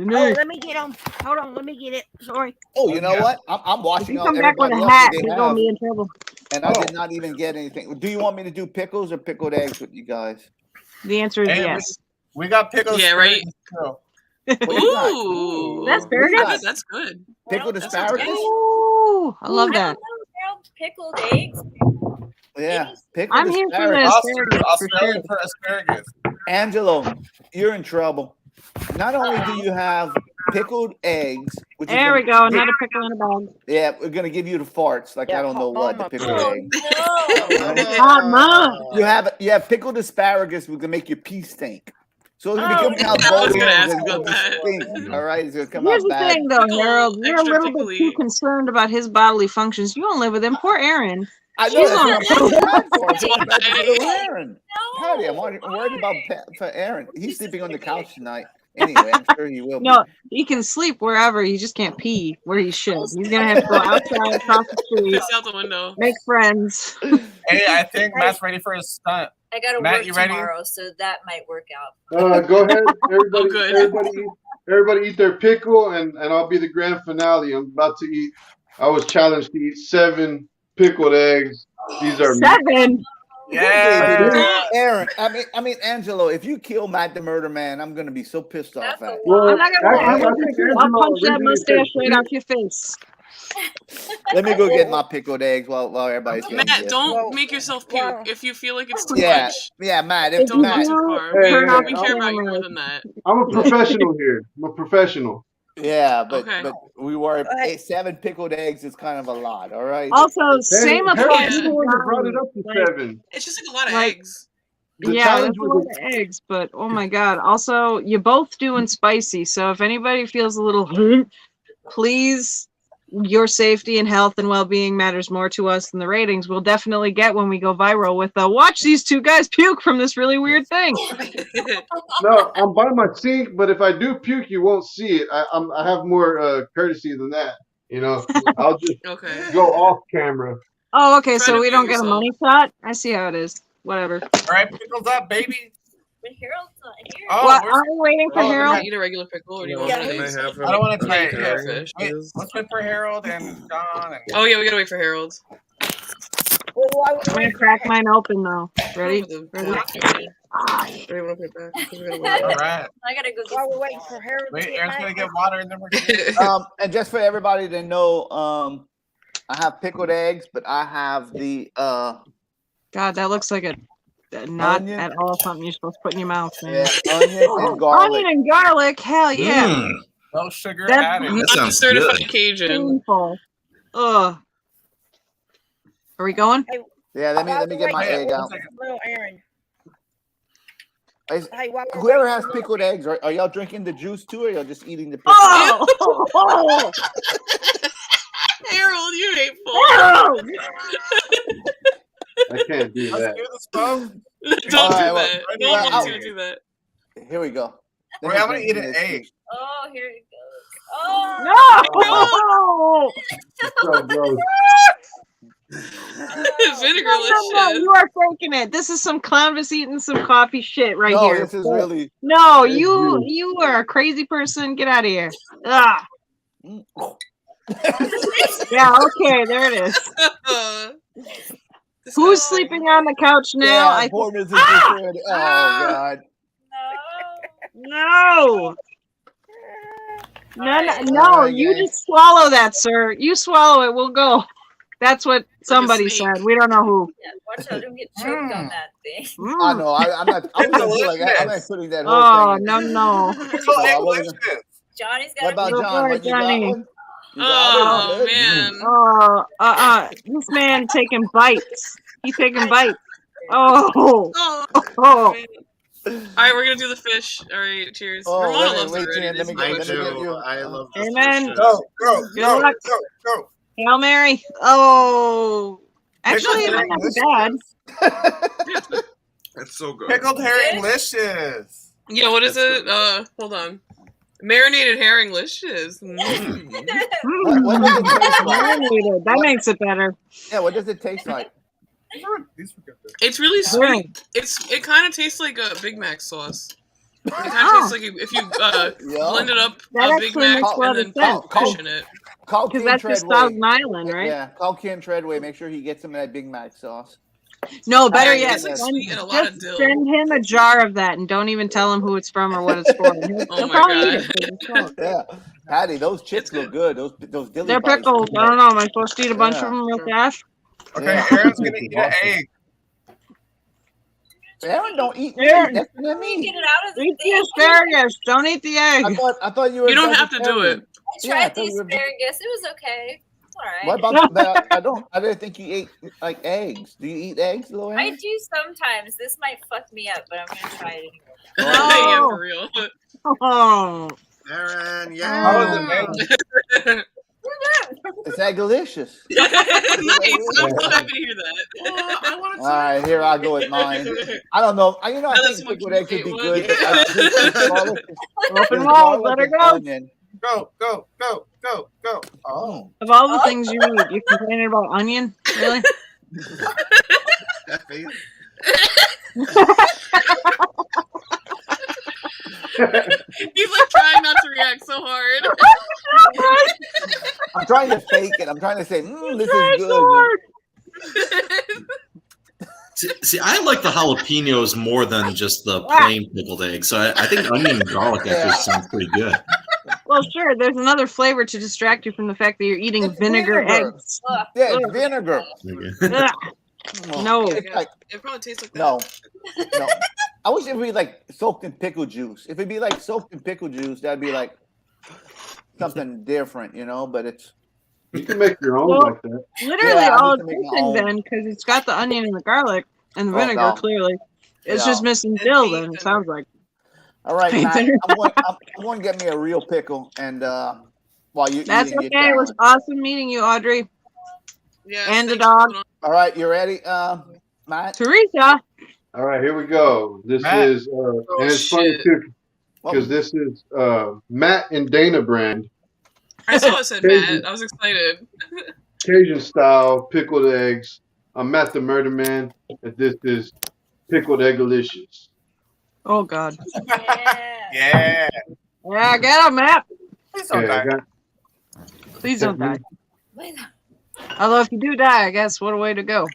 Oh, let me get them. Hold on, let me get it. Sorry. Oh, you know what? I'm watching If you out come back with everybody a else hat, that they you're gonna have, be in trouble. and I did not even get anything. Do you want me to do pickles or pickled eggs with you guys? The answer is Hey, yes. We got pickles. Yeah, right. Ooh, That's asparagus. That's good. Pickled asparagus? Ooh, I love that. Pickled eggs. Yeah, pickled I'm here for the asparagus. asparagus for sure. Australian for asparagus. Angelo, you're in trouble. Not only do you have pickled eggs, which is There we gonna go. give- Another pickle in a bag. Yeah, we're gonna give you the farts. Like I don't know what the pickled egg. Hot mom. You have pickled asparagus. We're gonna make your pee stink. So it's gonna be coming out. I was gonna both ask ends. It's about gonna that. stink. All right, it's gonna come Here's out the bad. thing, though, Harold. You're a extra little bit too concerned about his bodily functions. You don't live with him. Poor Erin. I know She's that's on what I'm so bad for. I'm so bad for little Erin. Patty, I'm worried about for Erin. He's sleeping on the couch tonight, Anyway, I'm sure he will. No, he can sleep wherever. He just can't pee where he should. He's gonna have to go outside, across the street, Face out the window. make friends. Hey, I think Matt's ready for his stunt. I gotta Matt, work you ready? tomorrow, so that might work out. Go ahead, everybody. good. Everybody eat their pickle, and I'll be the grand finale. I'm about to eat. I was challenged to eat 7 pickled eggs. These are 7. Yeah. Erin. I mean, Angelo. If you kill Matt the Murder Man, I'm gonna be so pissed off at you. Well, I'm not gonna lie. I think I'll Angelo punch that originally mustache said right off your face. Let me go get my pickled eggs while everybody's getting Matt, this. don't make yourself puke if you feel like it's too Yeah, much. yeah, Matt. If If Don't Matt, go too far. Hey, We hey, care about you more than that. I'm a professional here. I'm a professional. yeah, but Okay. but we were 7 pickled eggs is kind of a lot. All right. Also, same Harold, applies you're the to one that brought Johnny. it up to Like, 7. It's just like a lot of Like- eggs. The yeah, challenge that's a lot was of eggs, but oh my god. Also, you're both doing spicy, so if anybody feels a little please, your safety and health and well-being matters more to us than the ratings we'll definitely get when we go viral with watch these 2 guys puke from this really weird thing. no. I'm by my sink, but if I do puke, you won't see it. I have more courtesy than that. You know, I'll just Okay. go off camera. Oh, okay, Try so to we mute don't get a yourself. money shot? I see how it is. Whatever. All right, pickles up, baby. But Harold's not here. Oh, What, where's- are we waiting for Oh, Harold? Eat a regular pickle, or do you No, want Yeah, to can I he's- have I don't want to try a it. catfish? Wait, let's wait for Harold and John. And... Oh yeah, we gotta wait for Harold. Well, while we're I'm gonna waiting for crack mine open though. Ready? The Ready? black pepper. Ready, want to put it back? 'Cause we gotta wait. All right. I gotta go get while we're some waiting for Harold to Wait, get Aaron's back. gonna get water, and then we're gonna. And just for everybody to know, I have pickled eggs, but I have the God, that looks like a not Onion. at all something you're supposed to put in your mouth, man. onion and garlic. Onion and garlic, hell yeah. No sugar That's added. That sounds Certified good. Cajun. painful. Ugh. Are we going? Yeah, let me get my egg out. Little Erin. Hey, whoever has pickled eggs, are y'all drinking the juice too, or y'all just eating the pickle? Oh! Harold, you hateful. Harold! I can't do that. Don't do Alright, well, that. No one wants you to do that. Here we go. Wait, I'm gonna eat an egg. Oh, here it goes. Oh No! So gross. Vinegarless No, shit. you are faking it. This is some Clownvis eating some coffee shit right No, here. this is really. No, It's you are a crazy person. Get out of here. Ah. Yeah, okay, there it is. Who's sleeping on the couch now? Yeah, poor Mrs. Destroyed. Oh God. No. No, Alright, you guys. just swallow that, sir. You swallow it. We'll go. That's what somebody snake. said. We don't know who. Yeah, watch out, don't get choked on that thing. I know. I'm not. I'm not doing like that. I'm not putting that whole Oh, thing. no. Pickle I egg wasn't- delicious. Johnny's What got about Go John? for it, What you got Johnny. one? You got Oh it? man. Oh, this man taking bites. He's taking bites. Oh. Oh. All right, we're gonna do the fish. All right, cheers. Oh, Ramona wait, loves wait, it already. Jan, let me I get you. do. I love this. Amen. dishes. Go, Good go, luck. go. Hail Mary. Oh. Actually, it Pickled might not be bad. It's so good. Pickled herring delicious. Yeah, what is it? Hold on. Marinated herring licious. What does it taste like? Marinated. That makes it better. Yeah, what does it taste like? These were good. It's really sweet. It kind of tastes like a Big Mac sauce. It kind of tastes like if you blended up That a Big actually Mac makes a lot and of then sense. put fish in it. Call Because Ken that's just Treadway. Thousand Island, right? Yeah, call Ken Treadway. Make sure he gets some of that Big Mac sauce. No, better Yeah, yet, it's like send, sweet and a lot of just dill. send him a jar of that and don't even tell him who it's from or what it's for. He'll Oh my probably eat God. it for himself. Yeah, Patty, those chips look good. Those dilly They're bites pickled. look I don't good. know. Am I supposed to eat a bunch Yeah. of them real fast? Okay, Yeah. Aaron's gonna eat an egg. Aaron, don't eat meat. Aaron. That's not me. Get it out of the Eat the thing. asparagus. Don't eat the egg. I thought you were. You don't have to do it. I Yeah, I tried thought the you were- asparagus. It was okay. It's all right. What about? But I don't. I didn't think you ate like eggs. Do you eat eggs, little I Aaron? do sometimes. This might fuck me up, but I'm gonna try it anyway. Yeah, No. for real. Oh. Aaron, How yeah. was it, man? It's delicious. Nice. I'm so happy to hear that. All right, here I go with mine. I don't know. I think pickled eggs would be good. Open walls, let her go. Go. Oh. Of all the things you eat, you complaining about onion? Really? He's like trying not to react so hard. I'm trying to fake it. I'm trying to say, this is good. See, I like the jalapenos more than just the plain pickled egg. So I think onion and garlic actually sounds pretty good. Well, sure. There's another flavor to distract you from the fact that you're eating vinegar eggs. Yeah, it's vinegar. No. It probably tastes like that. No. I wish it would be like soaked in pickle juice. If it'd be like soaked in pickle juice, that'd be like something different, But it's you can make your own like that. Literally all it's missing then, because it's got the onion and the garlic and the vinegar. Clearly, it's just missing dill. Then it sounds like. All right, Matt, I'm going to get me a real pickle, and while you That's eating okay. It was awesome meeting you, Audrey. Yeah, and the dog. All right, you ready, Matt? Teresa. All right, here we go. This is and it's funny too because this is Matt and Dana brand. I saw it said Matt. I was excited. Cajun style pickled eggs. I'm Matt the Murder Man, and this is pickled eggalicious. Oh God. Yeah. Yeah, get him, Matt. Please don't die. Please don't die. Although if you do die, I guess what a way to go.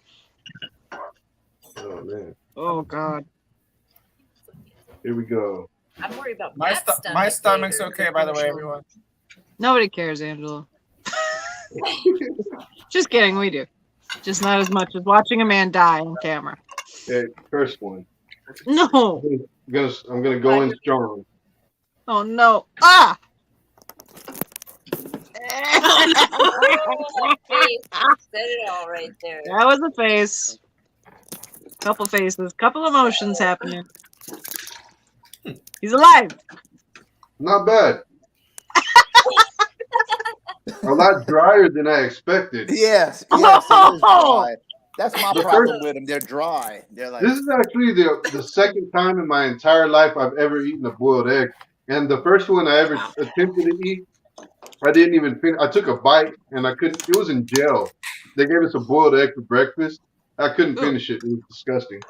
Oh man. Oh God. Here we go. I'm worried about my stomach's okay, by the way, everyone. Nobody cares, Angela. Just kidding, we do. Just not as much as watching a man die on camera. Okay, first one. No. I'm gonna go in strong. Oh no. Ah! Said it all right there. That was a face. Couple faces. Couple emotions happening. He's alive. Not bad. A lot drier than I expected. Yes, it is dry. That's my problem with them. They're dry. They're like. This is actually the second time in my entire life I've ever eaten a boiled egg, and the first one I ever attempted to eat, I didn't even finish. I took a bite and I couldn't. It was in gel. They gave us a boiled egg for breakfast. I couldn't finish it. It was disgusting.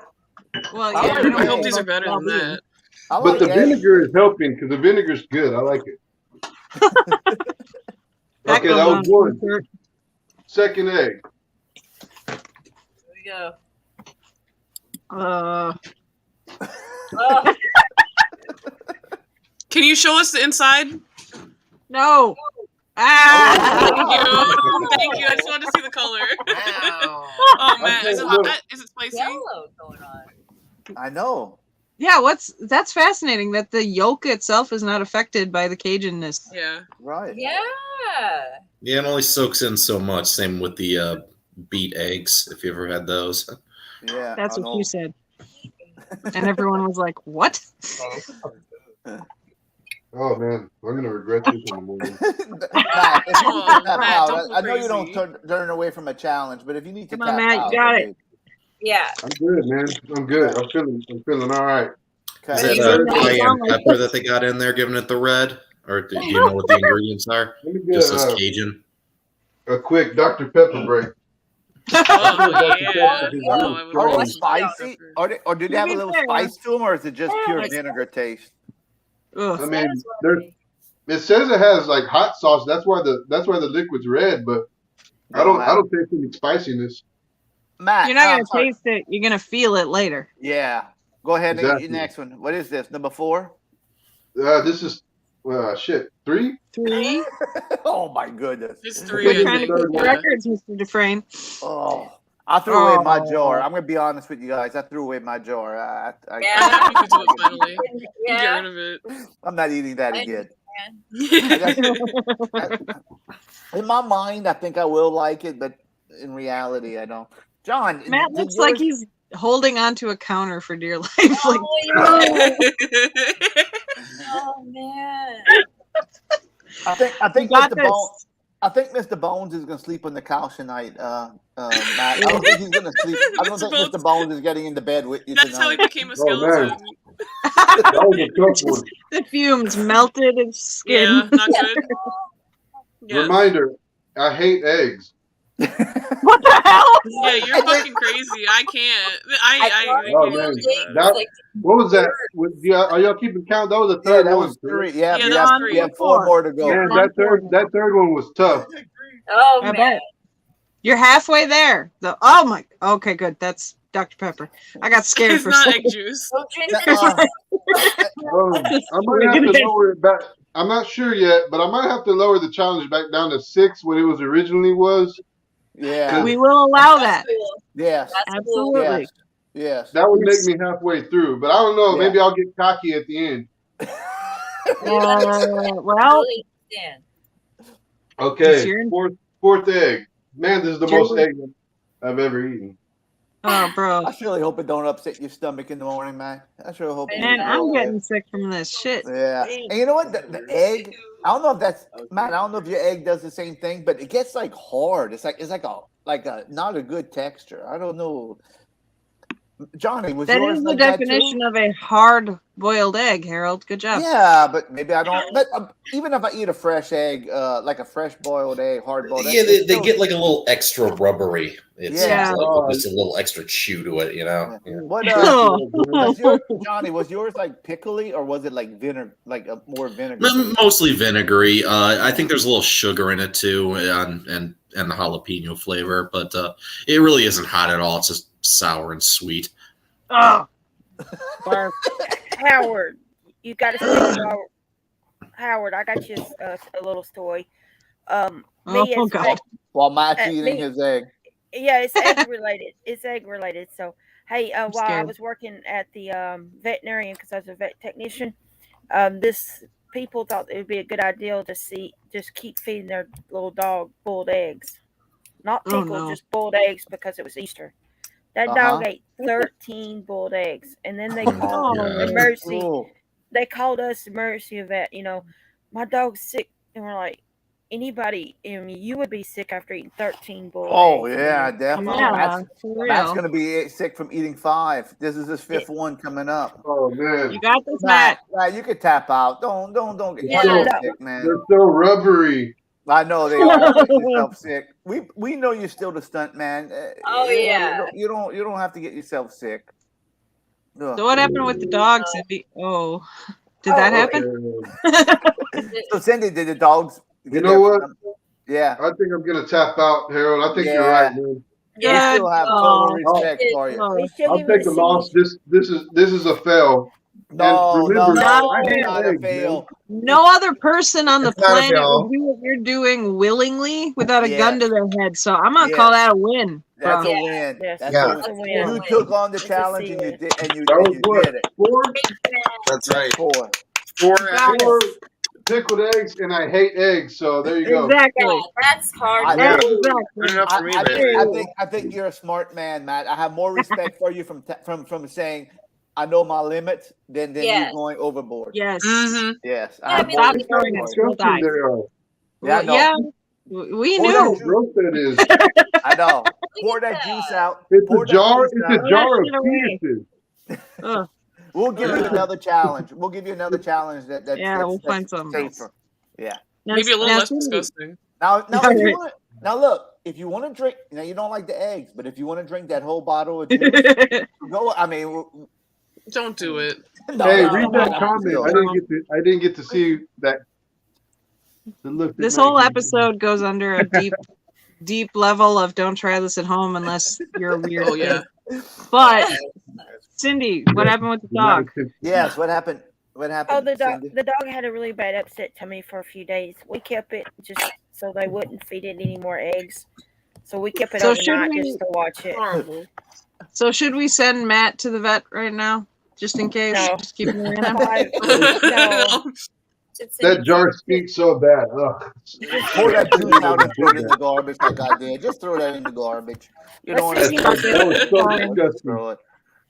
Well, yeah, I hope these are better than that. But the vinegar is helping because the vinegar's good. I like it. Okay, that was one. Second egg. Here we go. Can you show us the inside? No. Thank you. Thank you. I just wanted to see the color. Oh man, is it hot? Is it spicy? Yellow going on. I know. Yeah, that's fascinating that the yolk itself is not affected by the Cajunness. Yeah. Right. Yeah. Yeah, it only soaks in so much. Same with the beet eggs, if you ever had those. Yeah. That's what you said. And everyone was like, what? Oh man, I'm gonna regret this in the morning. Matt, I know you don't turn away from a challenge, but if you need to Come on, Matt, you got it. Yeah. I'm good, man. I'm good. I'm feeling all right. Is that cayenne pepper that they got in there, giving it the red? Or do you know what the ingredients are? Let me get Just as Cajun. a quick Dr. Pepper break. Are they spicy? Or do they have a little spice to them, or is it just pure vinegar taste? I mean, it says it has like hot sauce. That's why the liquid's red, but I don't taste any spiciness. Matt, you're not gonna taste it. You're gonna feel it later. Yeah. Go ahead and Exactly. get your next one. What is this? Number 4? This is 3. 3. Oh my goodness. It's 3. We're trying to keep records, Mr. Dufresne. Oh, I threw away my jar. I'm gonna be honest with you guys. I threw away my jar. Yeah. Get rid of it. I'm not eating that again. In my mind, I think I will like it, but in reality, I don't. John, Matt looks like he's holding onto a counter for dear life. Like, Oh man. I think with the bone. I think Mr. Bones is gonna sleep on the couch tonight, Matt. I don't think he's gonna sleep. I don't think Mr. Bones is getting into bed with you That's how he tonight. became a Oh man, skeleton. that was a tough one. The fumes melted his skin. Yeah, not good. Yes. Reminder: I hate eggs. What the hell? Yeah, you're fucking crazy. I can't. I Oh can't man, do that. that what was that? Are y'all keeping count? That was the Yeah, third that one. was 3. correct? Yeah, Yeah, we that have, was we 3. have 4 more to go. Man, I'm on four now. that third one was tough. Oh I man. bet. You're halfway there. Oh my. Okay, good. That's Dr. Pepper. I got scared It's for a not second. egg juice. Don't drink Uh, that. I might have to lower it back. I'm not sure yet, but I might have to lower the challenge back down to 6 when it was originally was. yeah. We will allow that. Cool. Yes. That's cool. Absolutely. Yes. Yes. That would make me halfway through, but I don't know. Yeah. Maybe I'll get cocky at the end. Well, Really understand. Okay, your- fourth egg. Man, this is the Your- most egg I've ever eaten. oh, bro. I really hope it don't upset your stomach in the morning, man. I sure hope. Man, I'm getting sick from this shit. Yeah, and you know what? The egg. I don't know if that's man. I don't know if your egg does the same thing, but it gets like hard. It's like a not a good texture. I don't know. Johnny, was That yours is the like that definition too? of a hard-boiled egg, Harold. Good job. Yeah, but maybe I don't. But even if I eat a fresh egg, like a fresh boiled egg, hard boiled Yeah, egg, they get like a little extra rubbery. It Yeah. seems like with just a little extra chew to it, you know. Yeah. What Johnny, was yours like pickly or was it like vinegar, like a more vinegar? Mostly vinegary. I think there's a little sugar in it too, and the jalapeno flavor, but it really isn't hot at all. It's just sour and sweet. Oh, Howard, you got to say, Howard, I got you a little story. Me Oh, as God. While Matt's Uh, eating me- his egg. Yeah, it's egg related. It's egg related. So, hey, while I scared. was working at the veterinarian because I was a vet technician, this people thought it would be a good idea to just keep feeding their little dog boiled eggs, not Oh, pickled, no. just boiled eggs because it was Easter. That dog ate 13 boiled eggs, and then they called Oh, emergency. Oh. They called us emergency vet. You know, my dog's sick, and we're like, anybody, I mean, you would be sick after eating 13 boiled Oh eggs. yeah, definitely. Yeah, for Matt's real. gonna be sick from eating 5. This is his 5th one coming up. Oh man, You got this, Matt. Matt, you could tap out. Don't get Yeah, yourself no. sick, man. they're so rubbery. I know they are. Don't get yourself sick. We know you're still the stunt man. Oh, You know, yeah. you don't have to get yourself sick. Ugh. So what happened with the dogs? Oh, did that happen? So Cindy, did the dogs? You know what? Yeah. I think I'm gonna tap out, Harold. I think you're Yeah. right, man. We still have total respect Oh. for you. I'll take the loss. This is a fail. No, and remember, no, I hate not a eggs, fail. No other person on the It's not a planet fail. would do what you're doing willingly without a Yeah. gun to their head. So I'm gonna Yeah. call that a win. That's bro. a win. Yes. That's Yeah. a win. Yeah. You took on the Good to challenge see and you you. did, and you, That and was you what? did it. 4 That's right. 4. 4 Got eggs. 4 pickled eggs, and I hate eggs. So there you go. Exactly. Yeah, that's hard. I- Yeah. Exactly. Good enough for me, man. I think you're a smart man, Matt. I have more respect for you from saying I know my limits than Yes. you going overboard. Yes. Mm-hmm. Yes. Yeah, I have I mean, more Stop respect throwing for it. you. We'll die. Disgusting they are. Yeah, I know. Yeah. We Look knew. how gross that is. I know. Pour that juice out. It's Pour a that jar. juice It's out. a jar of Throw that shit away. penises. Ugh. We'll give you another challenge. We'll give you another challenge that's We'll find something else. safer. Yeah. Maybe a little Now, less Cindy, disgusting. Now, Yeah, if you right. want, now look. If you want to drink, now you don't like the eggs, but if you want to drink that whole bottle of juice, go. I mean, Don't do it. no, Hey, no, read no, that no, comment. no. I didn't get to see that. The look. This whole episode goes under a deep level of don't try this at home unless you're a weird Oh yeah. kid. But Cindy, what happened with the dog? Yes. What happened? What happened? Oh, the dog. Cindy? The dog had a really bad upset tummy for a few days. We kept it just so they wouldn't feed it any more eggs. So we kept it So should overnight we- just to watch it. Horrible. So should we send Matt to the vet right now, just in case? No. Just keep an eye on him. No. That jar stinks so bad. Ugh. Pour that juice out and throw it in the garbage like I did. Just throw that in the garbage. You don't want Let's to see. That was so disgusting. throw it.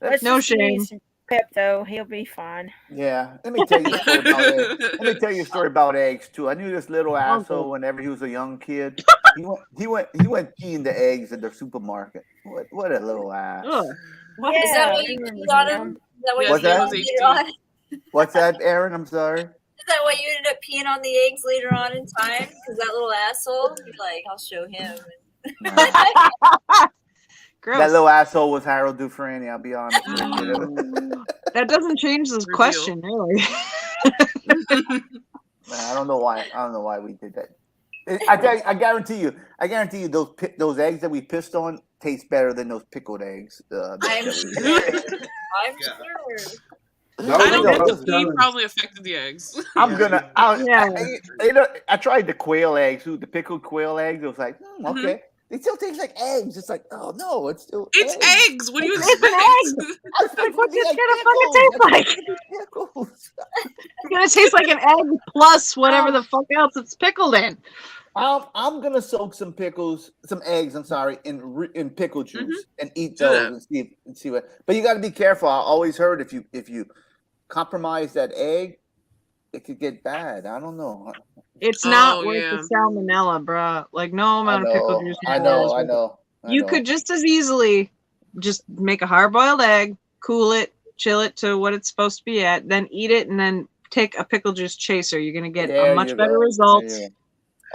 Let's No just give you shame. some- Pepto. He'll be fine. Yeah, let me tell you a story about eggs. Let me tell you a story about eggs too. I knew this little asshole whenever he was a young kid. He went peeing the eggs at the supermarket. What a little ass. What? Is that what you peed on him? Is that what What's you peed on that? later on? What's that, Erin? I'm sorry. Is that why you ended up peeing on the eggs later on in time? Because that little asshole, you're like, I'll show him. Gross. That little asshole was Harold Dufresne. I'll be honest with you. That doesn't change this question, really. Man, I don't know why we did that. I guarantee you, those eggs that we pissed on taste better than those pickled eggs. I'm sure. I'm sure. I don't think the pee probably affected the eggs. I tried the quail eggs, the pickled quail eggs. It was like, okay. They still taste like eggs. It's like, oh no, it's still eggs. What do you expect? It's like, what's this gonna fucking taste like? It's gonna taste like an egg plus whatever the fuck else it's pickled in. I'm gonna soak some eggs. I'm sorry, in pickle juice and eat those and see what. But you got to be careful. I always heard if you compromise that egg, it could get bad. I don't know. It's not worth the salmonella, bruh. Like no amount of pickle juice. I know. You could just as easily just make a hard-boiled egg, cool it, chill it to what it's supposed to be at, then eat it, and then take a pickle juice chaser. You're gonna get a much better result.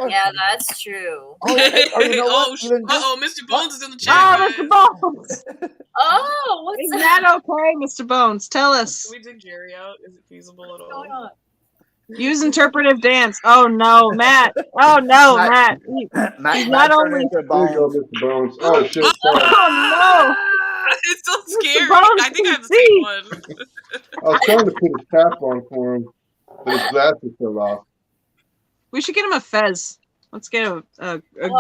Yeah, that's true. Mr. Bones is in the chat. Oh, Mr. Bones. Oh, what's Is that okay, Mr. Bones? Tell us. Can we dig Jerry out? Is it feasible at all? Use interpretive dance. Oh no, Matt. Oh no, Matt. He's not only. There you go, Mr. Bones. Oh shit. Oh It's so scary. Bones I think I have the same one. I was trying to put his cap on for him, but his glasses fell off. We should get him a fez. Let's get a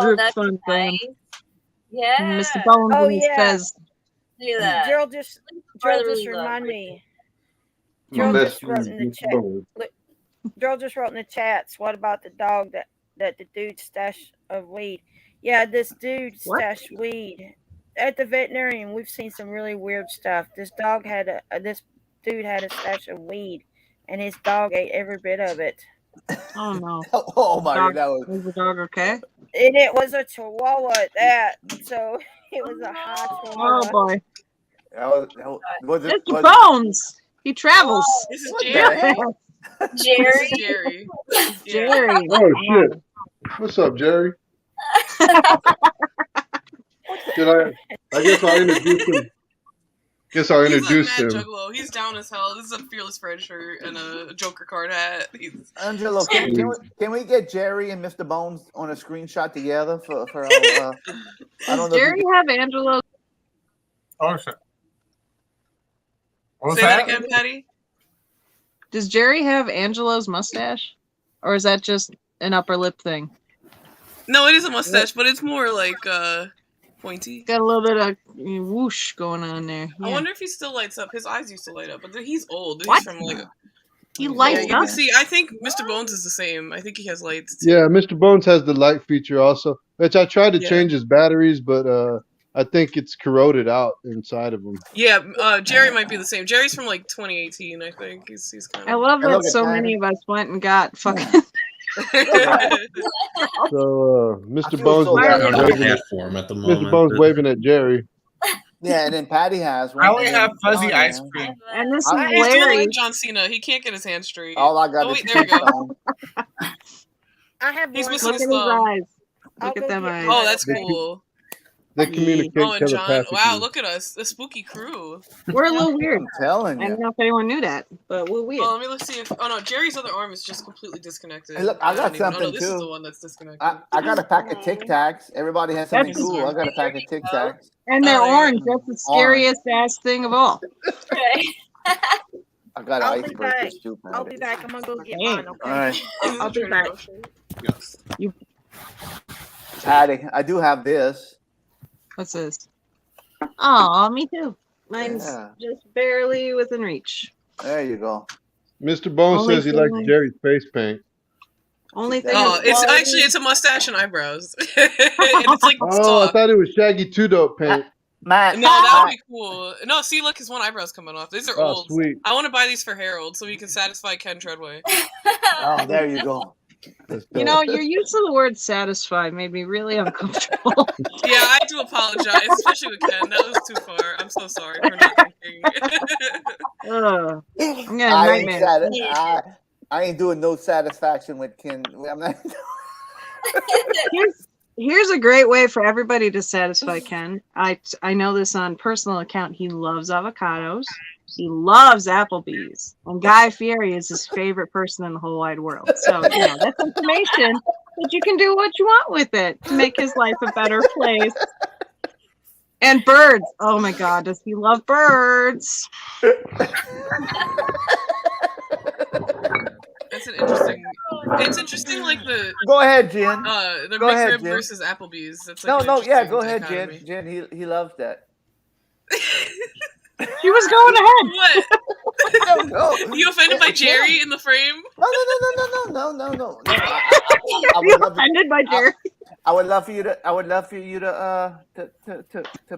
group fun thing. Yeah. Mr. Bones and his fez. Look at that. Gerald just reminded me. Gerald just wrote in the chat. Gerald just wrote in the chats. What about the dog that the dude stashed of weed? Yeah, this dude stashed weed at the veterinarian. We've seen some really weird stuff. This dog had this dude had a stash of weed, and his dog ate every bit of it. Oh no! Oh my God! Was the dog okay? And it was a Chihuahua at that, so it was a high Chihuahua. Oh boy! Mr. Bones. He travels. This is Jerry. Jerry. Jerry. Oh shit! What's up, Jerry? I guess I'll introduce him. I'll introduce him. Juggalo. He's down as hell. This is a Fearless Fred shirt and a Joker card hat. Angelo, can we get Jerry and Mr. Bones on a screenshot together for I don't know. Does Jerry have Angelo? Oh shit! Say that again, Patty. Does Jerry have Angelo's mustache, or is that just an upper lip thing? No, it is a mustache, but it's more like pointy. Got a little bit of whoosh going on there. Yeah. I wonder if he still lights up. His eyes used to light up, but he's old. What? He's from like. He lights you up. can see. I think Mr. Bones is the same. I think he has lights too. Yeah, Mr. Bones has the light feature also, which I tried to change his batteries, but I think it's corroded out inside of him. Yeah, Jerry might be the same. Jerry's from like 2018, I think. He's kind of. I love that so many of us went and got fucking. So Mr. Bones Mr. Bones waving at Jerry. Yeah, and then Patty has one. I only have fuzzy ice cream. And this is He's doing Larry. like John Cena. He can't get his hand straight. All I got oh, is wait, there we go. I have He's one. missing Look his at his thumb. eyes. Look at them eyes. Oh, that's cool. They communicate Oh, and John. telepathically. Wow, look at us. The spooky crew. We're a little weird. I'm telling I you. don't know if anyone knew that, but we're weird. Well, let me see if. Oh no, Jerry's other arm is just completely disconnected. Hey, look, I got don't even- something no, this too. is the one that's disconnected. I got a pack of Tic Tacs. Everybody has something That's- cool. I got a pack of Tic Tacs. And they're orange. That's the scariest ass thing of all. I got I'll be ice back. breakers too. I'll be back. I'm gonna go get Damn. mine. Okay. All right, I'll be back. Yes. Patty, I do have this. What's this? Oh, me too. Mine's Yeah. just barely within reach. There you go. Mr. Bones Only says he likes thing- Jerry's face paint. Only thing. Oh, is it's quality- actually it's a mustache and eyebrows. And it's like Oh, I thought it was Shaggy 2 Dope paint. Matt. No, that would be cool. No, see, look, his one eyebrow's coming off. These are Oh, old. sweet. I want to buy these for Harold so he can satisfy Ken Treadway. Oh, there you go. You know, your use of the word satisfy made me really uncomfortable. Yeah, I do apologize, especially with Ken. That was too far. I'm so sorry for not thinking. I'm getting I ain't, nightmares. I ain't doing no satisfaction with Ken. I'm not. Here's a great way for everybody to satisfy Ken. I know this on personal account. He loves avocados. He loves Applebee's. And Guy Fieri is his favorite person in the whole wide world. So, yeah, that's information that you can do what you want with it to make his life a better place. And birds. Oh, my God. Does he love birds? That's an interesting. It's interesting, like the. Go ahead, Jen. The Go ahead, McRib Jen. versus Applebee's. That's like No, yeah, interesting go ahead, dichotomy. Jen. He loves that. She was going ahead. What? No. You offended by Jerry in the frame? No. I You offended by Jerry? I would love for you to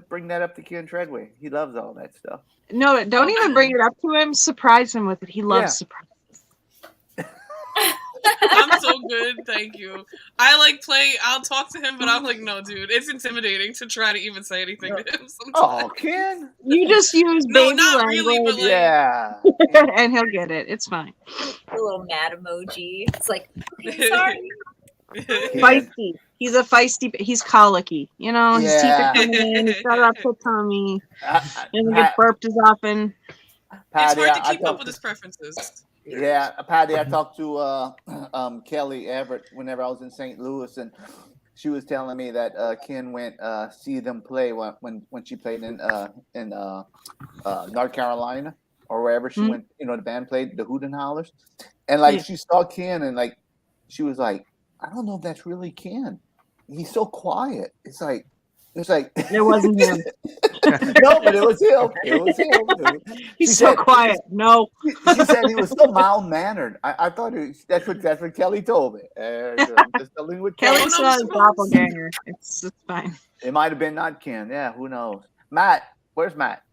bring that up to Ken Treadway. He loves all that stuff. No, don't even bring it up to him. Surprise him with it. He loves surprises. I'm so good, thank you. I'll talk to him, but I'm like, no, dude, it's intimidating to try to even say anything to him sometimes. Oh, Ken. You just use baby not language. really, but like, Yeah. And he'll get it. It's fine. A little mad emoji. It's like, okay, sorry. Feisty. He's a feisty. He's colicky. You know, his teeth are coming in. He's got up to tummy. And he gets burped as often. Patty, it's hard to keep up with his preferences. Yeah, Patty, I talked to Kelly Everett whenever I was in St. Louis, and she was telling me that Ken went see them play when she played in North Carolina or wherever she went. You know, the band played the Hoot and Hollers, and like she saw Ken, and like she was like, I don't know if that's really Ken. He's so quiet. It's like it wasn't him. No, but it was him. It was him. He's so quiet. No. She said he was so mild mannered. I thought that's what Kelly told me. Just telling with Kelly saw his doppelganger. It's fine. It might have been not Ken. Yeah, who knows? Matt, where's Matt?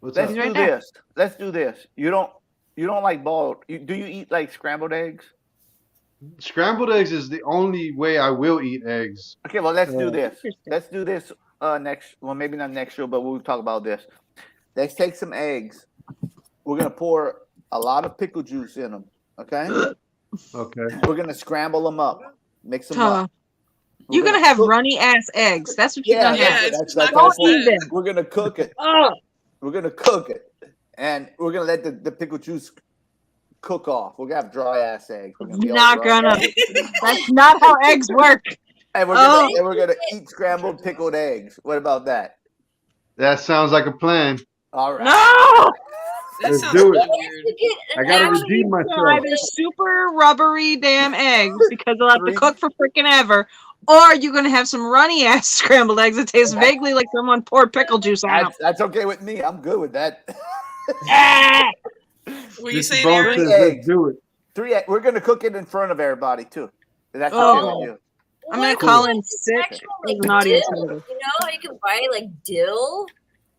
Let's do this. Let's do this. You don't like boiled. Do you eat like scrambled eggs? Scrambled eggs is the only way I will eat eggs. Okay, well let's do this. Let's do this next. Well, maybe not next show, but we'll talk about this. Let's take some eggs. We're gonna pour a lot of pickle juice in them. Okay. Okay. We're gonna scramble them up, mix them up. You're gonna have runny ass eggs. That's what you're gonna have. That's we're gonna cook it. We're gonna cook it, and we're gonna let the pickle juice cook off. We're gonna have dry ass eggs. That's not how eggs work. And we're gonna eat scrambled pickled eggs. What about that? That sounds like a plan. All right. No. Let's do it. I gotta redeem myself. Either super rubbery damn eggs because they'll have to cook for freaking ever, or you're gonna have some runny ass scrambled eggs that taste vaguely like someone poured pickle juice on them. That's okay with me. I'm good with that. Will you say let's do it. 3 eggs. We're gonna cook it in front of everybody too. That's okay with you. I'm gonna call in sick as an audience member. You know how you can buy like dill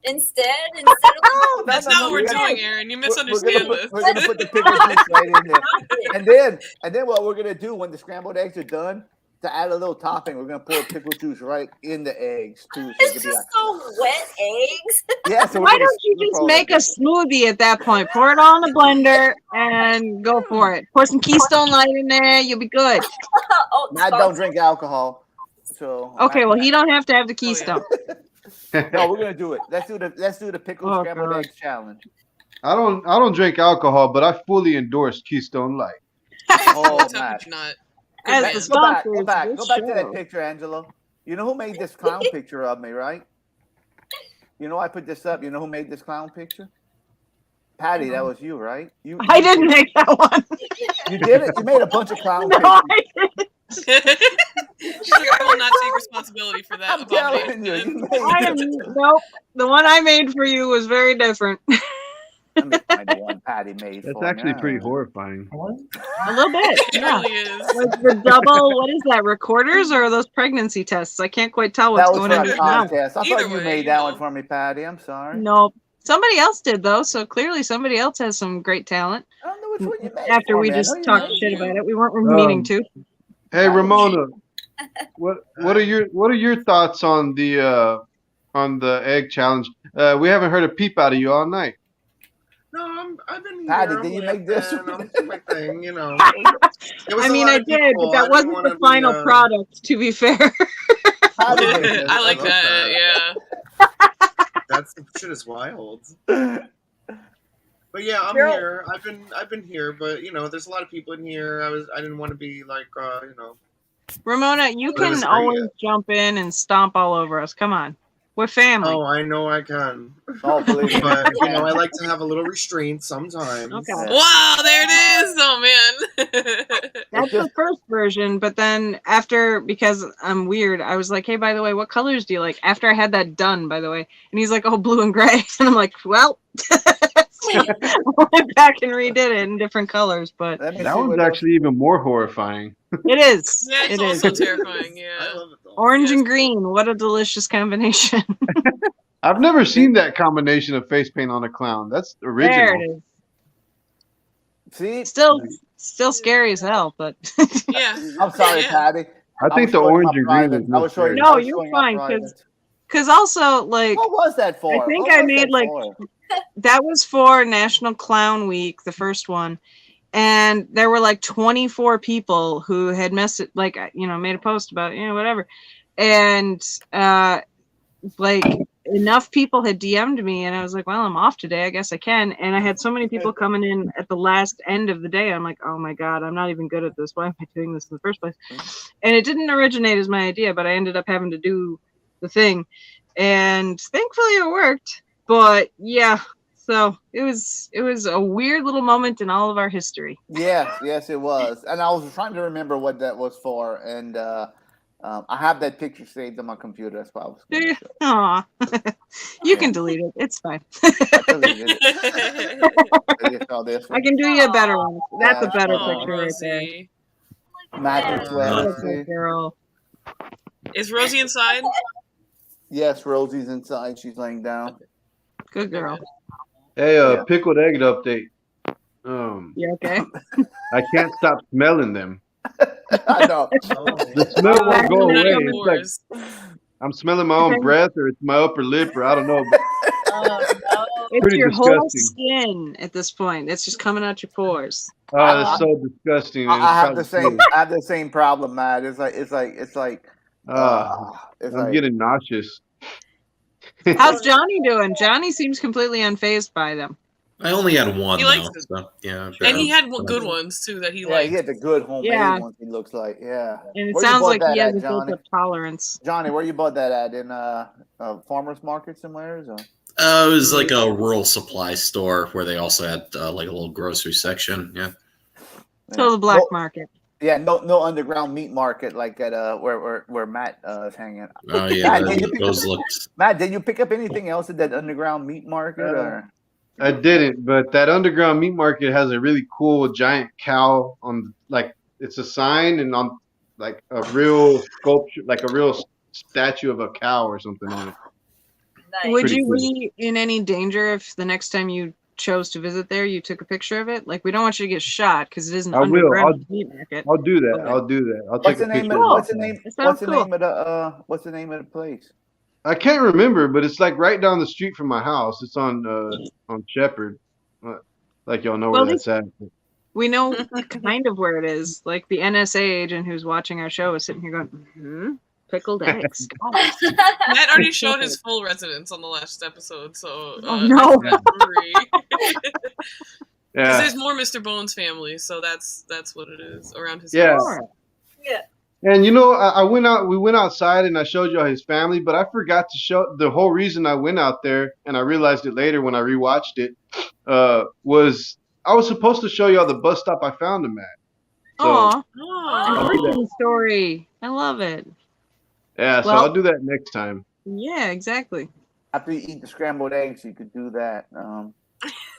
instead of That's not what we're doing, Erin. You misunderstand this. We're gonna put the pickle juice right in there, and then what we're gonna do when the scrambled eggs are done, to add a little topping, we're gonna pour pickle juice right in the eggs too. It's just so wet eggs. Yeah. So why don't you just make a smoothie at that point? Pour it all in the blender and go for it. Pour some Keystone Light in there. You'll be good. I don't drink alcohol, so. Okay, well he don't have to have the Keystone. No, we're gonna do it. Let's do the pickled scrambled eggs challenge. I don't drink alcohol, but I fully endorse Keystone Light. Oh, Matt. As the Go back sponsors, to that picture, Angelo. You know who made this clown picture of me, right? You know I put this up. You know who made this clown picture? Patty, that was you, right? I didn't make that one. You did it. You made a bunch of clown No, pictures. I didn't. She's like, I will not take responsibility for that. I'm telling you. Nope. The one I made for you was very different. Let me find the one Patty made. That's for actually me. pretty horrifying. A little bit. It Yeah. really is. Like the double, what is that, recorders or are those pregnancy tests? I can't quite tell what's That was going for into a his mouth. contest. I Either thought you way, made you that know. one for me, Patty. I'm sorry. Nope. Somebody else did though, so clearly somebody else has some great talent. I don't know which one you made After for we me. I just know you talked made shit it. about it, we weren't meaning to. Hey Ramona, what are your thoughts on the egg challenge? We haven't heard a peep out of you all night. No, I've been here. Patty, I'm did you make this? laughing, I'm doing my thing, you know. There was I a mean, lot I of did, people. but that I didn't wasn't wanna the final be, product, to be fair. I like that. Yeah. That shit is wild. But yeah, I'm Girl. here. I've been here, but you know, there's a lot of people in here. I didn't want to be like you know. Ramona, you But it was can great. always jump in and stomp all over us. Come on. We're family. Oh, I know I can. Oh, believe me. But you know, I like to have a little restraint sometimes. Okay. Wow, there it is. Oh man. That's the first version, but then after, because I'm weird, I was like, hey, by the way, what colors do you like? After I had that done, by the way. And he's like, oh, blue and gray. And I'm like, well, I went back and redid it in different colors, but That one's actually even more horrifying. it is. Yeah, it's It also is. terrifying. Yeah. Orange and green. What a delicious combination. I've never seen that combination of face paint on a clown. That's original. There it is. See? Still scary as hell, but yeah. I'm sorry, Patty. I think the orange and green is I was showing. No, I was you're showing fine, my private. because also like What was that for? I think What I was made that like for? that was for National Clown Week, the first one, and there were like 24 people who had made a post about whatever, and like enough people had DM'd me, and I was like, well, I'm off today, I guess I can. And I had so many people coming in at the last end of the day. I'm like, oh my god, I'm not even good at this. Why am I doing this in the first place? And it didn't originate as my idea, but I ended up having to do the thing, and thankfully it worked. But yeah, so it was a weird little moment in all of our history. Yes, it was. And I was trying to remember what that was for, and I have that picture saved on my computer. That's why I was. Do you? Aw. You can delete it. It's fine. I deleted it. I can do you a better one. That's a better Oh, picture right there. Rosie. Magic What a Sweat. good girl. Is Rosie inside? Yes, Rosie's inside. She's laying down. Good girl. Hey, pickled egg update. You okay? I can't stop smelling them. I know. The smell won't go away. It's like I'm smelling my own breath, or it's my upper lip, or I don't know. But It's pretty your whole disgusting. skin at this point. It's just coming out your pores. Oh, that's so disgusting. man. I have It's the probably same. I have the same problem, Matt. It's like. It's I'm like getting nauseous. How's Johnny doing? Johnny seems completely unfazed by them. I only had one. He likes though, so, yeah. And he had good ones too that he yeah, liked. he had the good homemade Yeah. ones. He looks like And it Where you sounds bought like that he has at, a built Johnny? up tolerance. Johnny, where you bought that at? In farmers market somewhere? Or? It was like a rural supply store where they also had like a little grocery section. Yeah. So the black market. Yeah, no underground meat market like at where Matt is hanging. Oh yeah, Matt, those looked. Matt, did you pick up anything else at that underground meat market? Or? I didn't, but that underground meat market has a really cool giant cow on, like, it's a sign and on like a real sculpture, like a real statue of a cow or something on it. Would Pretty you cool. be in any danger if the next time you chose to visit there, you took a picture of it? Like, we don't want you to get shot because it is an I will. underground meat market. I'll do that. Okay. I'll do that. I'll What's take the a name? picture. What's the name? It sounds What's the name of the place? I can't remember, but it's like right down the street from my house. It's on Shepherd. Like y'all know Well, where that's at. We know kind of where it is. Like, the NSA agent who's watching our show is sitting here going, pickled eggs. Got it." Matt already showed his full residence on the last episode, so Oh, no. Because Yeah. there's more Mr. Bones family, so that's what it is around his Yeah. house. Yeah. And you know, I went out. We went outside, and I showed y'all his family. But I forgot to show the whole reason I went out there, and I realized it later when I rewatched it. Was I was supposed to show y'all the bus stop I found him at. Aw. I'll An do that. origin story. I love it. Yeah, so Well- I'll do that next time. Yeah, exactly. After you eat the scrambled eggs, you could do that.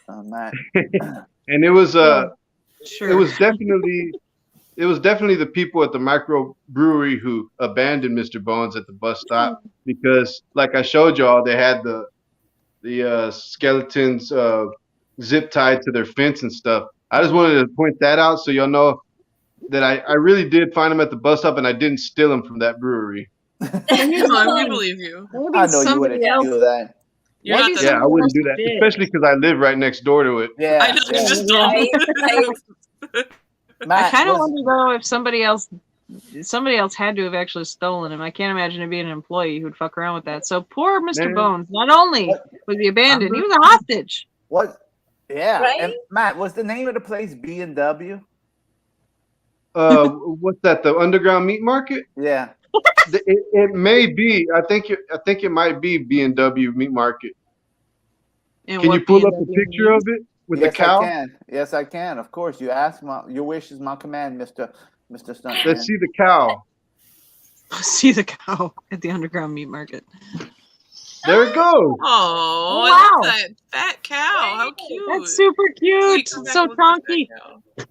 Matt. And it was Sure. it was definitely the people at the microbrewery who abandoned Mr. Bones at the bus stop because, like I showed y'all, they had the skeletons zip tied to their fence and stuff. I just wanted to point that out so y'all know that I really did find them at the bus stop and I didn't steal them from that brewery. Come on, we believe you. I know you wouldn't do that. You're not that Yeah, I wouldn't do that, especially because I live right next door to it. Yeah, I know, it's just dumb. I kind of wonder though if somebody else had to have actually stolen him. I can't imagine it being an employee who'd fuck around with that. So poor Mr. Man. Bones. Not only was he abandoned, he was a hostage. What? Yeah. Right? And Matt, was the name of the place B&W? What's that? The underground meat market? Yeah. It may be. I think it might be B&W Meat Market. And Can you pull up a picture of it with yes, the cow? I can. Yes, I can. Of course. You asked your wish is my command, Mr. Stuntman. Let's see the cow. See the cow at the underground meat market. There it goes. Oh, Wow. I love that fat cow. How cute. That's super cute. It's so chunky.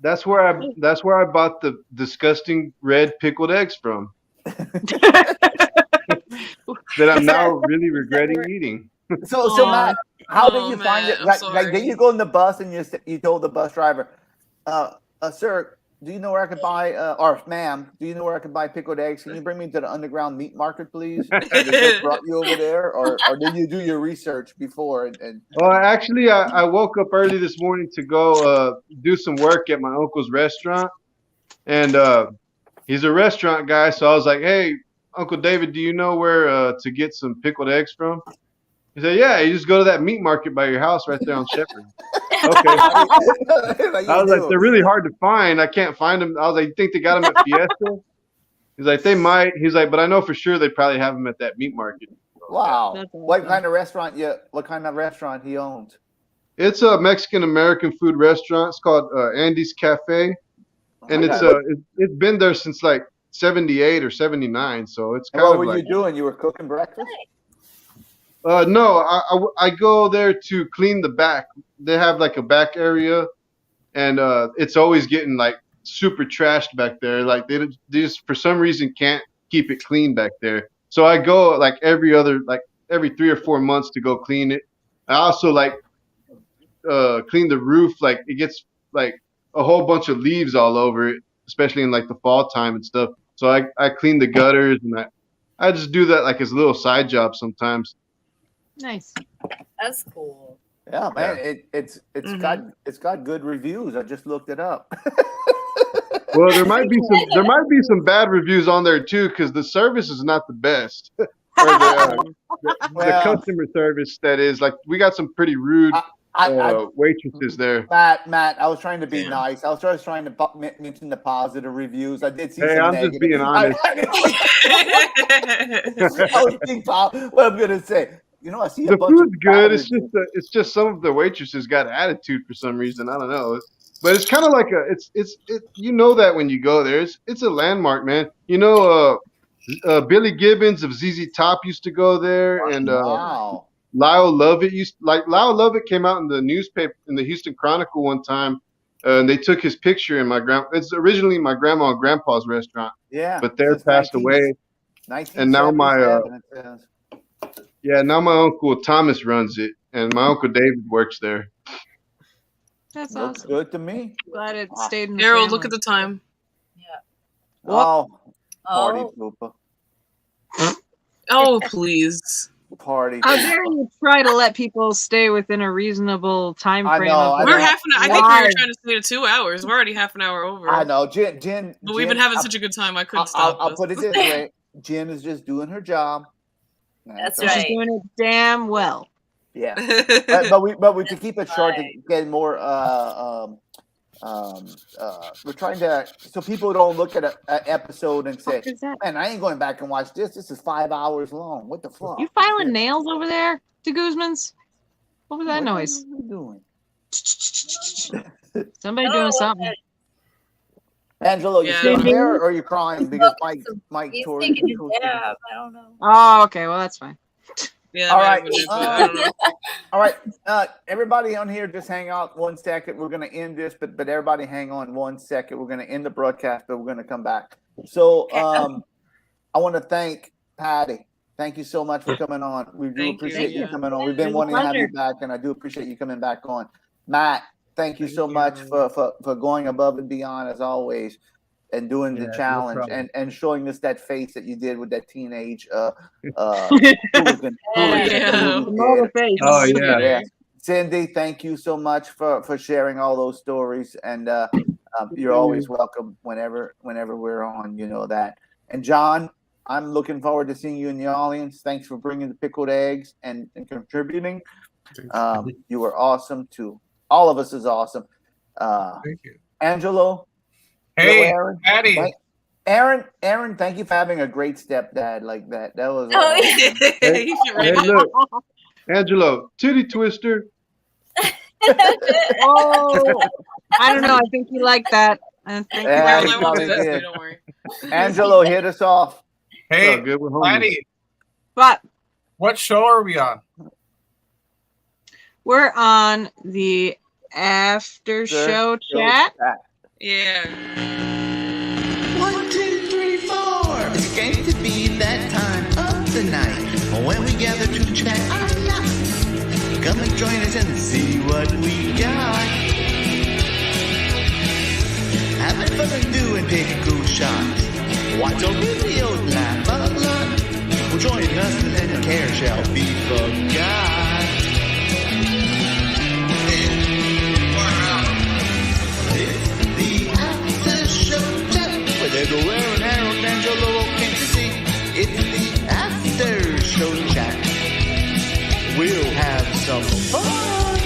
That's where I bought the disgusting red pickled eggs from. That I'm now really regretting eating. So Matt, how did you find Matt, it? I'm Like, did you go in the bus and you told the bus driver, sir, do you know where I could buy, or ma'am, do you know where I could buy pickled eggs? Can you bring me to the underground meat market, please? And they just brought you over there, or did you do your research before? And Actually, I woke up early this morning to go do some work at my uncle's restaurant, and he's a restaurant guy. So I was like, "Hey, Uncle David, do you know where to get some pickled eggs from?" He said, "Yeah, you just go to that meat market by your house right there on Shepherd." Okay. I was like, "They're really hard to find. I can't find them." I was like, "You think they got them at Fiesta?" He's like, "They might." He's like, "But I know for sure they probably have them at that meat market." wow, That's awesome. what kind of restaurant he owns? It's a Mexican American food restaurant. It's called Andy's Cafe, and it's been there since like '78 or '79. So it's And kind what of were like. you doing? You were cooking breakfast? No, I go there to clean the back. They have like a back area, and it's always getting like super trashed back there. Like they just for some reason can't keep it clean back there. So I go like every 3 or 4 months to go clean it. I also like clean the roof. Like it gets like a whole bunch of leaves all over it, especially in like the fall time and stuff. So I clean the gutters, and I just do that like as a little side job sometimes. Nice. That's cool. Yeah, man. It's got good reviews. I just looked it up. Well, there might be some bad reviews on there too, because the service is not the best. Or the customer service, that is. Like we got some pretty rude waitresses there. Matt, I was trying to be nice. I was just trying to mention the positive reviews. I did see some I'm negative. just being honest. I was being what I'm gonna say. You know, I see The a bunch food's of good. It's just some of the waitresses got attitude for some reason. I don't know. But it's kind of like you know that when you go there, it's a landmark, man. You know, Billy Gibbons of ZZ Top used to go there, and wow. Lyle Lovett Lyle Lovett came out in the newspaper in the Houston Chronicle one time, and they took his picture in it's originally my grandma and grandpa's restaurant. Yeah. But they're passed away, and now now my uncle Thomas runs it, and my uncle David works there. That's Looks awesome. good to me. Glad it stayed in the Harold, family. look at the time. Oh, party pooper. Oh, please. Party. How dare you try to let people stay within a reasonable time frame? We're half an hour. I think we were trying to stay to 2 hours. We're already half an hour over. I know, Jen. But we've been having such a good time. I couldn't stop. I'll put it this way: Jen is just doing her job. That's She's doing it damn well. Yeah, but we to keep it short to get more. We're trying to so people don't look at an episode and say, "Man, I ain't going back and watch this. This is 5 hours long. What the fuck?" You filing nails over there, to Guzman's? What was that noise? What are you doing? Somebody doing something. Angelo, you still there, or are you crying because Mike He's tore taking you? a dab. I don't know. Oh, okay. Well, that's fine. Yeah. All right. I don't know. All right. Everybody on here, just hang out 1 second. We're going to end this, but everybody hang on 1 second. We're going to end the broadcast, but we're going to come back. So I want to thank Patty. Thank you so much for coming on. We do appreciate you coming on. We've been wanting to have you back, and I do appreciate you coming back on. Matt, thank you so much for going above and beyond as always and doing the challenge and showing us that face that you did with that teenage hooligan. Oh yeah. Cindy, thank you so much for sharing all those stories, and you're always welcome whenever we're on. You know that. And John, I'm looking forward to seeing you in the audience. Thanks for bringing the pickled eggs and contributing. You were awesome too. All of us is awesome. Thank you, Angelo. Hey, Aaron. Patty. Aaron, thank you for having a great stepdad like that. That was Hey, look, Angelo, titty twister. Oh, I don't know. I think you like that. I think Yeah, you he like probably that. did. Angelo, hit us off. Hey, good. We're homies. Patty. What show are we on? We're on the after show chat. Yeah. 1, 2, 3, 4. It's going to be that time of the night when we gather to chat. Come and join us and see what we got. Having fun and doing pickle shots. Watch our videos, laugh a lot. Well, join us and then care shall be forgot. It's the after show chat with Erin, Harold, Angelo, Kansas City. It's the after show chat. We'll have some fun.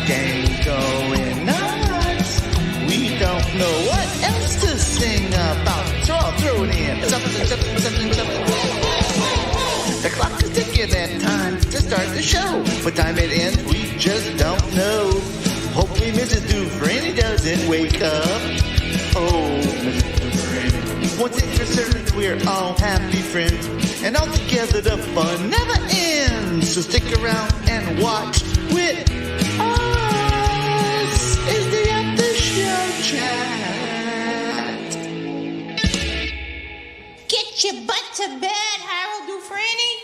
Gang going nuts. We don't know what else to sing about, so I'll throw it in. Something. The clock is ticking and time to start the show. What time it ends, we just don't know. Hopefully Mrs. Dufresne doesn't wake up. Oh, Mrs. Dufresne. One thing for certain, we're all happy friends. And all together the fun never ends. So stick around and watch with us. It's the after show chat. Get your butt to bed, Harold Dufresne.